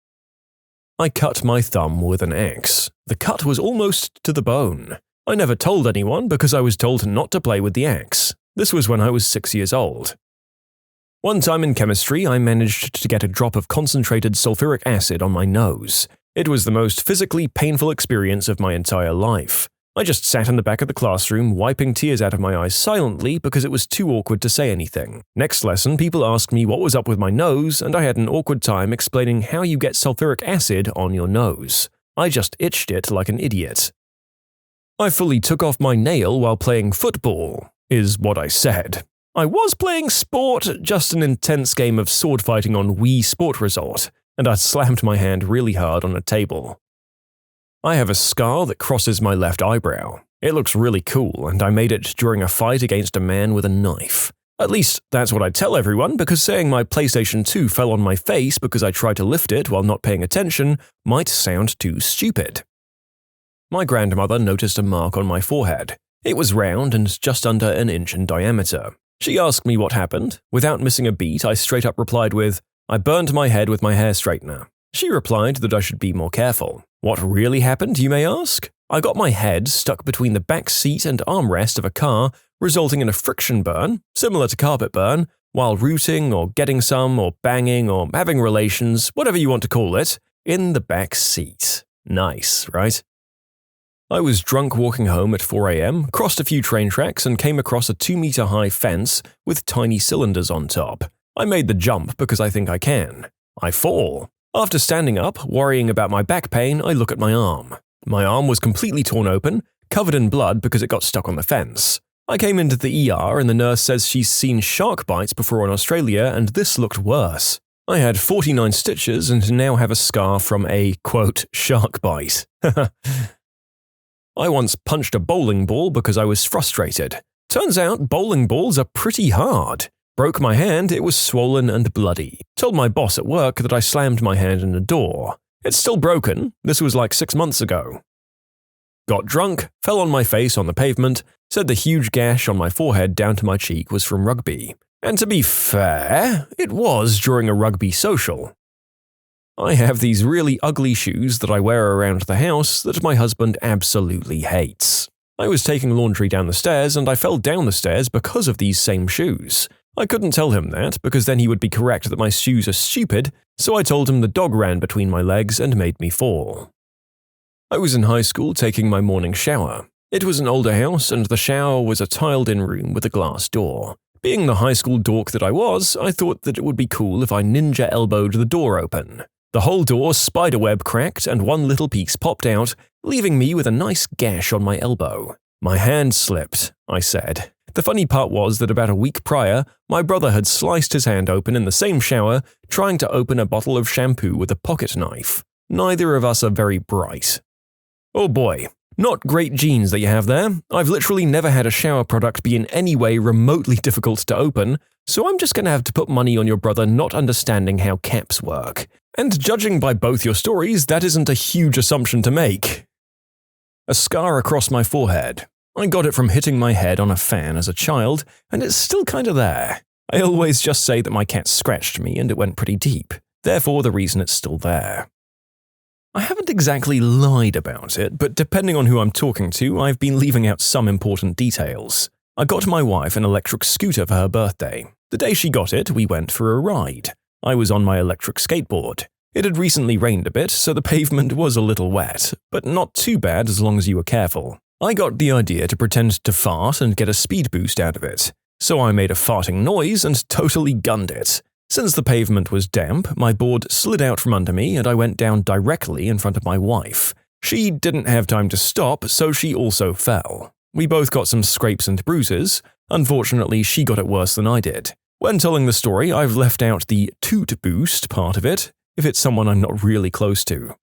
I cut my thumb with an axe. The cut was almost to the bone. I never told anyone because I was told not to play with the axe. This was when I was 6 years old. One time in chemistry, I managed to get a drop of concentrated sulfuric acid on my nose. It was the most physically painful experience of my entire life. I just sat in the back of the classroom, wiping tears out of my eyes silently because it was too awkward to say anything. Next lesson, people asked me what was up with my nose, and I had an awkward time explaining how you get sulfuric acid on your nose. I just itched it like an idiot. I fully took off my nail while playing football, is what I said. I was playing sport, just an intense game of sword fighting on Wii Sport Resort, and I slammed my hand really hard on a table. I have a scar that crosses my left eyebrow. It looks really cool, and I made it during a fight against a man with a knife. At least, that's what I tell everyone, because saying my PlayStation 2 fell on my face because I tried to lift it while not paying attention might sound too stupid. My grandmother noticed a mark on my forehead. It was round and just under an inch in diameter. She asked me what happened. Without missing a beat, I straight up replied with, "I burned my head with my hair straightener." She replied that I should be more careful. What really happened, you may ask? I got my head stuck between the back seat and armrest of a car, resulting in a friction burn, similar to carpet burn, while rooting or getting some or banging or having relations, whatever you want to call it, in the back seat. Nice, right? I was drunk walking home at 4 a.m., crossed a few train tracks and came across a 2-meter-high fence with tiny cylinders on top. I made the jump because I think I can. I fall. After standing up, worrying about my back pain, I look at my arm. My arm was completely torn open, covered in blood because it got stuck on the fence. I came into the ER and the nurse says she's seen shark bites before in Australia and this looked worse. I had 49 stitches and now have a scar from a, quote, shark bite. I once punched a bowling ball because I was frustrated. Turns out bowling balls are pretty hard. Broke my hand, it was swollen and bloody. Told my boss at work that I slammed my hand in a door. It's still broken, this was like 6 months ago. Got drunk, fell on my face on the pavement, said the huge gash on my forehead down to my cheek was from rugby. And to be fair, it was during a rugby social. I have these really ugly shoes that I wear around the house that my husband absolutely hates. I was taking laundry down the stairs and I fell down the stairs because of these same shoes. I couldn't tell him that because then he would be correct that my shoes are stupid, so I told him the dog ran between my legs and made me fall. I was in high school taking my morning shower. It was an older house and the shower was a tiled-in room with a glass door. Being the high school dork that I was, I thought that it would be cool if I ninja elbowed the door open. The whole door spiderweb cracked and one little piece popped out, leaving me with a nice gash on my elbow. My hand slipped, I said. The funny part was that about a week prior, my brother had sliced his hand open in the same shower, trying to open a bottle of shampoo with a pocket knife. Neither of us are very bright. Oh boy, not great genes that you have there. I've literally never had a shower product be in any way remotely difficult to open, so I'm just going to have to put money on your brother not understanding how caps work. And judging by both your stories, that isn't a huge assumption to make. A scar across my forehead. I got it from hitting my head on a fan as a child, and it's still kinda there. I always just say that my cat scratched me and it went pretty deep, therefore the reason it's still there. I haven't exactly lied about it, but depending on who I'm talking to, I've been leaving out some important details. I got my wife an electric scooter for her birthday. The day she got it, we went for a ride. I was on my electric skateboard. It had recently rained a bit, so the pavement was a little wet, but not too bad as long as you were careful. I got the idea to pretend to fart and get a speed boost out of it. So I made a farting noise and totally gunned it. Since the pavement was damp, my board slid out from under me and I went down directly in front of my wife. She didn't have time to stop, so she also fell. We both got some scrapes and bruises. Unfortunately, she got it worse than I did. When telling the story, I've left out the toot boost part of it, if it's someone I'm not really close to.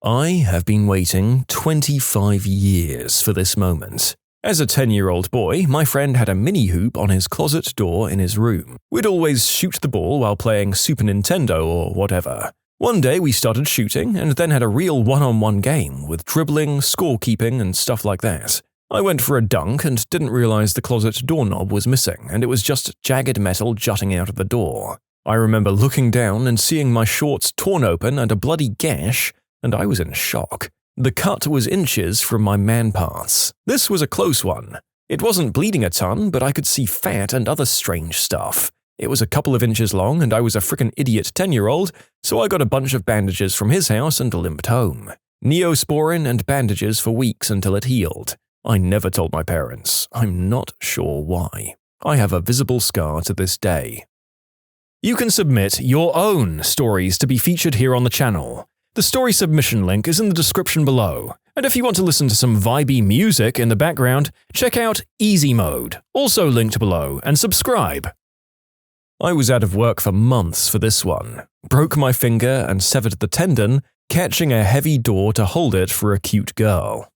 I have been waiting 25 years for this moment. As a 10-year-old boy, my friend had a mini hoop on his closet door in his room. We'd always shoot the ball while playing Super Nintendo or whatever. One day we started shooting and then had a real one-on-one game with dribbling, scorekeeping, and stuff like that. I went for a dunk and didn't realize the closet doorknob was missing and it was just jagged metal jutting out of the door. I remember looking down and seeing my shorts torn open and a bloody gash, and I was in shock. The cut was inches from my man parts. This was a close one. It wasn't bleeding a ton, but I could see fat and other strange stuff. It was a couple of inches long and I was a frickin' idiot 10-year-old, so I got a bunch of bandages from his house and limped home. Neosporin and bandages for weeks until it healed. I never told my parents. I'm not sure why. I have a visible scar to this day. You can submit your own stories to be featured here on the channel. The story submission link is in the description below, and if you want to listen to some vibey music in the background, check out easymode, also linked below, and subscribe. I was out of work for months for this one. Broke my finger and severed the tendon, catching a heavy door to hold it for a cute girl.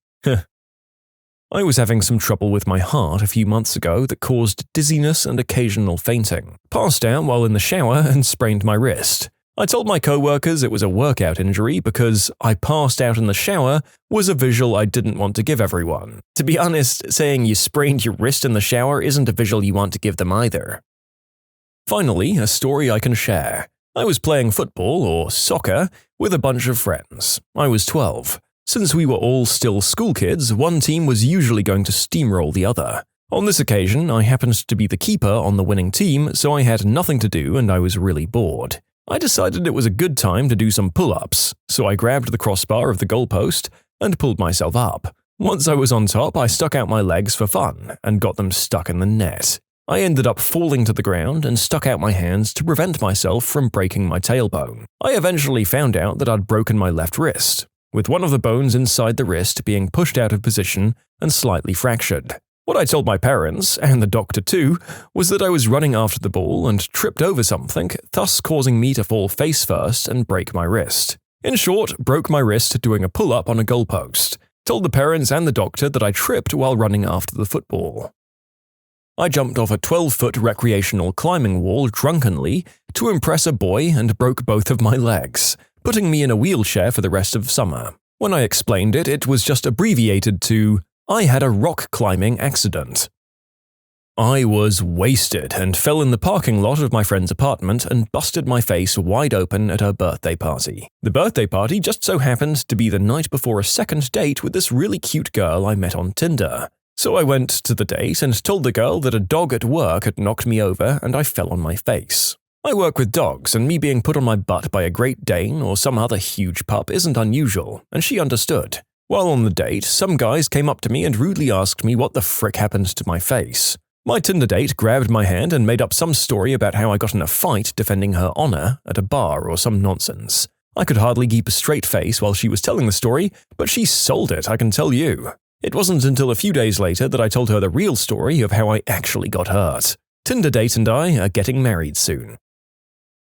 I was having some trouble with my heart a few months ago that caused dizziness and occasional fainting. Passed out while in the shower and sprained my wrist. I told my co-workers it was a workout injury because I passed out in the shower was a visual I didn't want to give everyone. To be honest, saying you sprained your wrist in the shower isn't a visual you want to give them either. Finally, a story I can share. I was playing football, or soccer, with a bunch of friends. I was 12. Since we were all still school kids, one team was usually going to steamroll the other. On this occasion, I happened to be the keeper on the winning team, so I had nothing to do and I was really bored. I decided it was a good time to do some pull-ups, so I grabbed the crossbar of the goalpost and pulled myself up. Once I was on top, I stuck out my legs for fun and got them stuck in the net. I ended up falling to the ground and stuck out my hands to prevent myself from breaking my tailbone. I eventually found out that I'd broken my left wrist, with one of the bones inside the wrist being pushed out of position and slightly fractured. What I told my parents, and the doctor too, was that I was running after the ball and tripped over something, thus causing me to fall face first and break my wrist. In short, broke my wrist doing a pull-up on a goalpost. Told the parents and the doctor that I tripped while running after the football. I jumped off a 12-foot recreational climbing wall drunkenly to impress a boy and broke both of my legs, putting me in a wheelchair for the rest of summer. When I explained it, it was just abbreviated to, I had a rock climbing accident. I was wasted and fell in the parking lot of my friend's apartment and busted my face wide open at her birthday party. The birthday party just so happened to be the night before a second date with this really cute girl I met on Tinder. So I went to the date and told the girl that a dog at work had knocked me over and I fell on my face. I work with dogs, and me being put on my butt by a Great Dane or some other huge pup isn't unusual, and she understood. While on the date, some guys came up to me and rudely asked me what the frick happened to my face. My Tinder date grabbed my hand and made up some story about how I got in a fight defending her honor at a bar or some nonsense. I could hardly keep a straight face while she was telling the story, but she sold it, I can tell you. It wasn't until a few days later that I told her the real story of how I actually got hurt. Tinder date and I are getting married soon.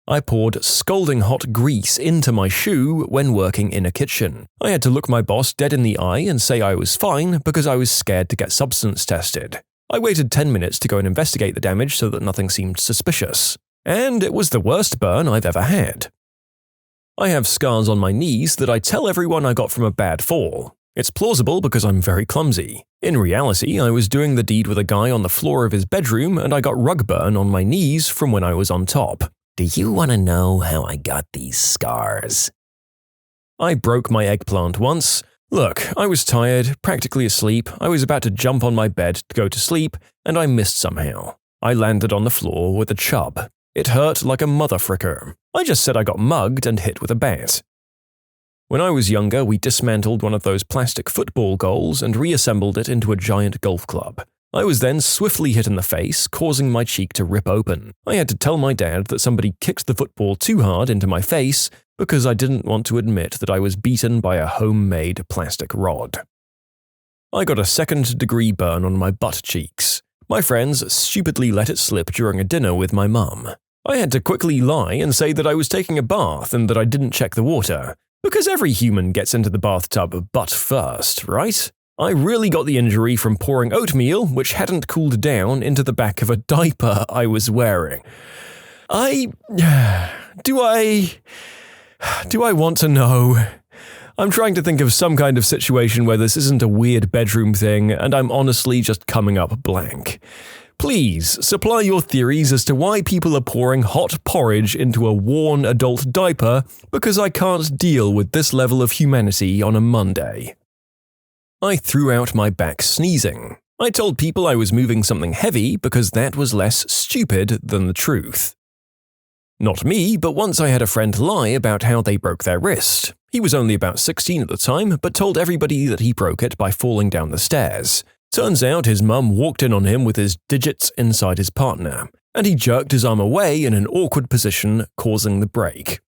I poured scalding hot grease into my shoe when working in a kitchen. I had to look my boss dead in the eye and say I was fine because I was scared to get substance tested. I waited 10 minutes to go and investigate the damage so that nothing seemed suspicious. And it was the worst burn I've ever had. I have scars on my knees that I tell everyone I got from a bad fall. It's plausible because I'm very clumsy. In reality, I was doing the deed with a guy on the floor of his bedroom and I got rug burn on my knees from when I was on top. Do you want to know how I got these scars? I broke my eggplant once. Look, I was tired, practically asleep, I was about to jump on my bed to go to sleep, and I missed somehow. I landed on the floor with a chub. It hurt like a motherfricker. I just said I got mugged and hit with a bat. When I was younger, we dismantled one of those plastic football goals and reassembled it into a giant golf club. I was then swiftly hit in the face, causing my cheek to rip open. I had to tell my dad that somebody kicked the football too hard into my face because I didn't want to admit that I was beaten by a homemade plastic rod. I got a second-degree burn on my butt cheeks. My friends stupidly let it slip during a dinner with my mum. I had to quickly lie and say that I was taking a bath and that I didn't check the water, because every human gets into the bathtub butt first, right? I really got the injury from pouring oatmeal, which hadn't cooled down, into the back of a diaper I was wearing. Do I want to know? I'm trying to think of some kind of situation where this isn't a weird bedroom thing, and I'm honestly just coming up blank. Please, supply your theories as to why people are pouring hot porridge into a worn adult diaper, because I can't deal with this level of humanity on a Monday. I threw out my back sneezing. I told people I was moving something heavy because that was less stupid than the truth. Not me, but once I had a friend lie about how they broke their wrist. He was only about 16 at the time, but told everybody that he broke it by falling down the stairs. Turns out his mum walked in on him with his digits inside his partner, and he jerked his arm away in an awkward position, causing the break.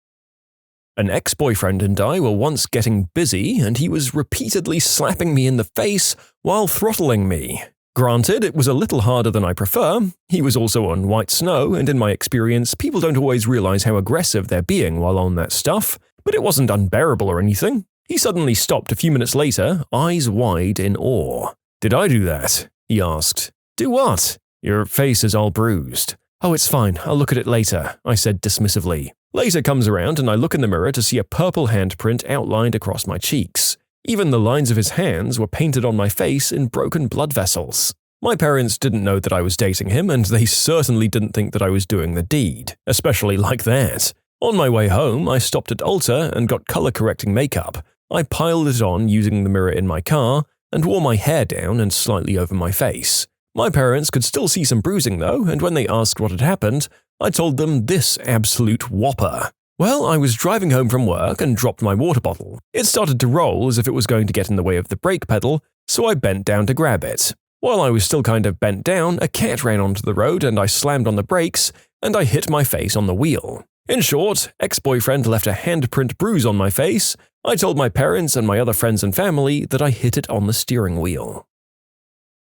An ex-boyfriend and I were once getting busy, and he was repeatedly slapping me in the face while throttling me. Granted, it was a little harder than I prefer. He was also on white snow, and in my experience, people don't always realize how aggressive they're being while on that stuff, but it wasn't unbearable or anything. He suddenly stopped a few minutes later, eyes wide in awe. "Did I do that?" he asked. "Do what?" "Your face is all bruised." "Oh, it's fine, I'll look at it later," I said dismissively. Later comes around and I look in the mirror to see a purple handprint outlined across my cheeks. Even the lines of his hands were painted on my face in broken blood vessels. My parents didn't know that I was dating him, and they certainly didn't think that I was doing the deed, especially like that. On my way home, I stopped at Ulta and got color-correcting makeup. I piled it on using the mirror in my car and wore my hair down and slightly over my face. My parents could still see some bruising though, and when they asked what had happened, I told them this absolute whopper. Well, I was driving home from work and dropped my water bottle. It started to roll as if it was going to get in the way of the brake pedal, so I bent down to grab it. While I was still kind of bent down, a cat ran onto the road and I slammed on the brakes, and I hit my face on the wheel. In short, ex-boyfriend left a handprint bruise on my face. I told my parents and my other friends and family that I hit it on the steering wheel.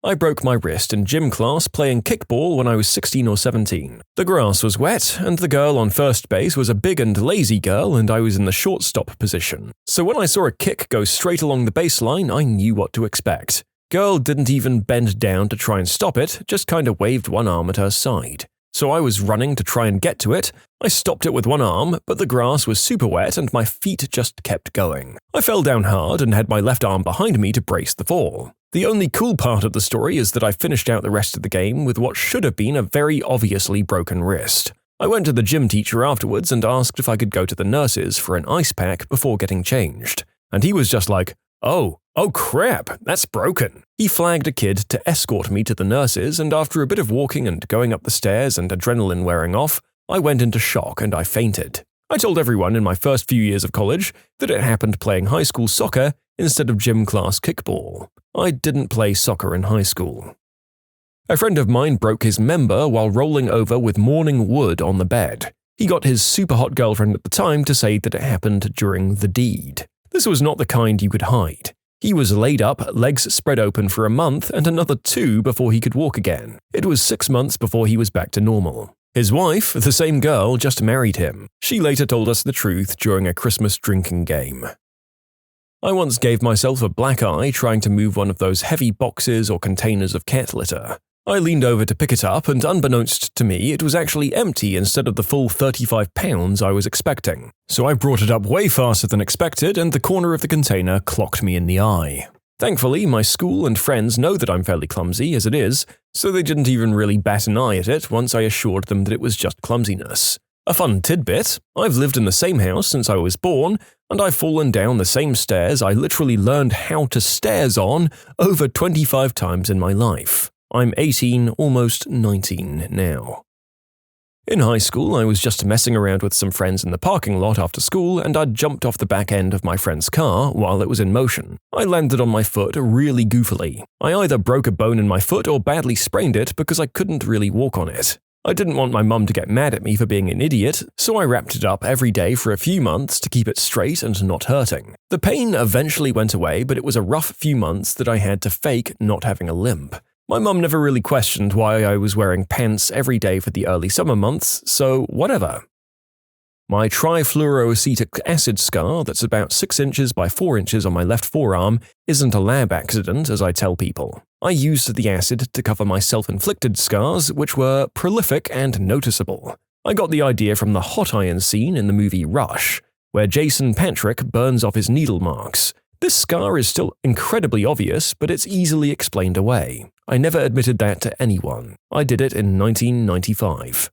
I broke my wrist in gym class playing kickball when I was 16 or 17. The grass was wet, and the girl on first base was a big and lazy girl, and I was in the shortstop position. So when I saw a kick go straight along the baseline, I knew what to expect. Girl didn't even bend down to try and stop it, just kind of waved one arm at her side. So I was running to try and get to it. I stopped it with one arm, but the grass was super wet and my feet just kept going. I fell down hard and had my left arm behind me to brace the fall. The only cool part of the story is that I finished out the rest of the game with what should have been a very obviously broken wrist. I went to the gym teacher afterwards and asked if I could go to the nurses for an ice pack before getting changed. And he was just like, Oh crap, that's broken. He flagged a kid to escort me to the nurses, and after a bit of walking and going up the stairs and adrenaline wearing off, I went into shock and I fainted. I told everyone in my first few years of college that it happened playing high school soccer instead of gym class kickball. I didn't play soccer in high school. A friend of mine broke his member while rolling over with morning wood on the bed. He got his super hot girlfriend at the time to say that it happened during the deed. This was not the kind you could hide. He was laid up, legs spread open for a month and another 2 before he could walk again. It was 6 months before he was back to normal. His wife, the same girl, just married him. She later told us the truth during a Christmas drinking game. I once gave myself a black eye trying to move one of those heavy boxes or containers of cat litter. I leaned over to pick it up, and unbeknownst to me, it was actually empty instead of the full 35 pounds I was expecting. So I brought it up way faster than expected, and the corner of the container clocked me in the eye. Thankfully, my school and friends know that I'm fairly clumsy as it is, so they didn't even really bat an eye at it once I assured them that it was just clumsiness. A fun tidbit, I've lived in the same house since I was born, and I've fallen down the same stairs I literally learned how to stairs on over 25 times in my life. I'm 18, almost 19 now. In high school, I was just messing around with some friends in the parking lot after school, and I'd jumped off the back end of my friend's car while it was in motion. I landed on my foot really goofily. I either broke a bone in my foot or badly sprained it because I couldn't really walk on it. I didn't want my mum to get mad at me for being an idiot, so I wrapped it up every day for a few months to keep it straight and not hurting. The pain eventually went away, but it was a rough few months that I had to fake not having a limp. My mum never really questioned why I was wearing pants every day for the early summer months, so whatever. My trifluoroacetic acid scar that's about 6 inches by 4 inches on my left forearm isn't a lab accident, as I tell people. I used the acid to cover my self-inflicted scars, which were prolific and noticeable. I got the idea from the hot iron scene in the movie Rush, where Jason Patrick burns off his needle marks. This scar is still incredibly obvious, but it's easily explained away. I never admitted that to anyone. I did it in 1995.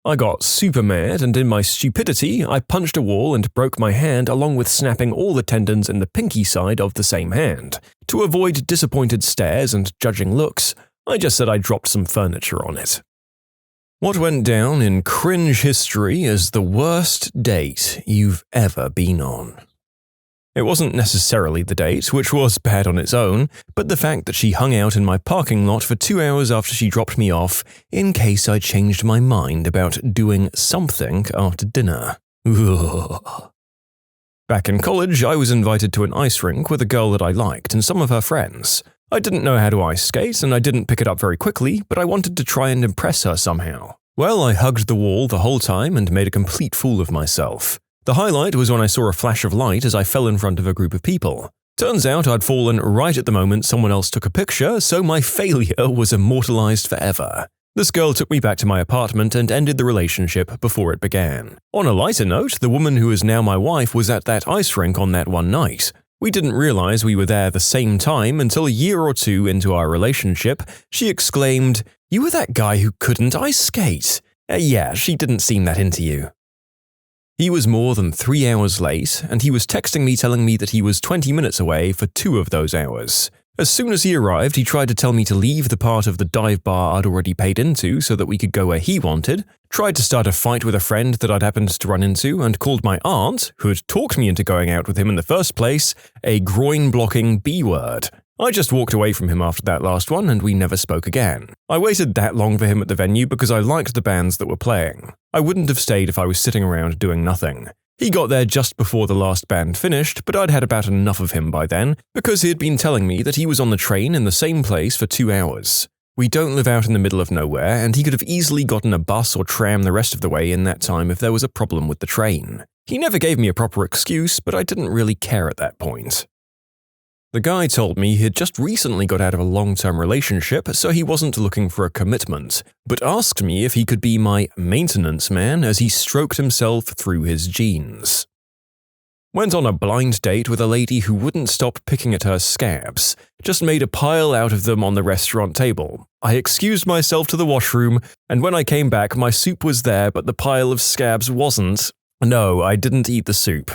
I got super mad, and in my stupidity, I punched a wall and broke my hand along with snapping all the tendons in the pinky side of the same hand. To avoid disappointed stares and judging looks, I just said I dropped some furniture on it. What went down in cringe history as the worst date you've ever been on? It wasn't necessarily the date, which was bad on its own, but the fact that she hung out in my parking lot for 2 hours after she dropped me off in case I changed my mind about doing something after dinner. Ugh. Back in college, I was invited to an ice rink with a girl that I liked and some of her friends. I didn't know how to ice skate and I didn't pick it up very quickly, but I wanted to try and impress her somehow. Well, I hugged the wall the whole time and made a complete fool of myself. The highlight was when I saw a flash of light as I fell in front of a group of people. Turns out I'd fallen right at the moment someone else took a picture, so my failure was immortalized forever. This girl took me back to my apartment and ended the relationship before it began. On a lighter note, the woman who is now my wife was at that ice rink on that one night. We didn't realize we were there the same time until a year or two into our relationship, she exclaimed, "You were that guy who couldn't ice skate." Yeah, she didn't seem that into you. He was more than 3 hours late, and he was texting me telling me that he was 20 minutes away for 2 of those hours. As soon as he arrived, he tried to tell me to leave the part of the dive bar I'd already paid into so that we could go where he wanted, tried to start a fight with a friend that I'd happened to run into, and called my aunt, who had talked me into going out with him in the first place, a groin-blocking B-word. I just walked away from him after that last one, and we never spoke again. I waited that long for him at the venue because I liked the bands that were playing. I wouldn't have stayed if I was sitting around doing nothing. He got there just before the last band finished, but I'd had about enough of him by then, because he had been telling me that he was on the train in the same place for 2 hours. We don't live out in the middle of nowhere, and he could have easily gotten a bus or tram the rest of the way in that time if there was a problem with the train. He never gave me a proper excuse, but I didn't really care at that point. The guy told me he had just recently got out of a long-term relationship, so he wasn't looking for a commitment, but asked me if he could be my maintenance man as he stroked himself through his jeans. Went on a blind date with a lady who wouldn't stop picking at her scabs, just made a pile out of them on the restaurant table. I excused myself to the washroom, and when I came back, my soup was there, but the pile of scabs wasn't. No, I didn't eat the soup.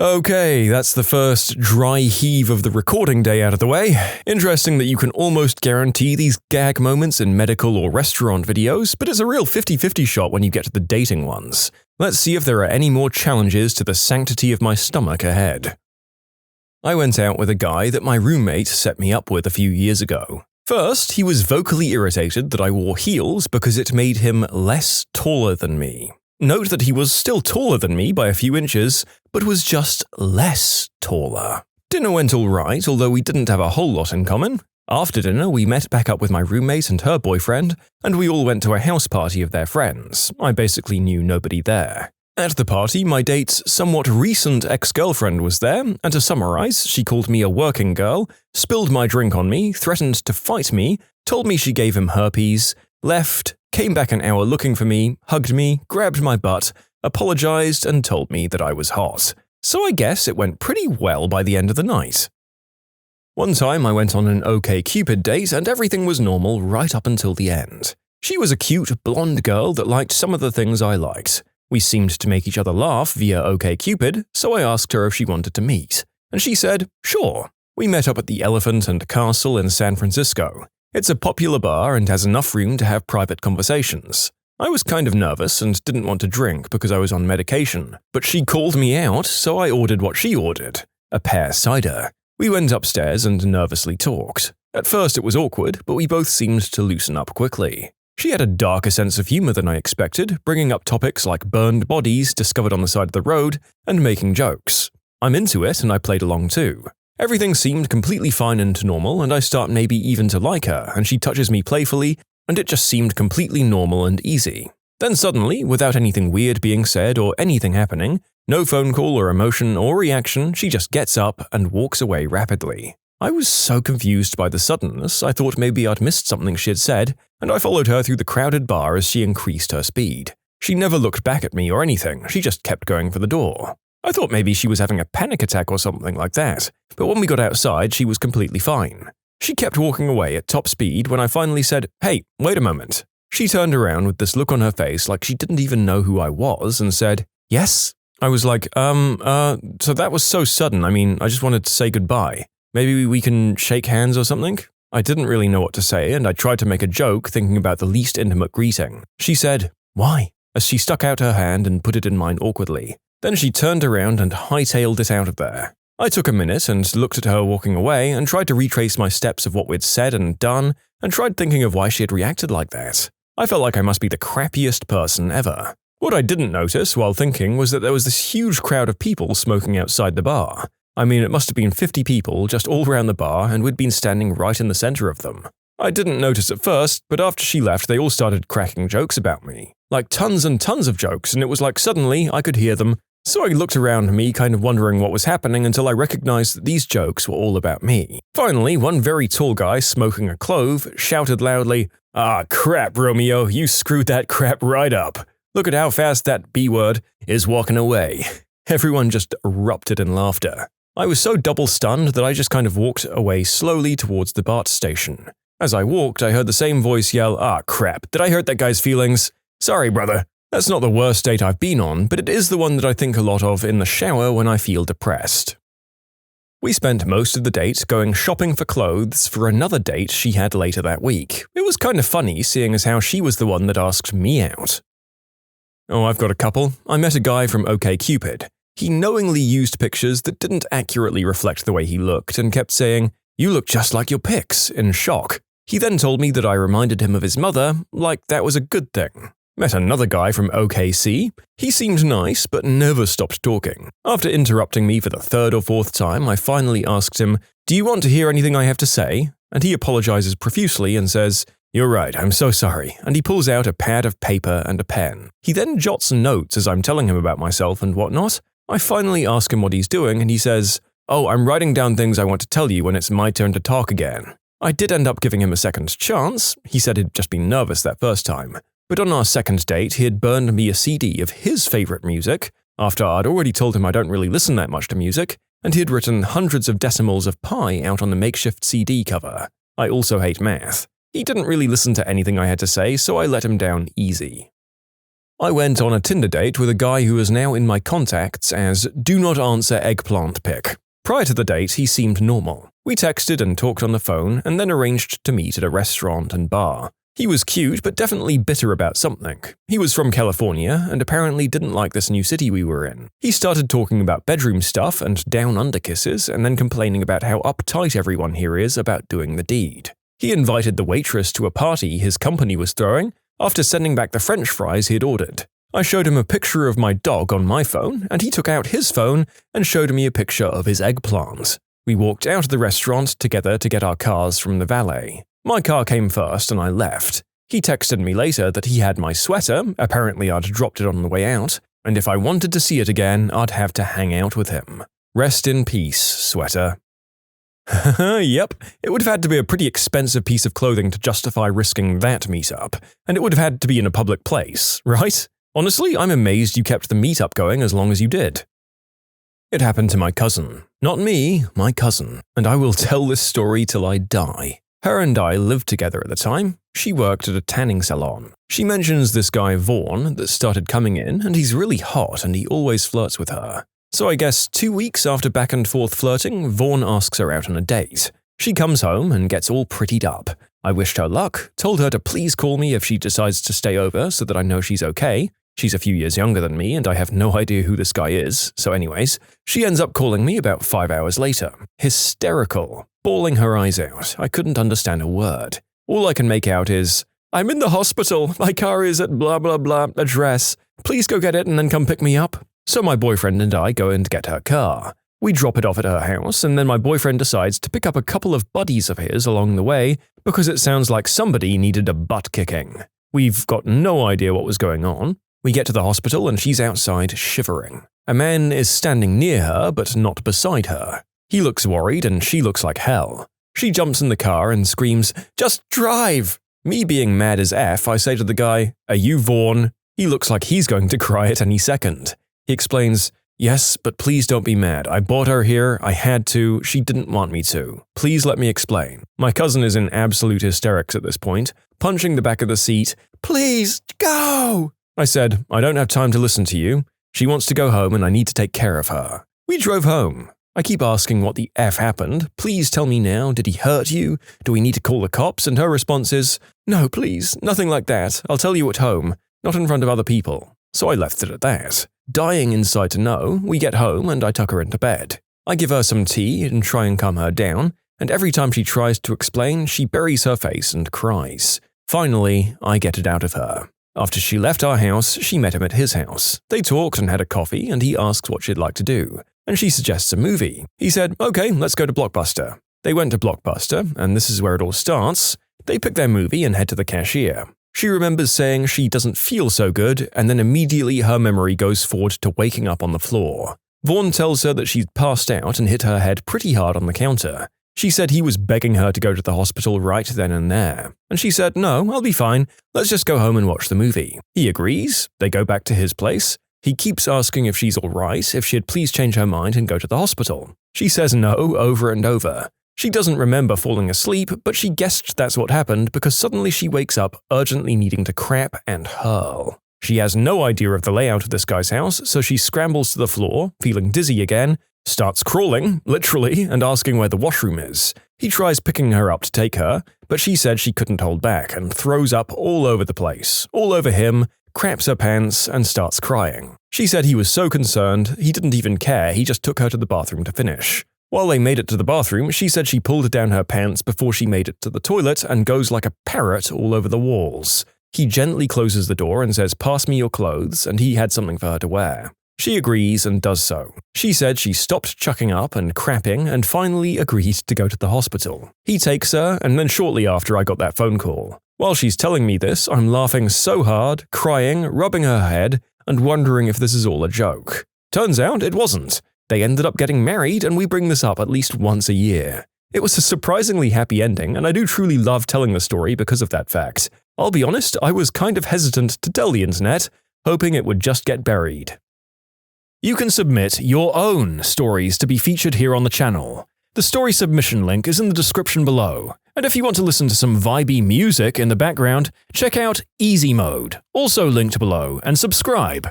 Okay, that's the first dry heave of the recording day out of the way. Interesting that you can almost guarantee these gag moments in medical or restaurant videos, but it's a real 50-50 shot when you get to the dating ones. Let's see if there are any more challenges to the sanctity of my stomach ahead. I went out with a guy that my roommate set me up with a few years ago. First, he was vocally irritated that I wore heels because it made him less taller than me. Note that he was still taller than me by a few inches, but was just less taller. Dinner went all right, although we didn't have a whole lot in common. After dinner, we met back up with my roommate and her boyfriend, and we all went to a house party of their friends. I basically knew nobody there. At the party, my date's somewhat recent ex-girlfriend was there, and to summarize, she called me a working girl, spilled my drink on me, threatened to fight me, told me she gave him herpes, left, came back an hour looking for me, hugged me, grabbed my butt, apologized, and told me that I was hot. So I guess it went pretty well by the end of the night. One time I went on an OkCupid date and everything was normal right up until the end. She was a cute, blonde girl that liked some of the things I liked. We seemed to make each other laugh via OkCupid, so I asked her if she wanted to meet. And she said, sure. We met up at the Elephant and Castle in San Francisco. It's a popular bar and has enough room to have private conversations. I was kind of nervous and didn't want to drink because I was on medication, but she called me out, so I ordered what she ordered, a pear cider. We went upstairs and nervously talked. At first it was awkward, but we both seemed to loosen up quickly. She had a darker sense of humor than I expected, bringing up topics like burned bodies discovered on the side of the road and making jokes. I'm into it and I played along too. Everything seemed completely fine and normal, and I start maybe even to like her, and she touches me playfully, and it just seemed completely normal and easy. Then suddenly, without anything weird being said or anything happening, no phone call or emotion or reaction, she just gets up and walks away rapidly. I was so confused by the suddenness, I thought maybe I'd missed something she had said, and I followed her through the crowded bar as she increased her speed. She never looked back at me or anything, she just kept going for the door. I thought maybe she was having a panic attack or something like that, but when we got outside, she was completely fine. She kept walking away at top speed when I finally said, "Hey, wait a moment." She turned around with this look on her face like she didn't even know who I was and said, "Yes?" I was like, so that was so sudden. I just wanted to say goodbye. Maybe we can shake hands or something?" I didn't really know what to say, and I tried to make a joke thinking about the least intimate greeting. She said, "Why?" as she stuck out her hand and put it in mine awkwardly. Then she turned around and hightailed it out of there. I took a minute and looked at her walking away and tried to retrace my steps of what we'd said and done, and tried thinking of why she had reacted like that. I felt like I must be the crappiest person ever. What I didn't notice while thinking was that there was this huge crowd of people smoking outside the bar. It must have been 50 people just all around the bar, and we'd been standing right in the center of them. I didn't notice at first, but after she left they all started cracking jokes about me. Like tons and tons of jokes, and it was like suddenly I could hear them. So I looked around me, kind of wondering what was happening until I recognized that these jokes were all about me. Finally, one very tall guy smoking a clove shouted loudly, "Ah, crap, Romeo, you screwed that crap right up. Look at how fast that B-word is walking away." Everyone just erupted in laughter. I was so double-stunned that I just kind of walked away slowly towards the BART station. As I walked, I heard the same voice yell, "Ah, crap, did I hurt that guy's feelings? Sorry, brother." That's not the worst date I've been on, but it is the one that I think a lot of in the shower when I feel depressed. We spent most of the date going shopping for clothes for another date she had later that week. It was kind of funny seeing as how she was the one that asked me out. Oh, I've got a couple. I met a guy from OkCupid. He knowingly used pictures that didn't accurately reflect the way he looked and kept saying, "You look just like your pics," in shock. He then told me that I reminded him of his mother, like that was a good thing. Met another guy from OKC. He seemed nice, but never stopped talking. After interrupting me for the third or fourth time, I finally asked him, "Do you want to hear anything I have to say?" And he apologizes profusely and says, "You're right, I'm so sorry," and he pulls out a pad of paper and a pen. He then jots notes as I'm telling him about myself and whatnot. I finally ask him what he's doing, and he says, "Oh, I'm writing down things I want to tell you when it's my turn to talk again." I did end up giving him a second chance. He said he'd just been nervous that first time. But on our second date, he had burned me a CD of his favorite music, after I'd already told him I don't really listen that much to music, and he had written hundreds of decimals of pi out on the makeshift CD cover. I also hate math. He didn't really listen to anything I had to say, so I let him down easy. I went on a Tinder date with a guy who is now in my contacts as "Do Not Answer Eggplant Pic." Prior to the date, he seemed normal. We texted and talked on the phone, and then arranged to meet at a restaurant and bar. He was cute, but definitely bitter about something. He was from California, and apparently didn't like this new city we were in. He started talking about bedroom stuff and down-under kisses, and then complaining about how uptight everyone here is about doing the deed. He invited the waitress to a party his company was throwing, after sending back the French fries he had ordered. I showed him a picture of my dog on my phone, and he took out his phone and showed me a picture of his eggplant. We walked out of the restaurant together to get our cars from the valet. My car came first and I left. He texted me later that he had my sweater, apparently I'd dropped it on the way out, and if I wanted to see it again, I'd have to hang out with him. Rest in peace, sweater. Yep, it would have had to be a pretty expensive piece of clothing to justify risking that meetup, and it would have had to be in a public place, right? Honestly, I'm amazed you kept the meetup going as long as you did. It happened to my cousin. Not me, my cousin, and I will tell this story till I die. Her and I lived together at the time. She worked at a tanning salon. She mentions this guy Vaughn that started coming in, and he's really hot and he always flirts with her. So I guess 2 weeks after back and forth flirting, Vaughn asks her out on a date. She comes home and gets all prettied up. I wished her luck, told her to please call me if she decides to stay over so that I know she's okay. She's a few years younger than me and I have no idea who this guy is, so anyways, she ends up calling me about 5 hours later. Hysterical, bawling her eyes out. I couldn't understand a word. All I can make out is, "I'm in the hospital, my car is at blah blah blah address. Please go get it and then come pick me up." So my boyfriend and I go in to get her car. We drop it off at her house, and then my boyfriend decides to pick up a couple of buddies of his along the way because it sounds like somebody needed a butt kicking. We've got no idea what was going on. We get to the hospital and she's outside shivering. A man is standing near her but not beside her. He looks worried and she looks like hell. She jumps in the car and screams, "Just drive!" Me being mad as F, I say to the guy, "Are you Vaughn?" He looks like he's going to cry at any second. He explains, "Yes, but please don't be mad. I brought her here. I had to. She didn't want me to. Please let me explain." My cousin is in absolute hysterics at this point, punching the back of the seat. "Please, go!" I said, "I don't have time to listen to you. She wants to go home and I need to take care of her." We drove home. I keep asking what the F happened. "Please tell me now. Did he hurt you? Do we need to call the cops?" And her response is, "No, please, nothing like that. I'll tell you at home, not in front of other people." So I left it at that. Dying inside to know, we get home and I tuck her into bed. I give her some tea and try and calm her down, and every time she tries to explain, she buries her face and cries. Finally, I get it out of her. After she left our house, she met him at his house. They talked and had a coffee, and he asks what she'd like to do. And she suggests a movie. He said, "Okay, let's go to Blockbuster." They went to Blockbuster, and this is where it all starts. They pick their movie and head to the cashier. She remembers saying she doesn't feel so good, and then immediately her memory goes forward to waking up on the floor. Vaughn tells her that she'd passed out and hit her head pretty hard on the counter. She said he was begging her to go to the hospital right then and there. And she said, "No, I'll be fine. Let's just go home and watch the movie." He agrees. They go back to his place. He keeps asking if she's alright, if she'd please change her mind and go to the hospital. She says no over and over. She doesn't remember falling asleep, but she guessed that's what happened because suddenly she wakes up urgently needing to crap and hurl. She has no idea of the layout of this guy's house, so she scrambles to the floor, feeling dizzy again, starts crawling, literally, and asking where the washroom is. He tries picking her up to take her, but she said she couldn't hold back and throws up all over the place, all over him, craps her pants, and starts crying. She said he was so concerned, he didn't even care, he just took her to the bathroom to finish. While they made it to the bathroom, she said she pulled down her pants before she made it to the toilet and goes like a parrot all over the walls. He gently closes the door and says, "Pass me your clothes," and he had something for her to wear. She agrees and does so. She said she stopped chucking up and crapping and finally agreed to go to the hospital. He takes her, and then shortly after I got that phone call. While she's telling me this, I'm laughing so hard, crying, rubbing her head, and wondering if this is all a joke. Turns out it wasn't. They ended up getting married, and we bring this up at least once a year. It was a surprisingly happy ending, and I do truly love telling the story because of that fact. I'll be honest, I was kind of hesitant to tell the internet, hoping it would just get buried. You can submit your own stories to be featured here on the channel. The story submission link is in the description below. And if you want to listen to some vibey music in the background, check out easymode, also linked below, and subscribe.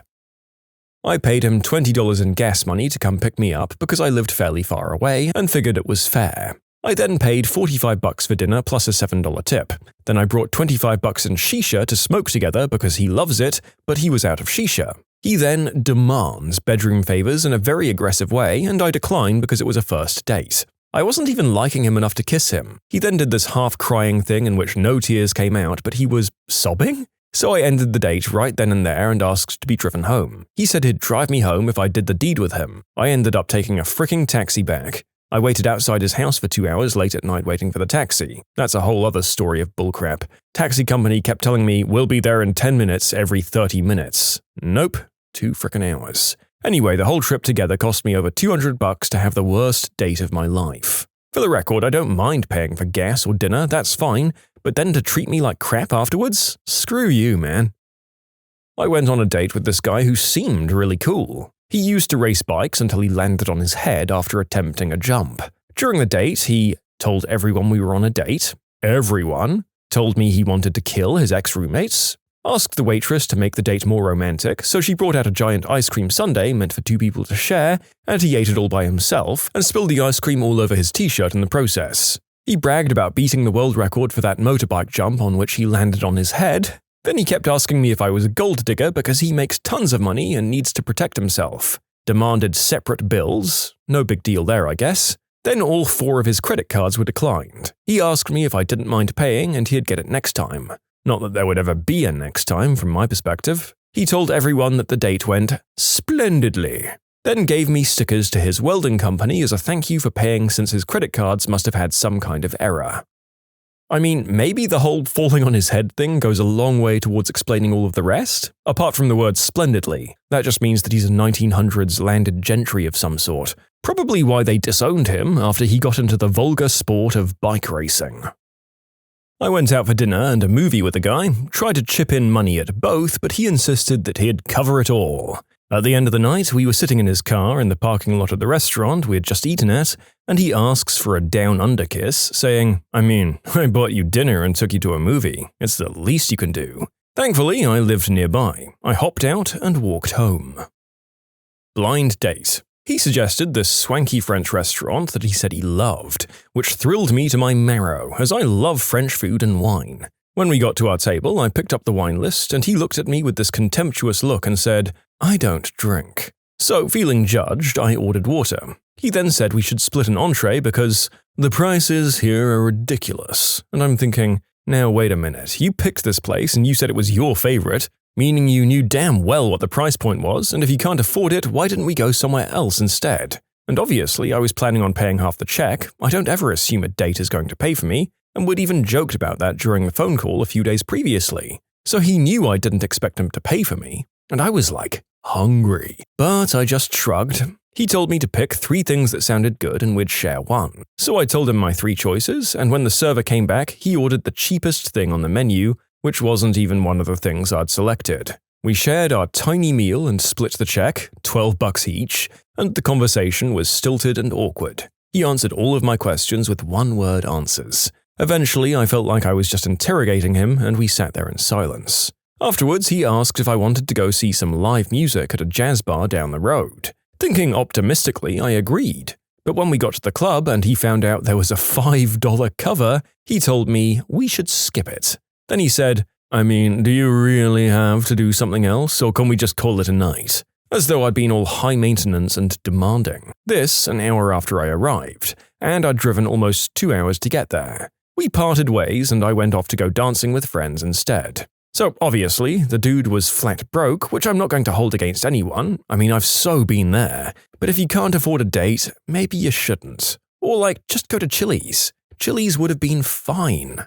I paid him $20 in gas money to come pick me up because I lived fairly far away and figured it was fair. I then paid $45 for dinner plus a $7 tip. Then I brought $25 in shisha to smoke together because he loves it, but he was out of shisha. He then demands bedroom favors in a very aggressive way, and I decline because it was a first date. I wasn't even liking him enough to kiss him. He then did this half-crying thing in which no tears came out, but he was sobbing? So I ended the date right then and there and asked to be driven home. He said he'd drive me home if I did the deed with him. I ended up taking a fricking taxi back. I waited outside his house for 2 hours late at night waiting for the taxi. That's a whole other story of bullcrap. Taxi company kept telling me, "We'll be there in 10 minutes every 30 minutes. Nope, 2 frickin' hours. Anyway, the whole trip together cost me over $200 to have the worst date of my life. For the record, I don't mind paying for gas or dinner, that's fine, but then to treat me like crap afterwards? Screw you, man. I went on a date with this guy who seemed really cool. He used to race bikes until he landed on his head after attempting a jump. During the date, he told everyone we were on a date. Everyone told me he wanted to kill his ex-roommates. asked the waitress to make the date more romantic, so she brought out a giant ice cream sundae meant for 2 people to share, and he ate it all by himself and spilled the ice cream all over his t-shirt in the process. He bragged about beating the world record for that motorbike jump on which he landed on his head. Then he kept asking me if I was a gold digger because he makes tons of money and needs to protect himself. Demanded separate bills. No big deal there, I guess. Then all 4 of his credit cards were declined. He asked me if I didn't mind paying and he'd get it next time. Not that there would ever be a next time from my perspective. He told everyone that the date went splendidly. Then gave me stickers to his welding company as a thank you for paying since his credit cards must have had some kind of error. I mean, maybe the whole falling on his head thing goes a long way towards explaining all of the rest. Apart from the word splendidly, that just means that he's a 1900s landed gentry of some sort. Probably why they disowned him after he got into the vulgar sport of bike racing. I went out for dinner and a movie with a guy, tried to chip in money at both, but he insisted that he'd cover it all. At the end of the night, we were sitting in his car in the parking lot of the restaurant we had just eaten at, and he asks for a down-under kiss, saying, I mean, I bought you dinner and took you to a movie. It's the least you can do. Thankfully, I lived nearby. I hopped out and walked home. Blind date. He suggested this swanky French restaurant that he said he loved, which thrilled me to my marrow, as I love French food and wine. When we got to our table, I picked up the wine list, and he looked at me with this contemptuous look and said, I don't drink. So, feeling judged, I ordered water. He then said we should split an entree because the prices here are ridiculous. And I'm thinking, now wait a minute, you picked this place and you said it was your favorite, meaning you knew damn well what the price point was, and if you can't afford it, why didn't we go somewhere else instead? And obviously, I was planning on paying half the check. I don't ever assume a date is going to pay for me, and we'd even joked about that during the phone call a few days previously. So he knew I didn't expect him to pay for me, and I was like, hungry. But I just shrugged. He told me to pick 3 things that sounded good and we'd share one. So I told him my 3 choices, and when the server came back, he ordered the cheapest thing on the menu, which wasn't even one of the things I'd selected. We shared our tiny meal and split the check, $12 each, and the conversation was stilted and awkward. He answered all of my questions with one-word answers. Eventually, I felt like I was just interrogating him, and we sat there in silence. Afterwards, he asked if I wanted to go see some live music at a jazz bar down the road. Thinking optimistically, I agreed. But when we got to the club and he found out there was a $5 cover, he told me we should skip it. Then he said, I mean, do you really have to do something else, or can we just call it a night? As though I'd been all high maintenance and demanding. This an hour after I arrived, and I'd driven almost 2 hours to get there. We parted ways and I went off to go dancing with friends instead. So obviously, the dude was flat broke, which I'm not going to hold against anyone. I mean, I've so been there. But if you can't afford a date, maybe you shouldn't. Or just go to Chili's. Chili's would have been fine.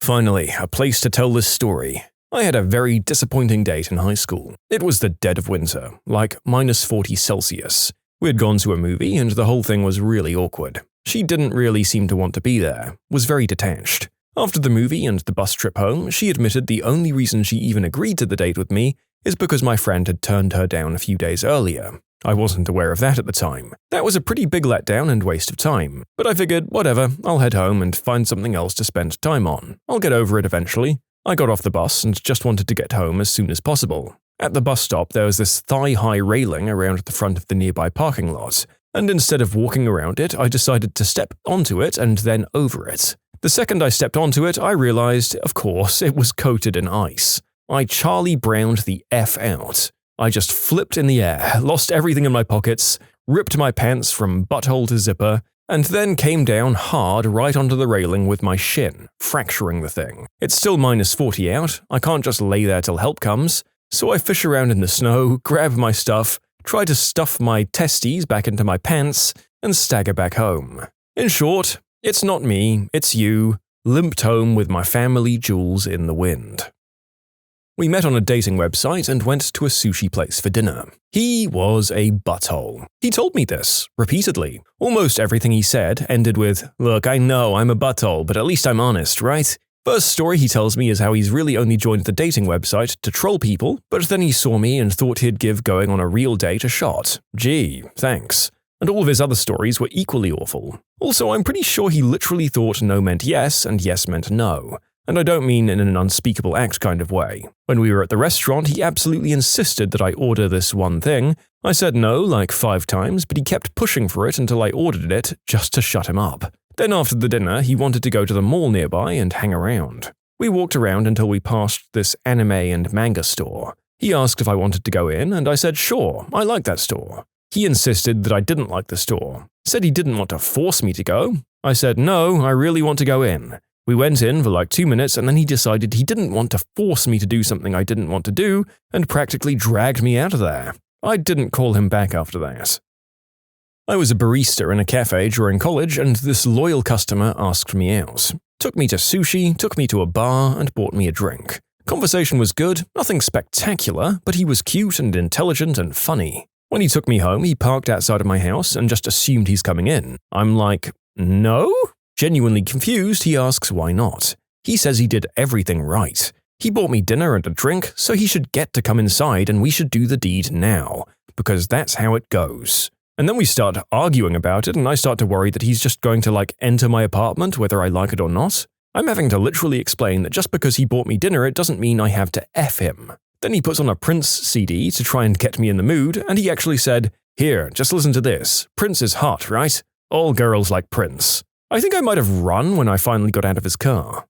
Finally, a place to tell this story. I had a very disappointing date in high school. It was the dead of winter, like -40 Celsius. We had gone to a movie and the whole thing was really awkward. She didn't really seem to want to be there, was very detached. After the movie and the bus trip home, she admitted the only reason she even agreed to the date with me is because my friend had turned her down a few days earlier. I wasn't aware of that at the time. That was a pretty big letdown and waste of time. But I figured, whatever, I'll head home and find something else to spend time on. I'll get over it eventually. I got off the bus and just wanted to get home as soon as possible. At the bus stop, there was this thigh-high railing around the front of the nearby parking lot, and instead of walking around it, I decided to step onto it and then over it. The second I stepped onto it, I realized, of course, it was coated in ice. I Charlie Browned the F out. I just flipped in the air, lost everything in my pockets, ripped my pants from butthole to zipper, and then came down hard right onto the railing with my shin, fracturing the thing. It's still -40 out, I can't just lay there till help comes, so I fish around in the snow, grab my stuff, try to stuff my testes back into my pants, and stagger back home. In short, it's not me, it's you, limped home with my family jewels in the wind. We met on a dating website and went to a sushi place for dinner. He was a butthole. He told me this, repeatedly. Almost everything he said ended with, "Look, I know I'm a butthole, but at least I'm honest, right?" First story he tells me is how he's really only joined the dating website to troll people, but then he saw me and thought he'd give going on a real date a shot. Gee, thanks. And all of his other stories were equally awful. Also, I'm pretty sure he literally thought no meant yes and yes meant no. And I don't mean in an unspeakable act kind of way. When we were at the restaurant, he absolutely insisted that I order this one thing. I said no like 5 times, but he kept pushing for it until I ordered it just to shut him up. Then after the dinner, he wanted to go to the mall nearby and hang around. We walked around until we passed this anime and manga store. He asked if I wanted to go in, and I said sure, I like that store. He insisted that I didn't like the store. Said he didn't want to force me to go. I said no, I really want to go in. We went in for like 2 minutes and then he decided he didn't want to force me to do something I didn't want to do and practically dragged me out of there. I didn't call him back after that. I was a barista in a cafe during college and this loyal customer asked me out. Took me to sushi, took me to a bar, and bought me a drink. Conversation was good, nothing spectacular, but he was cute and intelligent and funny. When he took me home, he parked outside of my house and just assumed he's coming in. I'm like, no? Genuinely confused, he asks why not. He says he did everything right. He bought me dinner and a drink, so he should get to come inside and we should do the deed now, because that's how it goes. And then we start arguing about it and I start to worry that he's just going to enter my apartment whether I like it or not. I'm having to literally explain that just because he bought me dinner it doesn't mean I have to F him. Then he puts on a Prince CD to try and get me in the mood and he actually said, "Here, just listen to this. Prince is hot, right? All girls like Prince." I think I might have run when I finally got out of his car.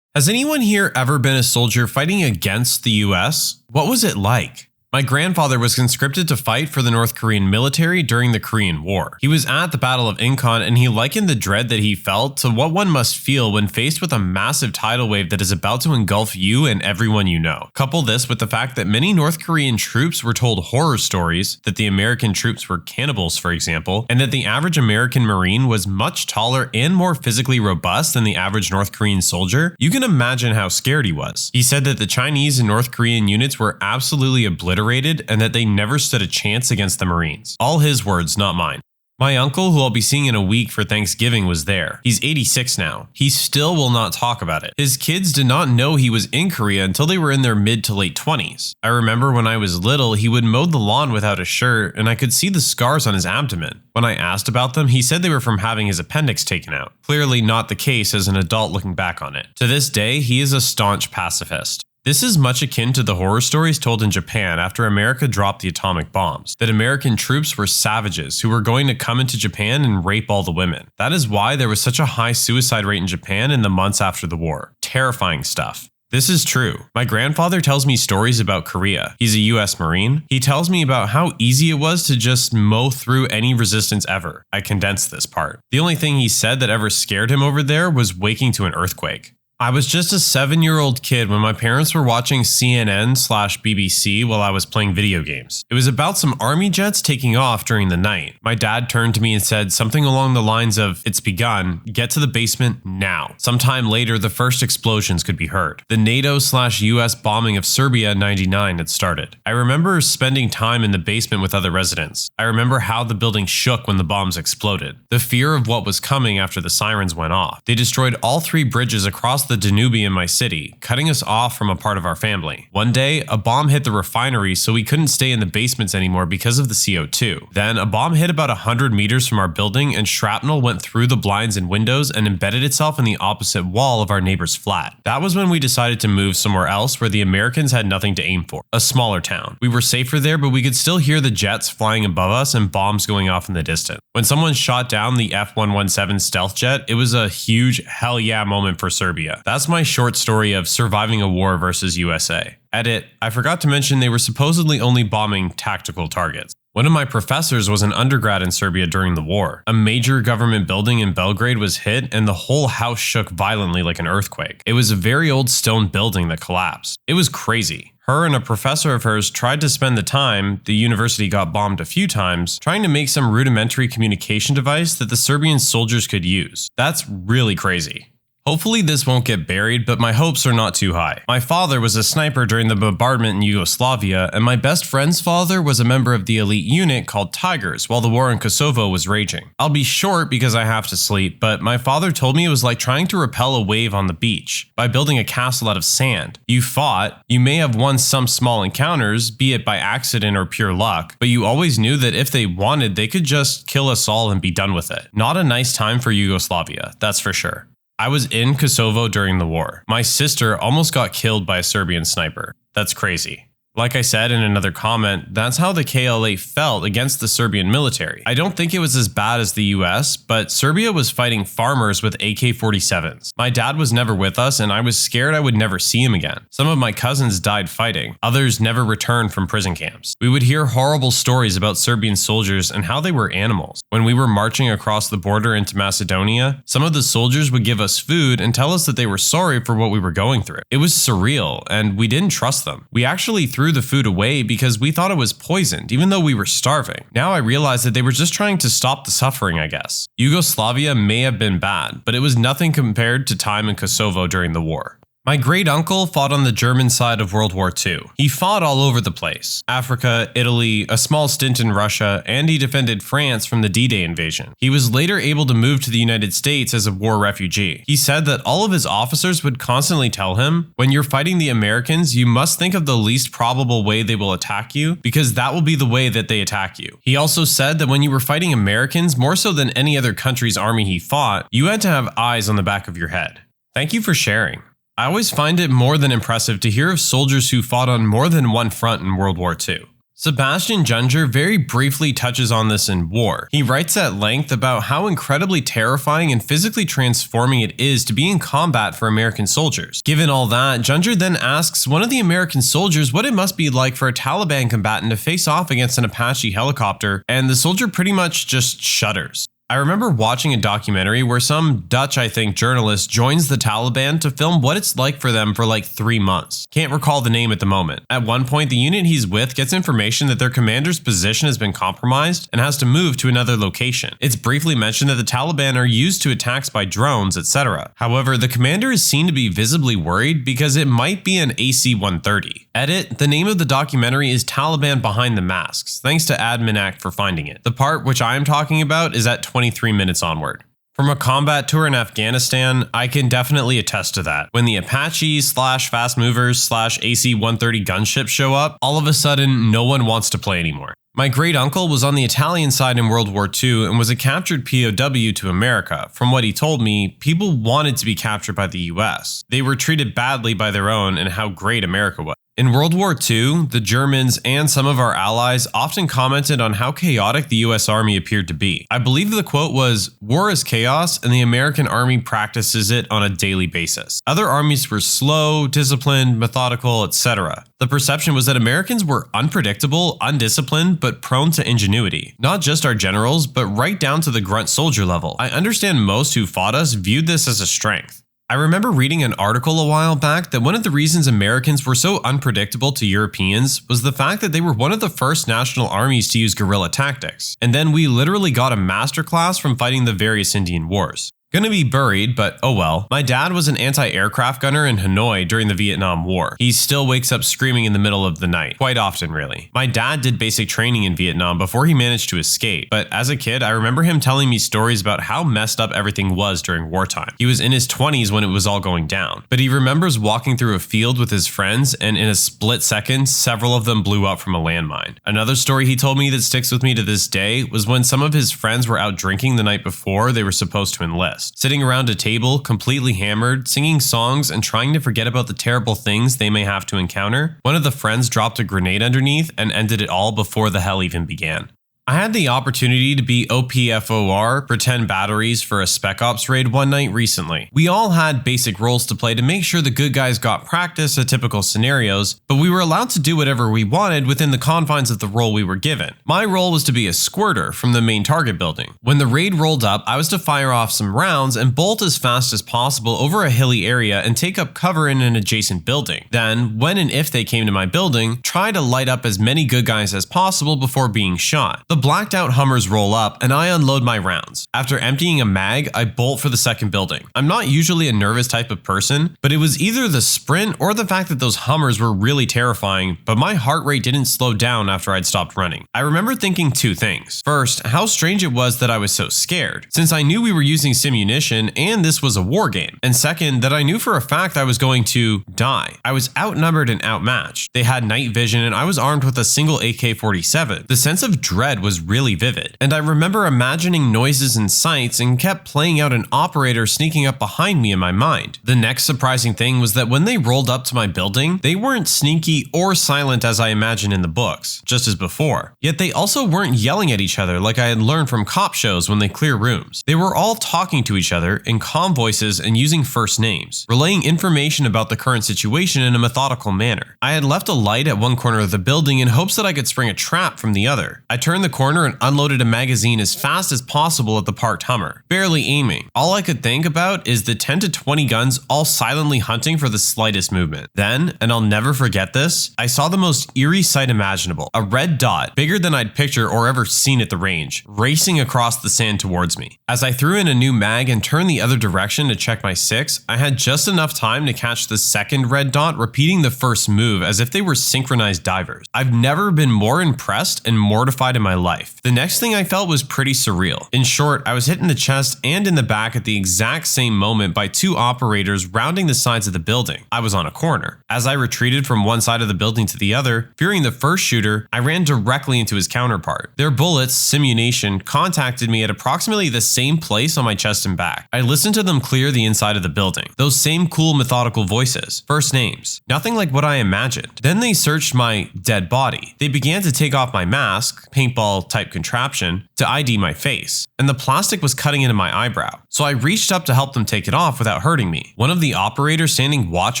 Has anyone here ever been a soldier fighting against the US? What was it like? My grandfather was conscripted to fight for the North Korean military during the Korean War. He was at the Battle of Incheon and he likened the dread that he felt to what one must feel when faced with a massive tidal wave that is about to engulf you and everyone you know. Couple this with the fact that many North Korean troops were told horror stories, that the American troops were cannibals, for example, and that the average American Marine was much taller and more physically robust than the average North Korean soldier. You can imagine how scared he was. He said that the Chinese and North Korean units were absolutely obliterated and that they never stood a chance against the Marines. All his words, not mine. My uncle, who I'll be seeing in a week for Thanksgiving, was there. He's 86 now. He still will not talk about it. His kids did not know he was in Korea until they were in their mid to late 20s. I remember when I was little, he would mow the lawn without a shirt, and I could see the scars on his abdomen. When I asked about them, he said they were from having his appendix taken out. Clearly not the case as an adult looking back on it. To this day, he is a staunch pacifist. This is much akin to the horror stories told in Japan after America dropped the atomic bombs, that American troops were savages who were going to come into Japan and rape all the women. That is why there was such a high suicide rate in Japan in the months after the war. Terrifying stuff. This is true. My grandfather tells me stories about Korea. He's a US Marine. He tells me about how easy it was to just mow through any resistance ever. I condensed this part. The only thing he said that ever scared him over there was waking to an earthquake. I was just a 7-year-old kid when my parents were watching CNN/BBC while I was playing video games. It was about some army jets taking off during the night. My dad turned to me and said something along the lines of, "It's begun, get to the basement now." Sometime later, the first explosions could be heard. The NATO/US bombing of Serbia in '99 had started. I remember spending time in the basement with other residents. I remember how the building shook when the bombs exploded. The fear of what was coming after the sirens went off. They destroyed all 3 bridges across the Danube in my city, cutting us off from a part of our family. One day, a bomb hit the refinery so we couldn't stay in the basements anymore because of the CO2. Then, a bomb hit about 100 meters from our building and shrapnel went through the blinds and windows and embedded itself in the opposite wall of our neighbor's flat. That was when we decided to move somewhere else where the Americans had nothing to aim for. A smaller town. We were safer there, but we could still hear the jets flying above us and bombs going off in the distance. When someone shot down the F-117 stealth jet, it was a huge hell yeah moment for Serbia. That's my short story of surviving a war versus USA. Edit, I forgot to mention they were supposedly only bombing tactical targets. One of my professors was an undergrad in Serbia during the war. A major government building in Belgrade was hit and the whole house shook violently like an earthquake. It was a very old stone building that collapsed. It was crazy. Her and a professor of hers tried to spend the time, the university got bombed a few times, trying to make some rudimentary communication device that the Serbian soldiers could use. That's really crazy. Hopefully this won't get buried, but my hopes are not too high. My father was a sniper during the bombardment in Yugoslavia, and my best friend's father was a member of the elite unit called Tigers while the war in Kosovo was raging. I'll be short because I have to sleep, but my father told me it was like trying to repel a wave on the beach by building a castle out of sand. You fought, you may have won some small encounters, be it by accident or pure luck, but you always knew that if they wanted, they could just kill us all and be done with it. Not a nice time for Yugoslavia, that's for sure. I was in Kosovo during the war. My sister almost got killed by a Serbian sniper. That's crazy. Like I said in another comment, that's how the KLA felt against the Serbian military. I don't think it was as bad as the US, but Serbia was fighting farmers with AK-47s. My dad was never with us, and I was scared I would never see him again. Some of my cousins died fighting. Others never returned from prison camps. We would hear horrible stories about Serbian soldiers and how they were animals. When we were marching across the border into Macedonia, some of the soldiers would give us food and tell us that they were sorry for what we were going through. It was surreal, and we didn't trust them. We actually threw the food away because we thought it was poisoned, even though we were starving. Now I realize that they were just trying to stop the suffering, I guess. Yugoslavia may have been bad, but it was nothing compared to time in Kosovo during the war. My great uncle fought on the German side of World War II. He fought all over the place: Africa, Italy, a small stint in Russia, and he defended France from the D-Day invasion. He was later able to move to the United States as a war refugee. He said that all of his officers would constantly tell him, when you're fighting the Americans, you must think of the least probable way they will attack you, because that will be the way that they attack you. He also said that when you were fighting Americans, more so than any other country's army he fought, you had to have eyes on the back of your head. Thank you for sharing. I always find it more than impressive to hear of soldiers who fought on more than one front in World War II. Sebastian Junger very briefly touches on this in War. He writes at length about how incredibly terrifying and physically transforming it is to be in combat for American soldiers. Given all that, Junger then asks one of the American soldiers what it must be like for a Taliban combatant to face off against an Apache helicopter, and the soldier pretty much just shudders. I remember watching a documentary where some Dutch, journalist joins the Taliban to film what it's like for them for like 3 months. Can't recall the name at the moment. At one point, the unit he's with gets information that their commander's position has been compromised and has to move to another location. It's briefly mentioned that the Taliban are used to attacks by drones, etc. However, the commander is seen to be visibly worried because it might be an AC-130. Edit: the name of the documentary is Taliban Behind the Masks, thanks to AdminAct for finding it. The part which I am talking about is at 23 minutes onward. From a combat tour in Afghanistan, I can definitely attest to that. When the Apaches / fast movers / AC-130 gunships show up, all of a sudden no one wants to play anymore. My great uncle was on the Italian side in World War II and was a captured POW to America. From what he told me, people wanted to be captured by the US. They were treated badly by their own, and how great America was. In World War II, the Germans and some of our allies often commented on how chaotic the US Army appeared to be. I believe the quote was, "War is chaos, and the American Army practices it on a daily basis." Other armies were slow, disciplined, methodical, etc. The perception was that Americans were unpredictable, undisciplined, but prone to ingenuity. Not just our generals, but right down to the grunt soldier level. I understand most who fought us viewed this as a strength. I remember reading an article a while back that one of the reasons Americans were so unpredictable to Europeans was the fact that they were one of the first national armies to use guerrilla tactics, and then we literally got a masterclass from fighting the various Indian wars. Gonna be buried, but oh well. My dad was an anti-aircraft gunner in Hanoi during the Vietnam War. He still wakes up screaming in the middle of the night. Quite often, really. My dad did basic training in Vietnam before he managed to escape, but as a kid, I remember him telling me stories about how messed up everything was during wartime. He was in his 20s when it was all going down, but he remembers walking through a field with his friends, and in a split second, several of them blew up from a landmine. Another story he told me that sticks with me to this day was when some of his friends were out drinking the night before they were supposed to enlist. Sitting around a table, completely hammered, singing songs and trying to forget about the terrible things they may have to encounter, one of the friends dropped a grenade underneath and ended it all before the hell even began. I had the opportunity to be OPFOR, pretend batteries, for a Spec Ops raid one night recently. We all had basic roles to play to make sure the good guys got practice at typical scenarios, but we were allowed to do whatever we wanted within the confines of the role we were given. My role was to be a squirter from the main target building. When the raid rolled up, I was to fire off some rounds and bolt as fast as possible over a hilly area and take up cover in an adjacent building. Then, when and if they came to my building, try to light up as many good guys as possible before being shot. The blacked out Hummers roll up and I unload my rounds. After emptying a mag, I bolt for the second building. I'm not usually a nervous type of person, but it was either the sprint or the fact that those Hummers were really terrifying, but my heart rate didn't slow down after I'd stopped running. I remember thinking two things. First, how strange it was that I was so scared, since I knew we were using simunition and this was a war game. And second, that I knew for a fact I was going to die. I was outnumbered and outmatched. They had night vision and I was armed with a single AK-47. The sense of dread was was really vivid, and I remember imagining noises and sights and kept playing out an operator sneaking up behind me in my mind. The next surprising thing was that when they rolled up to my building, they weren't sneaky or silent as I imagined in the books, just as before. Yet they also weren't yelling at each other like I had learned from cop shows when they clear rooms. They were all talking to each other in calm voices and using first names, relaying information about the current situation in a methodical manner. I had left a light at one corner of the building in hopes that I could spring a trap from the other. I turned the corner and unloaded a magazine as fast as possible at the parked Hummer, barely aiming. All I could think about is the 10 to 20 guns all silently hunting for the slightest movement. Then, and I'll never forget this, I saw the most eerie sight imaginable. A red dot, bigger than I'd picture or ever seen at the range, racing across the sand towards me. As I threw in a new mag and turned the other direction to check my 6, I had just enough time to catch the second red dot repeating the first move as if they were synchronized divers. I've never been more impressed and mortified in my life. The next thing I felt was pretty surreal. In short, I was hit in the chest and in the back at the exact same moment by 2 operators rounding the sides of the building. I was on a corner. As I retreated from one side of the building to the other, fearing the first shooter, I ran directly into his counterpart. Their bullets, simulation, contacted me at approximately the same place on my chest and back. I listened to them clear the inside of the building. Those same cool methodical voices. First names. Nothing like what I imagined. Then they searched my dead body. They began to take off my mask, paintball type contraption, to ID my face. And the plastic was cutting into my eyebrow. So I reached up to help them take it off without hurting me. One of the operators standing watch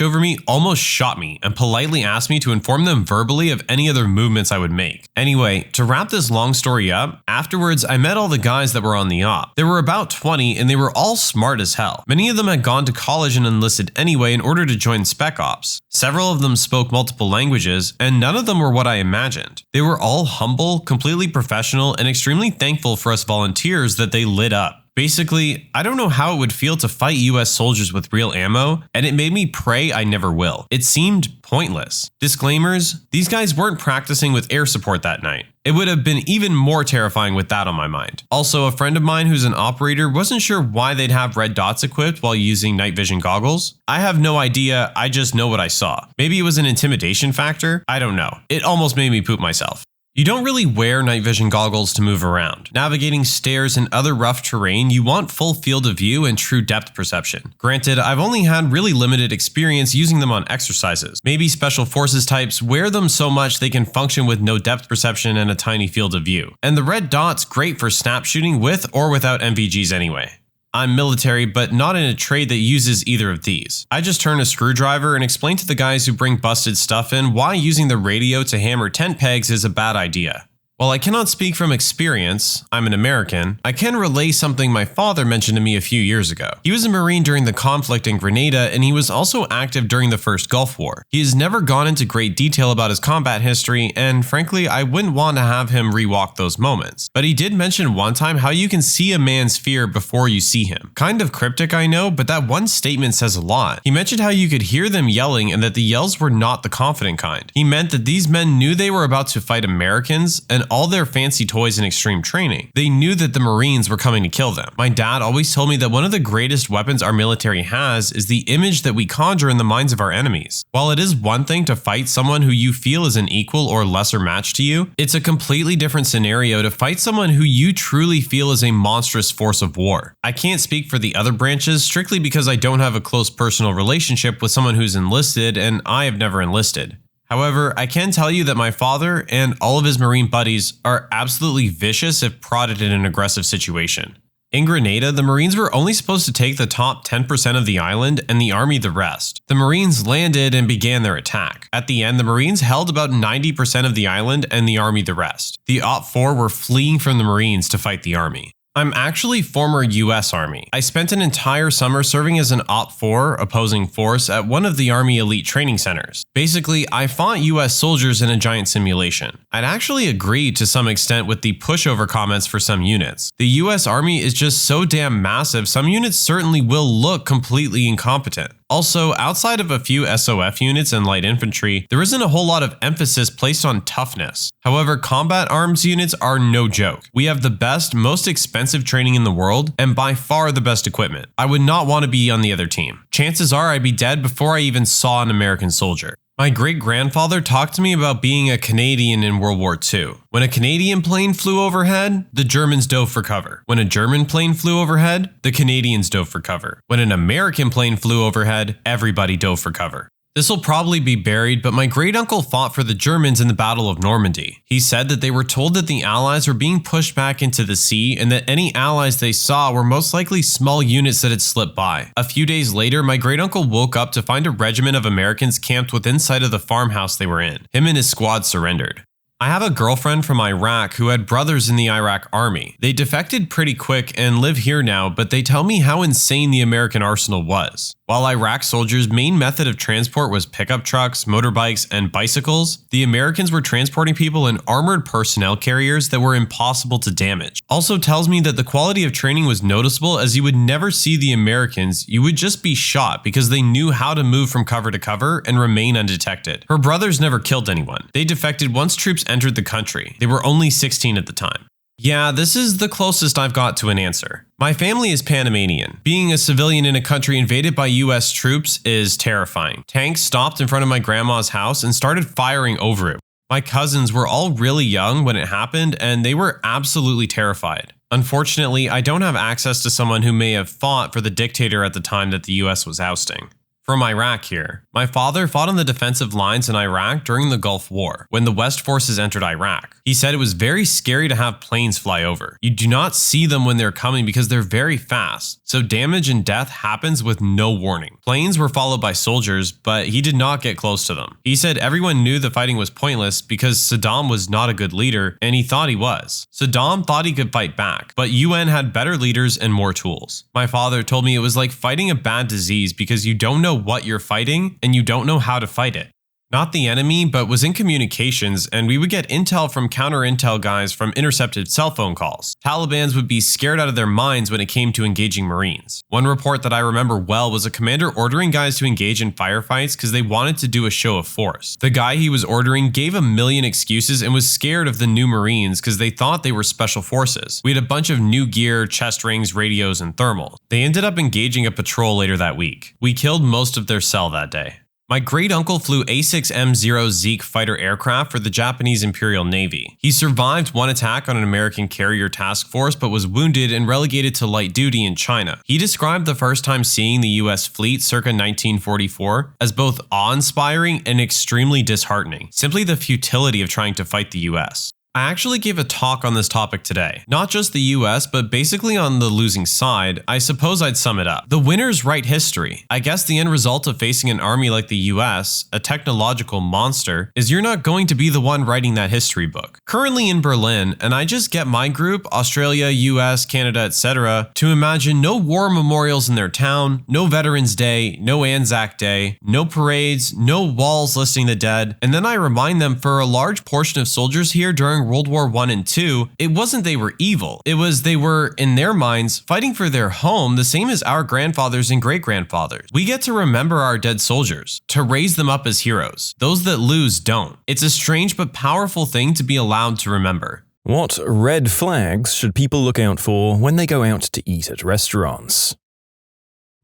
over me almost shot me and politely asked me to inform them verbally of any other movements I would make. Anyway, to wrap this long story up, afterwards I met all the guys that were on the op. There were about 20 and they were all smart as hell. Many of them had gone to college and enlisted anyway in order to join Spec Ops. Several of them spoke multiple languages and none of them were what I imagined. They were all humble, completely professional, and extremely thankful for us volunteers that they lit up. Basically, I don't know how it would feel to fight US soldiers with real ammo, and it made me pray I never will. It seemed pointless. Disclaimers, these guys weren't practicing with air support that night. It would have been even more terrifying with that on my mind. Also, a friend of mine who's an operator wasn't sure why they'd have red dots equipped while using night vision goggles. I have no idea, I just know what I saw. Maybe it was an intimidation factor? I don't know. It almost made me poop myself. You don't really wear night vision goggles to move around. Navigating stairs and other rough terrain, you want full field of view and true depth perception. Granted, I've only had really limited experience using them on exercises. Maybe special forces types wear them so much they can function with no depth perception and a tiny field of view. And the red dot's great for snap shooting with or without MVGs anyway. I'm military, but not in a trade that uses either of these. I just turn a screwdriver and explain to the guys who bring busted stuff in why using the radio to hammer tent pegs is a bad idea. While I cannot speak from experience, I'm an American, I can relay something my father mentioned to me a few years ago. He was a Marine during the conflict in Grenada, and he was also active during the first Gulf War. He has never gone into great detail about his combat history, and frankly, I wouldn't want to have him rewalk those moments. But he did mention one time how you can see a man's fear before you see him. Kind of cryptic, I know, but that one statement says a lot. He mentioned how you could hear them yelling and that the yells were not the confident kind. He meant that these men knew they were about to fight Americans, and all their fancy toys and extreme training. They knew that the Marines were coming to kill them. My dad always told me that one of the greatest weapons our military has is the image that we conjure in the minds of our enemies. While it is one thing to fight someone who you feel is an equal or lesser match to you, it's a completely different scenario to fight someone who you truly feel is a monstrous force of war. I can't speak for the other branches strictly because I don't have a close personal relationship with someone who's enlisted and I have never enlisted. However, I can tell you that my father and all of his Marine buddies are absolutely vicious if prodded in an aggressive situation. In Grenada, the Marines were only supposed to take the top 10% of the island and the Army the rest. The Marines landed and began their attack. At the end, the Marines held about 90% of the island and the Army the rest. The OP-4 were fleeing from the Marines to fight the Army. I'm actually former US Army. I spent an entire summer serving as an OP-4 opposing force at one of the Army elite training centers. Basically, I fought US soldiers in a giant simulation. I'd actually agreed to some extent with the pushover comments for some units. The US Army is just so damn massive, some units certainly will look completely incompetent. Also, outside of a few SOF units and light infantry, there isn't a whole lot of emphasis placed on toughness. However, combat arms units are no joke. We have the best, most expensive training in the world, and by far the best equipment. I would not want to be on the other team. Chances are I'd be dead before I even saw an American soldier. My great-grandfather talked to me about being a Canadian in World War II. When a Canadian plane flew overhead, the Germans dove for cover. When a German plane flew overhead, the Canadians dove for cover. When an American plane flew overhead, everybody dove for cover. This will probably be buried, but my great-uncle fought for the Germans in the Battle of Normandy. He said that they were told that the Allies were being pushed back into the sea and that any Allies they saw were most likely small units that had slipped by. A few days later, my great-uncle woke up to find a regiment of Americans camped within sight of the farmhouse they were in. Him and his squad surrendered. I have a girlfriend from Iraq who had brothers in the Iraq army. They defected pretty quick and live here now, but they tell me how insane the American arsenal was. While Iraq soldiers' main method of transport was pickup trucks, motorbikes, and bicycles, the Americans were transporting people in armored personnel carriers that were impossible to damage. Also tells me that the quality of training was noticeable, as you would never see the Americans, you would just be shot because they knew how to move from cover to cover and remain undetected. Her brothers never killed anyone. They defected once troops entered the country. They were only 16 at the time. Yeah, this is the closest I've got to an answer. My family is Panamanian. Being a civilian in a country invaded by US troops is terrifying. Tanks stopped in front of my grandma's house and started firing over it. My cousins were all really young when it happened, and they were absolutely terrified. Unfortunately, I don't have access to someone who may have fought for the dictator at the time that the US was ousting. From Iraq here. My father fought on the defensive lines in Iraq during the Gulf War, when the West forces entered Iraq. He said it was very scary to have planes fly over. You do not see them when they're coming because they're very fast, so damage and death happens with no warning. Planes were followed by soldiers, but he did not get close to them. He said everyone knew the fighting was pointless because Saddam was not a good leader, and he thought he was. Saddam thought he could fight back, but UN had better leaders and more tools. My father told me it was like fighting a bad disease because you don't know what you're fighting and you don't know how to fight it. Not the enemy, but was in communications, and we would get intel from counter-intel guys from intercepted cell phone calls. Talibans would be scared out of their minds when it came to engaging Marines. One report that I remember well was a commander ordering guys to engage in firefights because they wanted to do a show of force. The guy he was ordering gave a million excuses and was scared of the new Marines because they thought they were special forces. We had a bunch of new gear, chest rings, radios, and thermals. They ended up engaging a patrol later that week. We killed most of their cell that day. My great-uncle flew A6M0 Zeke fighter aircraft for the Japanese Imperial Navy. He survived one attack on an American carrier task force but was wounded and relegated to light duty in China. He described the first time seeing the US fleet circa 1944 as both awe-inspiring and extremely disheartening, simply the futility of trying to fight the US. I actually gave a talk on this topic today. Not just the US, but basically on the losing side. I suppose I'd sum it up. The winners write history. I guess the end result of facing an army like the US, a technological monster, is you're not going to be the one writing that history book. Currently in Berlin, and I just get my group, Australia, US, Canada, etc., to imagine no war memorials in their town, no Veterans Day, no Anzac Day, no parades, no walls listing the dead, and then I remind them for a large portion of soldiers here during World War I and II, it wasn't they were evil. It was they were, in their minds, fighting for their home the same as our grandfathers and great-grandfathers. We get to remember our dead soldiers, to raise them up as heroes. Those that lose don't. It's a strange but powerful thing to be allowed to remember. What red flags should people look out for when they go out to eat at restaurants?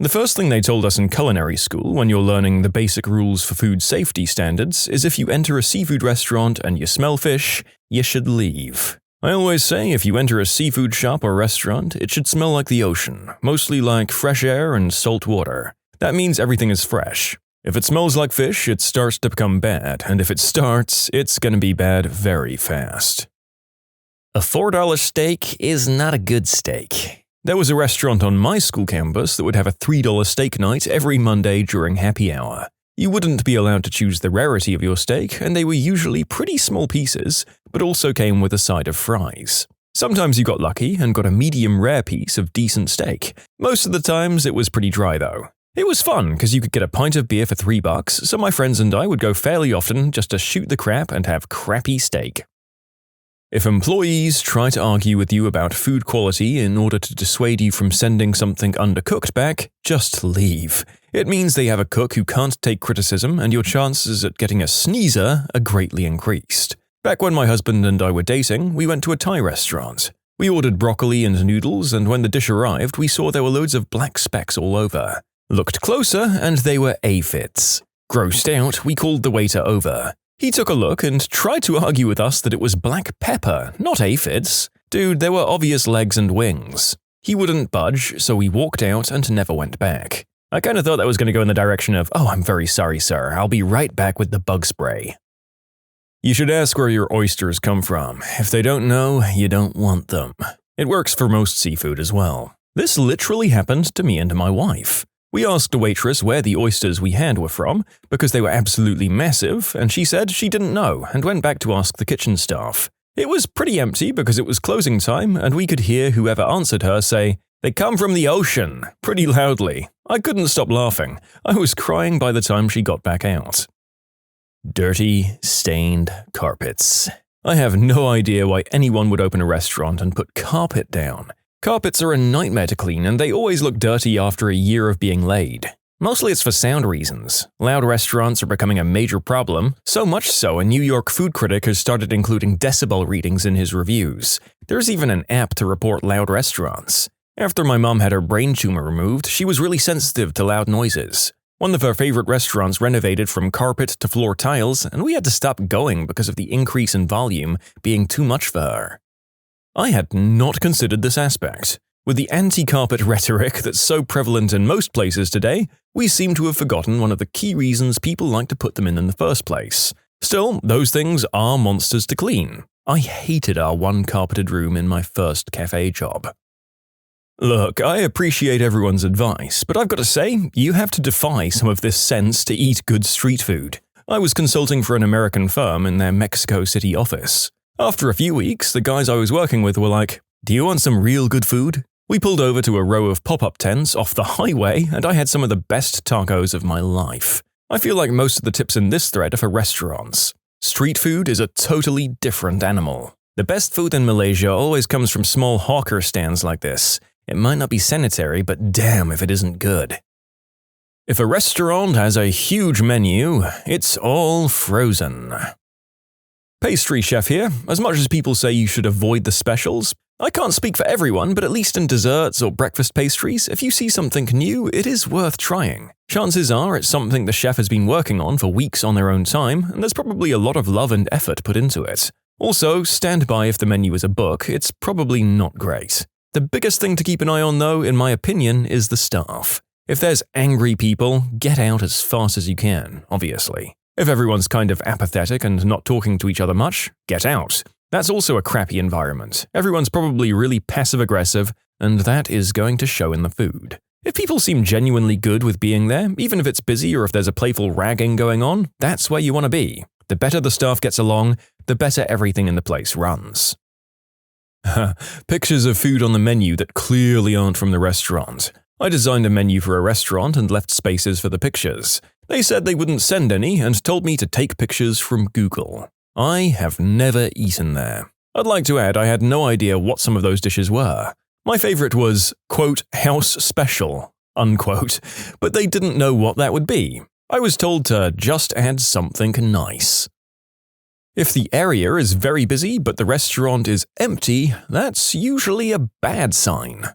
The first thing they told us in culinary school when you're learning the basic rules for food safety standards is if you enter a seafood restaurant and you smell fish, you should leave. I always say if you enter a seafood shop or restaurant, it should smell like the ocean, mostly like fresh air and salt water. That means everything is fresh. If it smells like fish, it starts to become bad, and if it starts, it's gonna be bad very fast. A $4 steak is not a good steak. There was a restaurant on my school campus that would have a $3 steak night every Monday during happy hour. You wouldn't be allowed to choose the rarity of your steak, and they were usually pretty small pieces, but also came with a side of fries. Sometimes you got lucky and got a medium rare piece of decent steak. Most of the times it was pretty dry though. It was fun because you could get a pint of beer for $3, so my friends and I would go fairly often just to shoot the crap and have crappy steak. If employees try to argue with you about food quality in order to dissuade you from sending something undercooked back, just leave. It means they have a cook who can't take criticism, and your chances at getting a sneezer are greatly increased. Back when my husband and I were dating, we went to a Thai restaurant. We ordered broccoli and noodles, and when the dish arrived, we saw there were loads of black specks all over. Looked closer, and they were aphids. Grossed out, we called the waiter over. He took a look and tried to argue with us that it was black pepper, not aphids. Dude, there were obvious legs and wings. He wouldn't budge, so we walked out and never went back. I kinda thought that was gonna go in the direction of, "Oh, I'm very sorry, sir. I'll be right back with the bug spray." You should ask where your oysters come from. If they don't know, you don't want them. It works for most seafood as well. This literally happened to me and my wife. We asked a waitress where the oysters we had were from, because they were absolutely massive, and she said she didn't know and went back to ask the kitchen staff. It was pretty empty because it was closing time, and we could hear whoever answered her say, "They come from the ocean," pretty loudly. I couldn't stop laughing. I was crying by the time she got back out. Dirty, stained carpets. I have no idea why anyone would open a restaurant and put carpet down. Carpets are a nightmare to clean, and they always look dirty after a year of being laid. Mostly it's for sound reasons. Loud restaurants are becoming a major problem, so much so a New York food critic has started including decibel readings in his reviews. There's even an app to report loud restaurants. After my mom had her brain tumor removed, she was really sensitive to loud noises. One of her favorite restaurants renovated from carpet to floor tiles, and we had to stop going because of the increase in volume being too much for her. I had not considered this aspect. With the anti-carpet rhetoric that's so prevalent in most places today, we seem to have forgotten one of the key reasons people like to put them in the first place. Still, those things are monsters to clean. I hated our one-carpeted room in my first cafe job. Look, I appreciate everyone's advice, but I've got to say, you have to defy some of this sense to eat good street food. I was consulting for an American firm in their Mexico City office. After a few weeks, the guys I was working with were like, "Do you want some real good food?" We pulled over to a row of pop-up tents off the highway, and I had some of the best tacos of my life. I feel like most of the tips in this thread are for restaurants. Street food is a totally different animal. The best food in Malaysia always comes from small hawker stands like this. It might not be sanitary, but damn if it isn't good. If a restaurant has a huge menu, it's all frozen. Pastry chef here. As much as people say you should avoid the specials, I can't speak for everyone, but at least in desserts or breakfast pastries, if you see something new, it is worth trying. Chances are it's something the chef has been working on for weeks on their own time, and there's probably a lot of love and effort put into it. Also, stand by if the menu is a book, it's probably not great. The biggest thing to keep an eye on though, in my opinion, is the staff. If there's angry people, get out as fast as you can, obviously. If everyone's kind of apathetic and not talking to each other much, get out. That's also a crappy environment. Everyone's probably really passive-aggressive, and that is going to show in the food. If people seem genuinely good with being there, even if it's busy or if there's a playful ragging going on, that's where you want to be. The better the staff gets along, the better everything in the place runs. Pictures of food on the menu that clearly aren't from the restaurant. I designed a menu for a restaurant and left spaces for the pictures. They said they wouldn't send any and told me to take pictures from Google. I have never eaten there. I'd like to add I had no idea what some of those dishes were. My favorite was, quote, house special, unquote, but they didn't know what that would be. I was told to just add something nice. If the area is very busy but the restaurant is empty, that's usually a bad sign.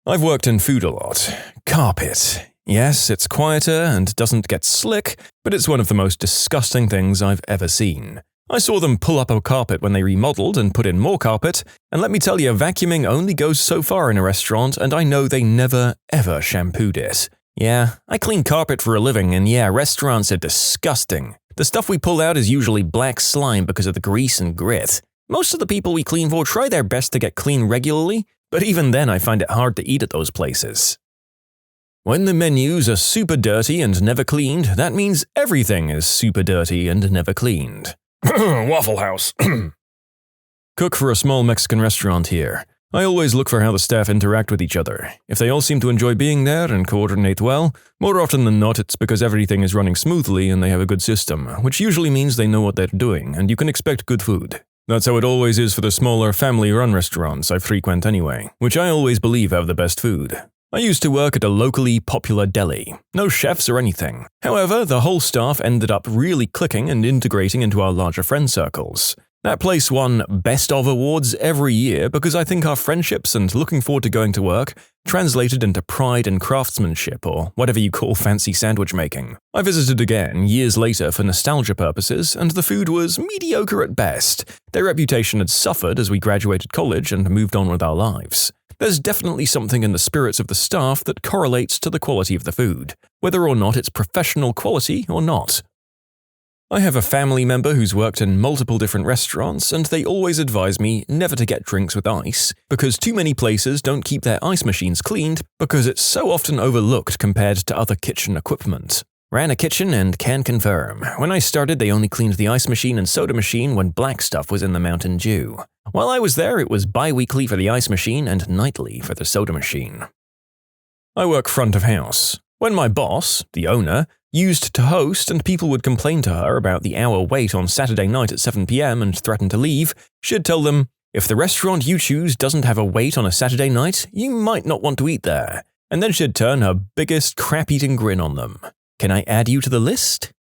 I've worked in food a lot. Carpet. Yes, it's quieter and doesn't get slick, but it's one of the most disgusting things I've ever seen. I saw them pull up a carpet when they remodeled and put in more carpet, and let me tell you, vacuuming only goes so far in a restaurant, and I know they never, ever shampooed it. Yeah, I clean carpet for a living, and yeah, restaurants are disgusting. The stuff we pull out is usually black slime because of the grease and grit. Most of the people we clean for try their best to get clean regularly, but even then I find it hard to eat at those places. When the menus are super dirty and never cleaned, that means everything is super dirty and never cleaned. Waffle House. Cook for a small Mexican restaurant here. I always look for how the staff interact with each other. If they all seem to enjoy being there and coordinate well, more often than not it's because everything is running smoothly and they have a good system, which usually means they know what they're doing and you can expect good food. That's how it always is for the smaller family-run restaurants I frequent anyway, which I always believe have the best food. I used to work at a locally popular deli. No chefs or anything. However, the whole staff ended up really clicking and integrating into our larger friend circles. That place won Best of awards every year because I think our friendships and looking forward to going to work translated into pride and craftsmanship, or whatever you call fancy sandwich making. I visited again years later for nostalgia purposes, and the food was mediocre at best. Their reputation had suffered as we graduated college and moved on with our lives. There's definitely something in the spirits of the staff that correlates to the quality of the food, whether or not it's professional quality or not. I have a family member who's worked in multiple different restaurants, and they always advise me never to get drinks with ice, because too many places don't keep their ice machines cleaned because it's so often overlooked compared to other kitchen equipment. Ran a kitchen and can confirm. When I started, they only cleaned the ice machine and soda machine when black stuff was in the Mountain Dew. While I was there, it was bi-weekly for the ice machine and nightly for the soda machine. I work front of house. When my boss, the owner, used to host and people would complain to her about the hour wait on Saturday night at 7 p.m. and threaten to leave, she'd tell them, "If the restaurant you choose doesn't have a wait on a Saturday night, you might not want to eat there." And then she'd turn her biggest crap-eating grin on them. "Can I add you to the list?"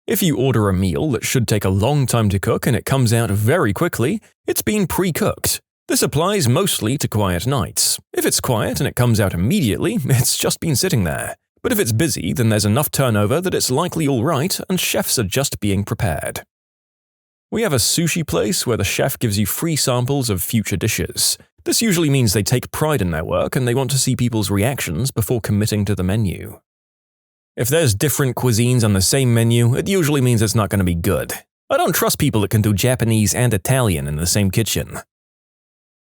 If you order a meal that should take a long time to cook and it comes out very quickly, it's been pre-cooked. This applies mostly to quiet nights. If it's quiet and it comes out immediately, it's just been sitting there. But if it's busy, then there's enough turnover that it's likely all right and chefs are just being prepared. We have a sushi place where the chef gives you free samples of future dishes. This usually means they take pride in their work and they want to see people's reactions before committing to the menu. If there's different cuisines on the same menu, it usually means it's not going to be good. I don't trust people that can do Japanese and Italian in the same kitchen.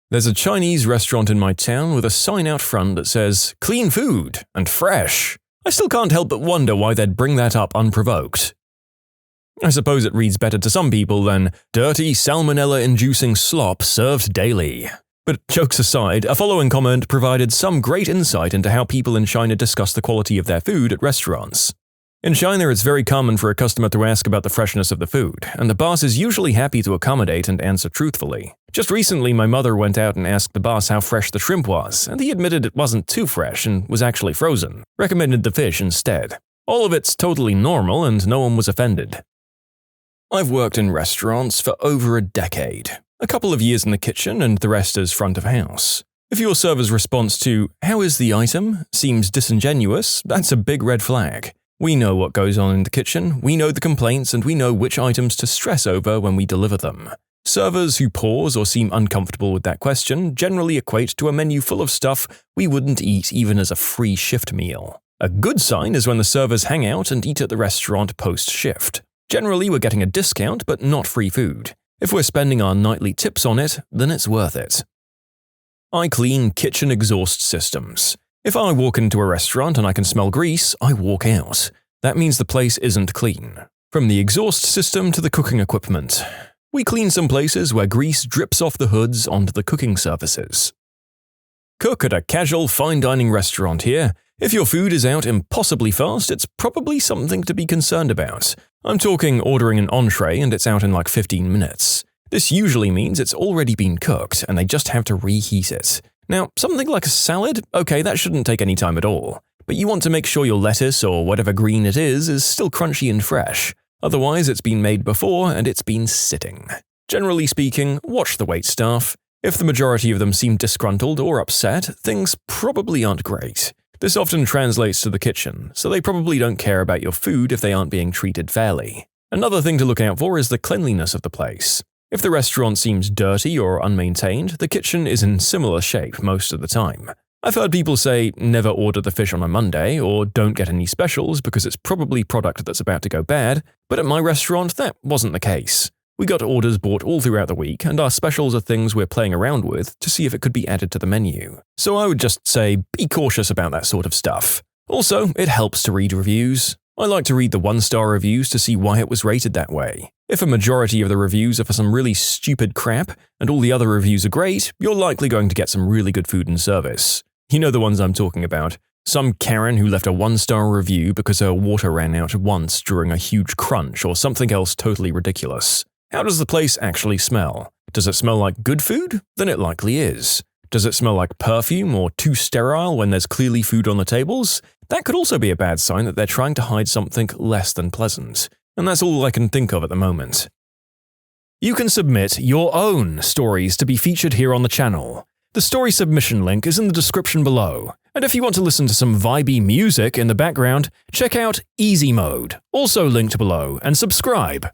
There's a Chinese restaurant in my town with a sign out front that says, "Clean food and fresh." I still can't help but wonder why they'd bring that up unprovoked. I suppose it reads better to some people than "dirty salmonella-inducing slop served daily." But jokes aside, a following comment provided some great insight into how people in China discuss the quality of their food at restaurants. In China, it's very common for a customer to ask about the freshness of the food, and the boss is usually happy to accommodate and answer truthfully. Just recently, my mother went out and asked the boss how fresh the shrimp was, and he admitted it wasn't too fresh and was actually frozen, recommended the fish instead. All of it's totally normal and no one was offended. I've worked in restaurants for over a decade. A couple of years in the kitchen and the rest as front of house. If your server's response to "How is the item?" seems disingenuous, that's a big red flag. We know what goes on in the kitchen, we know the complaints, and we know which items to stress over when we deliver them. Servers who pause or seem uncomfortable with that question generally equate to a menu full of stuff we wouldn't eat even as a free shift meal. A good sign is when the servers hang out and eat at the restaurant post-shift. Generally, we're getting a discount, but not free food. If we're spending our nightly tips on it, then it's worth it. I clean kitchen exhaust systems. If I walk into a restaurant and I can smell grease, I walk out. That means the place isn't clean. From the exhaust system to the cooking equipment. We clean some places where grease drips off the hoods onto the cooking surfaces. Cook at a casual fine dining restaurant here. If your food is out impossibly fast, it's probably something to be concerned about. I'm talking ordering an entree and it's out in like 15 minutes. This usually means it's already been cooked and they just have to reheat it. Now, something like a salad, okay, that shouldn't take any time at all. But you want to make sure your lettuce or whatever green it is still crunchy and fresh. Otherwise, it's been made before and it's been sitting. Generally speaking, watch the waitstaff. If the majority of them seem disgruntled or upset, things probably aren't great. This often translates to the kitchen, so they probably don't care about your food if they aren't being treated fairly. Another thing to look out for is the cleanliness of the place. If the restaurant seems dirty or unmaintained, the kitchen is in similar shape most of the time. I've heard people say, never order the fish on a Monday, or don't get any specials because it's probably product that's about to go bad, but at my restaurant, that wasn't the case. We got orders bought all throughout the week, and our specials are things we're playing around with to see if it could be added to the menu. So I would just say, be cautious about that sort of stuff. Also, it helps to read reviews. I like to read the one-star reviews to see why it was rated that way. If a majority of the reviews are for some really stupid crap, and all the other reviews are great, you're likely going to get some really good food and service. You know the ones I'm talking about. Some Karen who left a one-star review because her water ran out once during a huge crunch or something else totally ridiculous. How does the place actually smell? Does it smell like good food? Then it likely is. Does it smell like perfume or too sterile when there's clearly food on the tables? That could also be a bad sign that they're trying to hide something less than pleasant. And that's all I can think of at the moment. You can submit your own stories to be featured here on the channel. The story submission link is in the description below, and if you want to listen to some vibey music in the background, check out easymode, also linked below, and subscribe.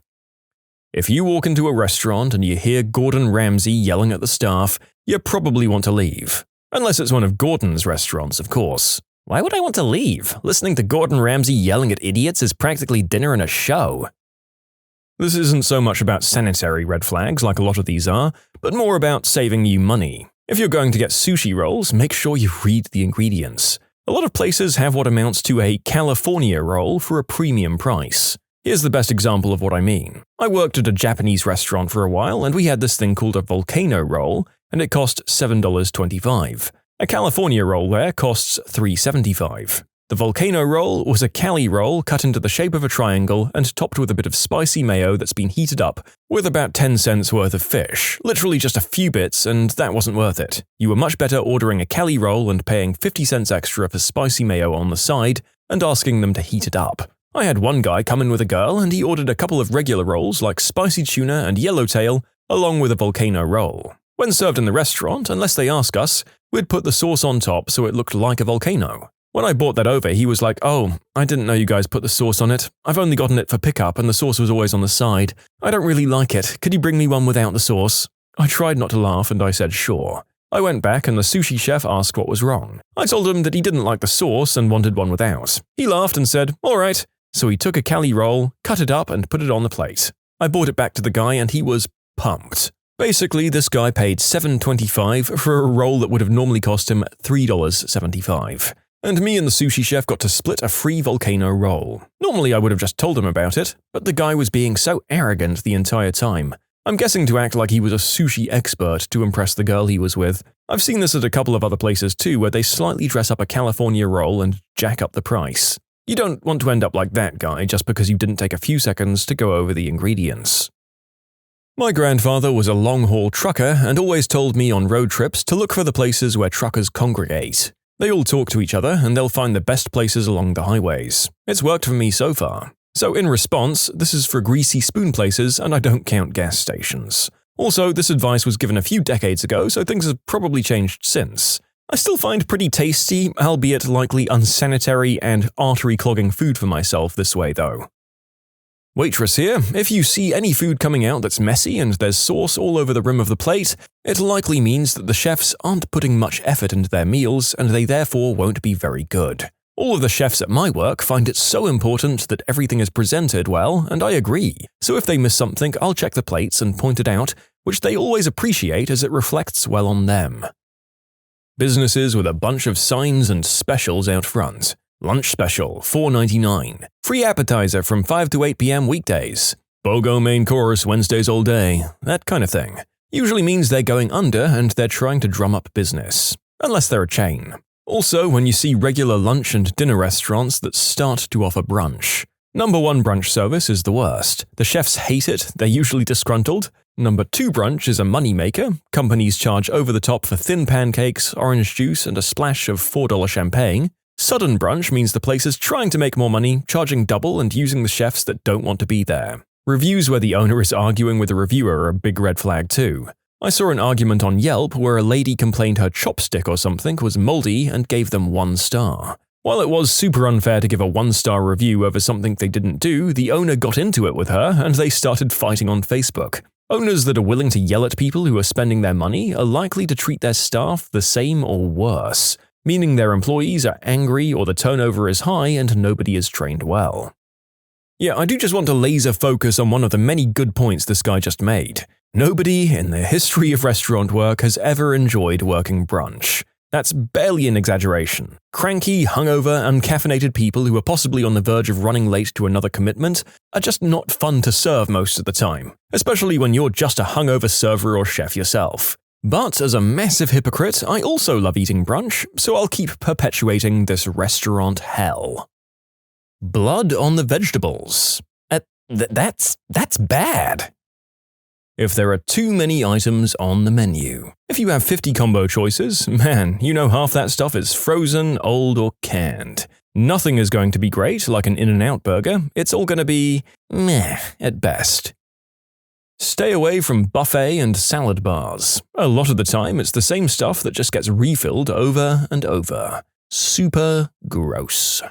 If you walk into a restaurant and you hear Gordon Ramsay yelling at the staff, you probably want to leave. Unless it's one of Gordon's restaurants, of course. Why would I want to leave? Listening to Gordon Ramsay yelling at idiots is practically dinner and a show. This isn't so much about sanitary red flags like a lot of these are, but more about saving you money. If you're going to get sushi rolls, make sure you read the ingredients. A lot of places have what amounts to a California roll for a premium price. Here's the best example of what I mean. I worked at a Japanese restaurant for a while, and we had this thing called a volcano roll, and it cost $7.25. A California roll there costs $3.75. The volcano roll was a Cali roll cut into the shape of a triangle and topped with a bit of spicy mayo that's been heated up with about 10 cents worth of fish, literally just a few bits, and that wasn't worth it. You were much better ordering a Cali roll and paying 50 cents extra for spicy mayo on the side and asking them to heat it up. I had one guy come in with a girl and he ordered a couple of regular rolls like spicy tuna and yellowtail along with a volcano roll. When served in the restaurant, unless they ask us, we'd put the sauce on top so it looked like a volcano. When I brought that over, he was like, "Oh, I didn't know you guys put the sauce on it. I've only gotten it for pickup and the sauce was always on the side. I don't really like it. Could you bring me one without the sauce?" I tried not to laugh and I said sure. I went back and the sushi chef asked what was wrong. I told him that he didn't like the sauce and wanted one without. He laughed and said, "All right." So he took a Cali roll, cut it up and put it on the plate. I brought it back to the guy and he was pumped. Basically, this guy paid $7.25 for a roll that would have normally cost him $3.75. And me and the sushi chef got to split a free volcano roll. Normally I would have just told him about it, but the guy was being so arrogant the entire time. I'm guessing to act like he was a sushi expert to impress the girl he was with. I've seen this at a couple of other places too, where they slightly dress up a California roll and jack up the price. You don't want to end up like that guy just because you didn't take a few seconds to go over the ingredients. My grandfather was a long-haul trucker and always told me on road trips to look for the places where truckers congregate. They all talk to each other and they'll find the best places along the highways. It's worked for me so far. So in response, this is for greasy spoon places and I don't count gas stations. Also, this advice was given a few decades ago, so things have probably changed since. I still find pretty tasty, albeit likely unsanitary and artery-clogging food for myself this way though. Waitress here, if you see any food coming out that's messy and there's sauce all over the rim of the plate, it likely means that the chefs aren't putting much effort into their meals and they therefore won't be very good. All of the chefs at my work find it so important that everything is presented well, and I agree. So if they miss something, I'll check the plates and point it out, which they always appreciate as it reflects well on them. Businesses with a bunch of signs and specials out front. Lunch special, $4.99. Free appetizer from 5 to 8 p.m. weekdays. BOGO main course Wednesdays all day. That kind of thing. Usually means they're going under and they're trying to drum up business. Unless they're a chain. Also, when you see regular lunch and dinner restaurants that start to offer brunch. Number 1 brunch service is the worst. The chefs hate it, they're usually disgruntled. Number 2 brunch is a moneymaker. Companies charge over the top for thin pancakes, orange juice, and a splash of $4 champagne. Sudden brunch means the place is trying to make more money, charging double and using the chefs that don't want to be there. Reviews where the owner is arguing with the reviewer are a big red flag too. I saw an argument on Yelp where a lady complained her chopstick or something was moldy and gave them 1 star. While it was super unfair to give a 1-star review over something they didn't do, the owner got into it with her and they started fighting on Facebook. Owners that are willing to yell at people who are spending their money are likely to treat their staff the same or worse, meaning their employees are angry or the turnover is high and nobody is trained well. Yeah, I do just want to laser focus on one of the many good points this guy just made. Nobody in the history of restaurant work has ever enjoyed working brunch. That's barely an exaggeration. Cranky, hungover, uncaffeinated people who are possibly on the verge of running late to another commitment are just not fun to serve most of the time, especially when you're just a hungover server or chef yourself. But as a massive hypocrite, I also love eating brunch, so I'll keep perpetuating this restaurant hell. Blood on the vegetables. That's bad. If there are too many items on the menu. If you have 50 combo choices, man, you know half that stuff is frozen, old, or canned. Nothing is going to be great like an In-N-Out burger, it's all going to be meh at best. Stay away from buffet and salad bars. A lot of the time, it's the same stuff that just gets refilled over and over. Super gross.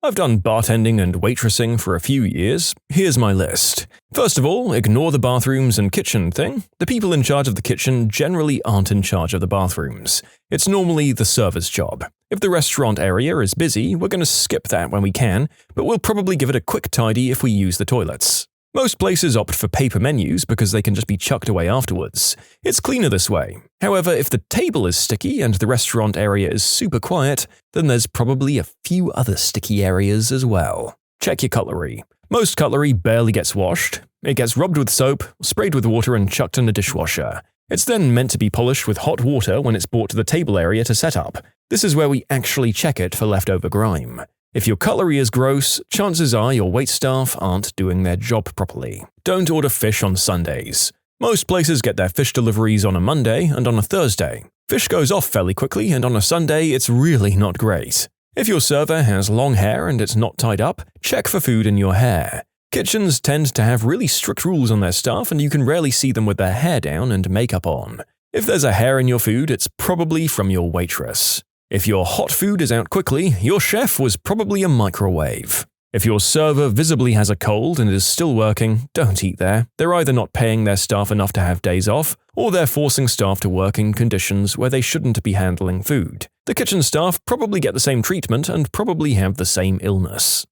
I've done bartending and waitressing for a few years. Here's my list. First of all, ignore the bathrooms and kitchen thing. The people in charge of the kitchen generally aren't in charge of the bathrooms. It's normally the server's job. If the restaurant area is busy, we're going to skip that when we can, but we'll probably give it a quick tidy if we use the toilets. Most places opt for paper menus because they can just be chucked away afterwards. It's cleaner this way. However, if the table is sticky and the restaurant area is super quiet, then there's probably a few other sticky areas as well. Check your cutlery. Most cutlery barely gets washed. It gets rubbed with soap, sprayed with water and chucked in the dishwasher. It's then meant to be polished with hot water when it's brought to the table area to set up. This is where we actually check it for leftover grime. If your cutlery is gross, chances are your waitstaff aren't doing their job properly. Don't order fish on Sundays. Most places get their fish deliveries on a Monday and on a Thursday. Fish goes off fairly quickly, and on a Sunday it's really not great. If your server has long hair and it's not tied up, check for food in your hair. Kitchens tend to have really strict rules on their staff, and you can rarely see them with their hair down and makeup on. If there's a hair in your food, it's probably from your waitress. If your hot food is out quickly, your chef was probably a microwave. If your server visibly has a cold and is still working, don't eat there. They're either not paying their staff enough to have days off, or they're forcing staff to work in conditions where they shouldn't be handling food. The kitchen staff probably get the same treatment and probably have the same illness.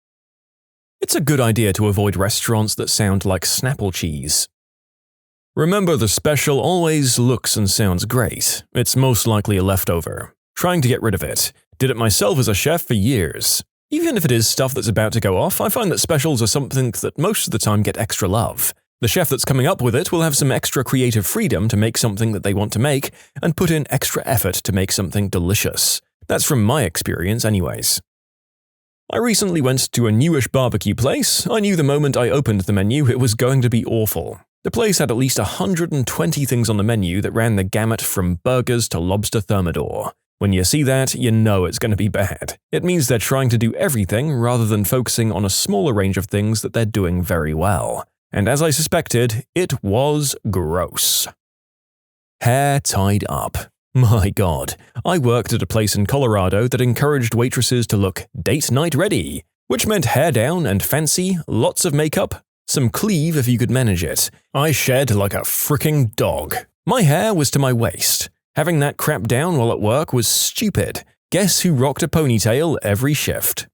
It's a good idea to avoid restaurants that sound like Snapple cheese. Remember, the special always looks and sounds great. It's most likely a leftover. Trying to get rid of it. Did it myself as a chef for years. Even if it is stuff that's about to go off, I find that specials are something that most of the time get extra love. The chef that's coming up with it will have some extra creative freedom to make something that they want to make and put in extra effort to make something delicious. That's from my experience anyways. I recently went to a newish barbecue place. I knew the moment I opened the menu it was going to be awful. The place had at least 120 things on the menu that ran the gamut from burgers to lobster thermidor. When you see that, you know it's going to be bad. It means they're trying to do everything rather than focusing on a smaller range of things that they're doing very well. And as I suspected, it was gross. Hair tied up. My God, I worked at a place in Colorado that encouraged waitresses to look date night ready, which meant hair down and fancy, lots of makeup, some cleave if you could manage it. I shed like a fricking dog. My hair was to my waist. Having that crap down while at work was stupid. Guess who rocked a ponytail every shift?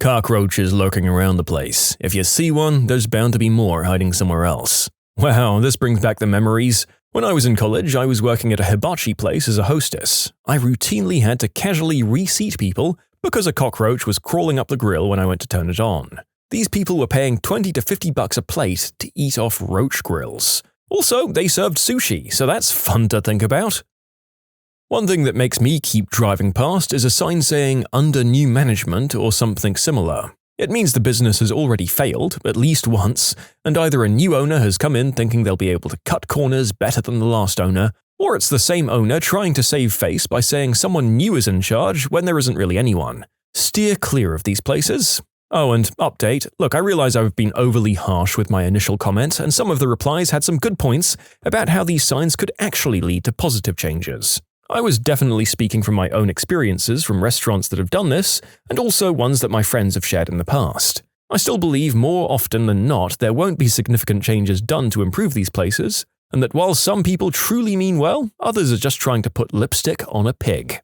Cockroaches lurking around the place. If you see one, there's bound to be more hiding somewhere else. Wow, this brings back the memories. When I was in college, I was working at a hibachi place as a hostess. I routinely had to casually reseat people because a cockroach was crawling up the grill when I went to turn it on. These people were paying $20 to $50 a plate to eat off roach grills. Also, they served sushi, so that's fun to think about. One thing that makes me keep driving past is a sign saying "under new management" or something similar. It means the business has already failed, at least once, and either a new owner has come in thinking they'll be able to cut corners better than the last owner, or it's the same owner trying to save face by saying someone new is in charge when there isn't really anyone. Steer clear of these places. Oh, and update. Look, I realize I've been overly harsh with my initial comment, and some of the replies had some good points about how these signs could actually lead to positive changes. I was definitely speaking from my own experiences from restaurants that have done this, and also ones that my friends have shared in the past. I still believe more often than not there won't be significant changes done to improve these places, and that while some people truly mean well, others are just trying to put lipstick on a pig.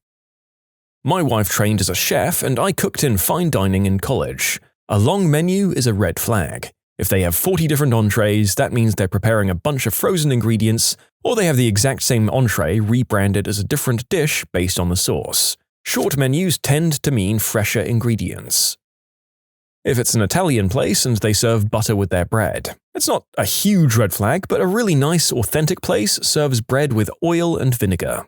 My wife trained as a chef, and I cooked in fine dining in college. A long menu is a red flag. If they have 40 different entrees, that means they're preparing a bunch of frozen ingredients, or they have the exact same entree rebranded as a different dish based on the sauce. Short menus tend to mean fresher ingredients. If it's an Italian place and they serve butter with their bread, it's not a huge red flag, but a really nice, authentic place serves bread with oil and vinegar.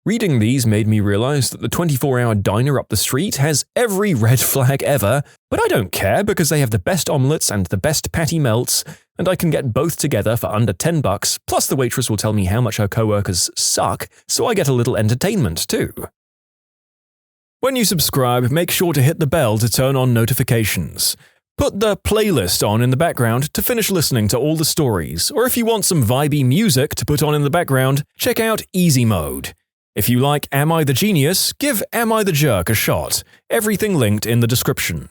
Reading these made me realize that the 24-hour diner up the street has every red flag ever, but I don't care because they have the best omelets and the best patty melts, and I can get both together for under $10, plus the waitress will tell me how much her coworkers suck, so I get a little entertainment too. When you subscribe, make sure to hit the bell to turn on notifications. Put the playlist on in the background to finish listening to all the stories, or if you want some vibey music to put on in the background, check out easymode. If you like Am I the Genius, give Am I the Jerk a shot. Everything linked in the description.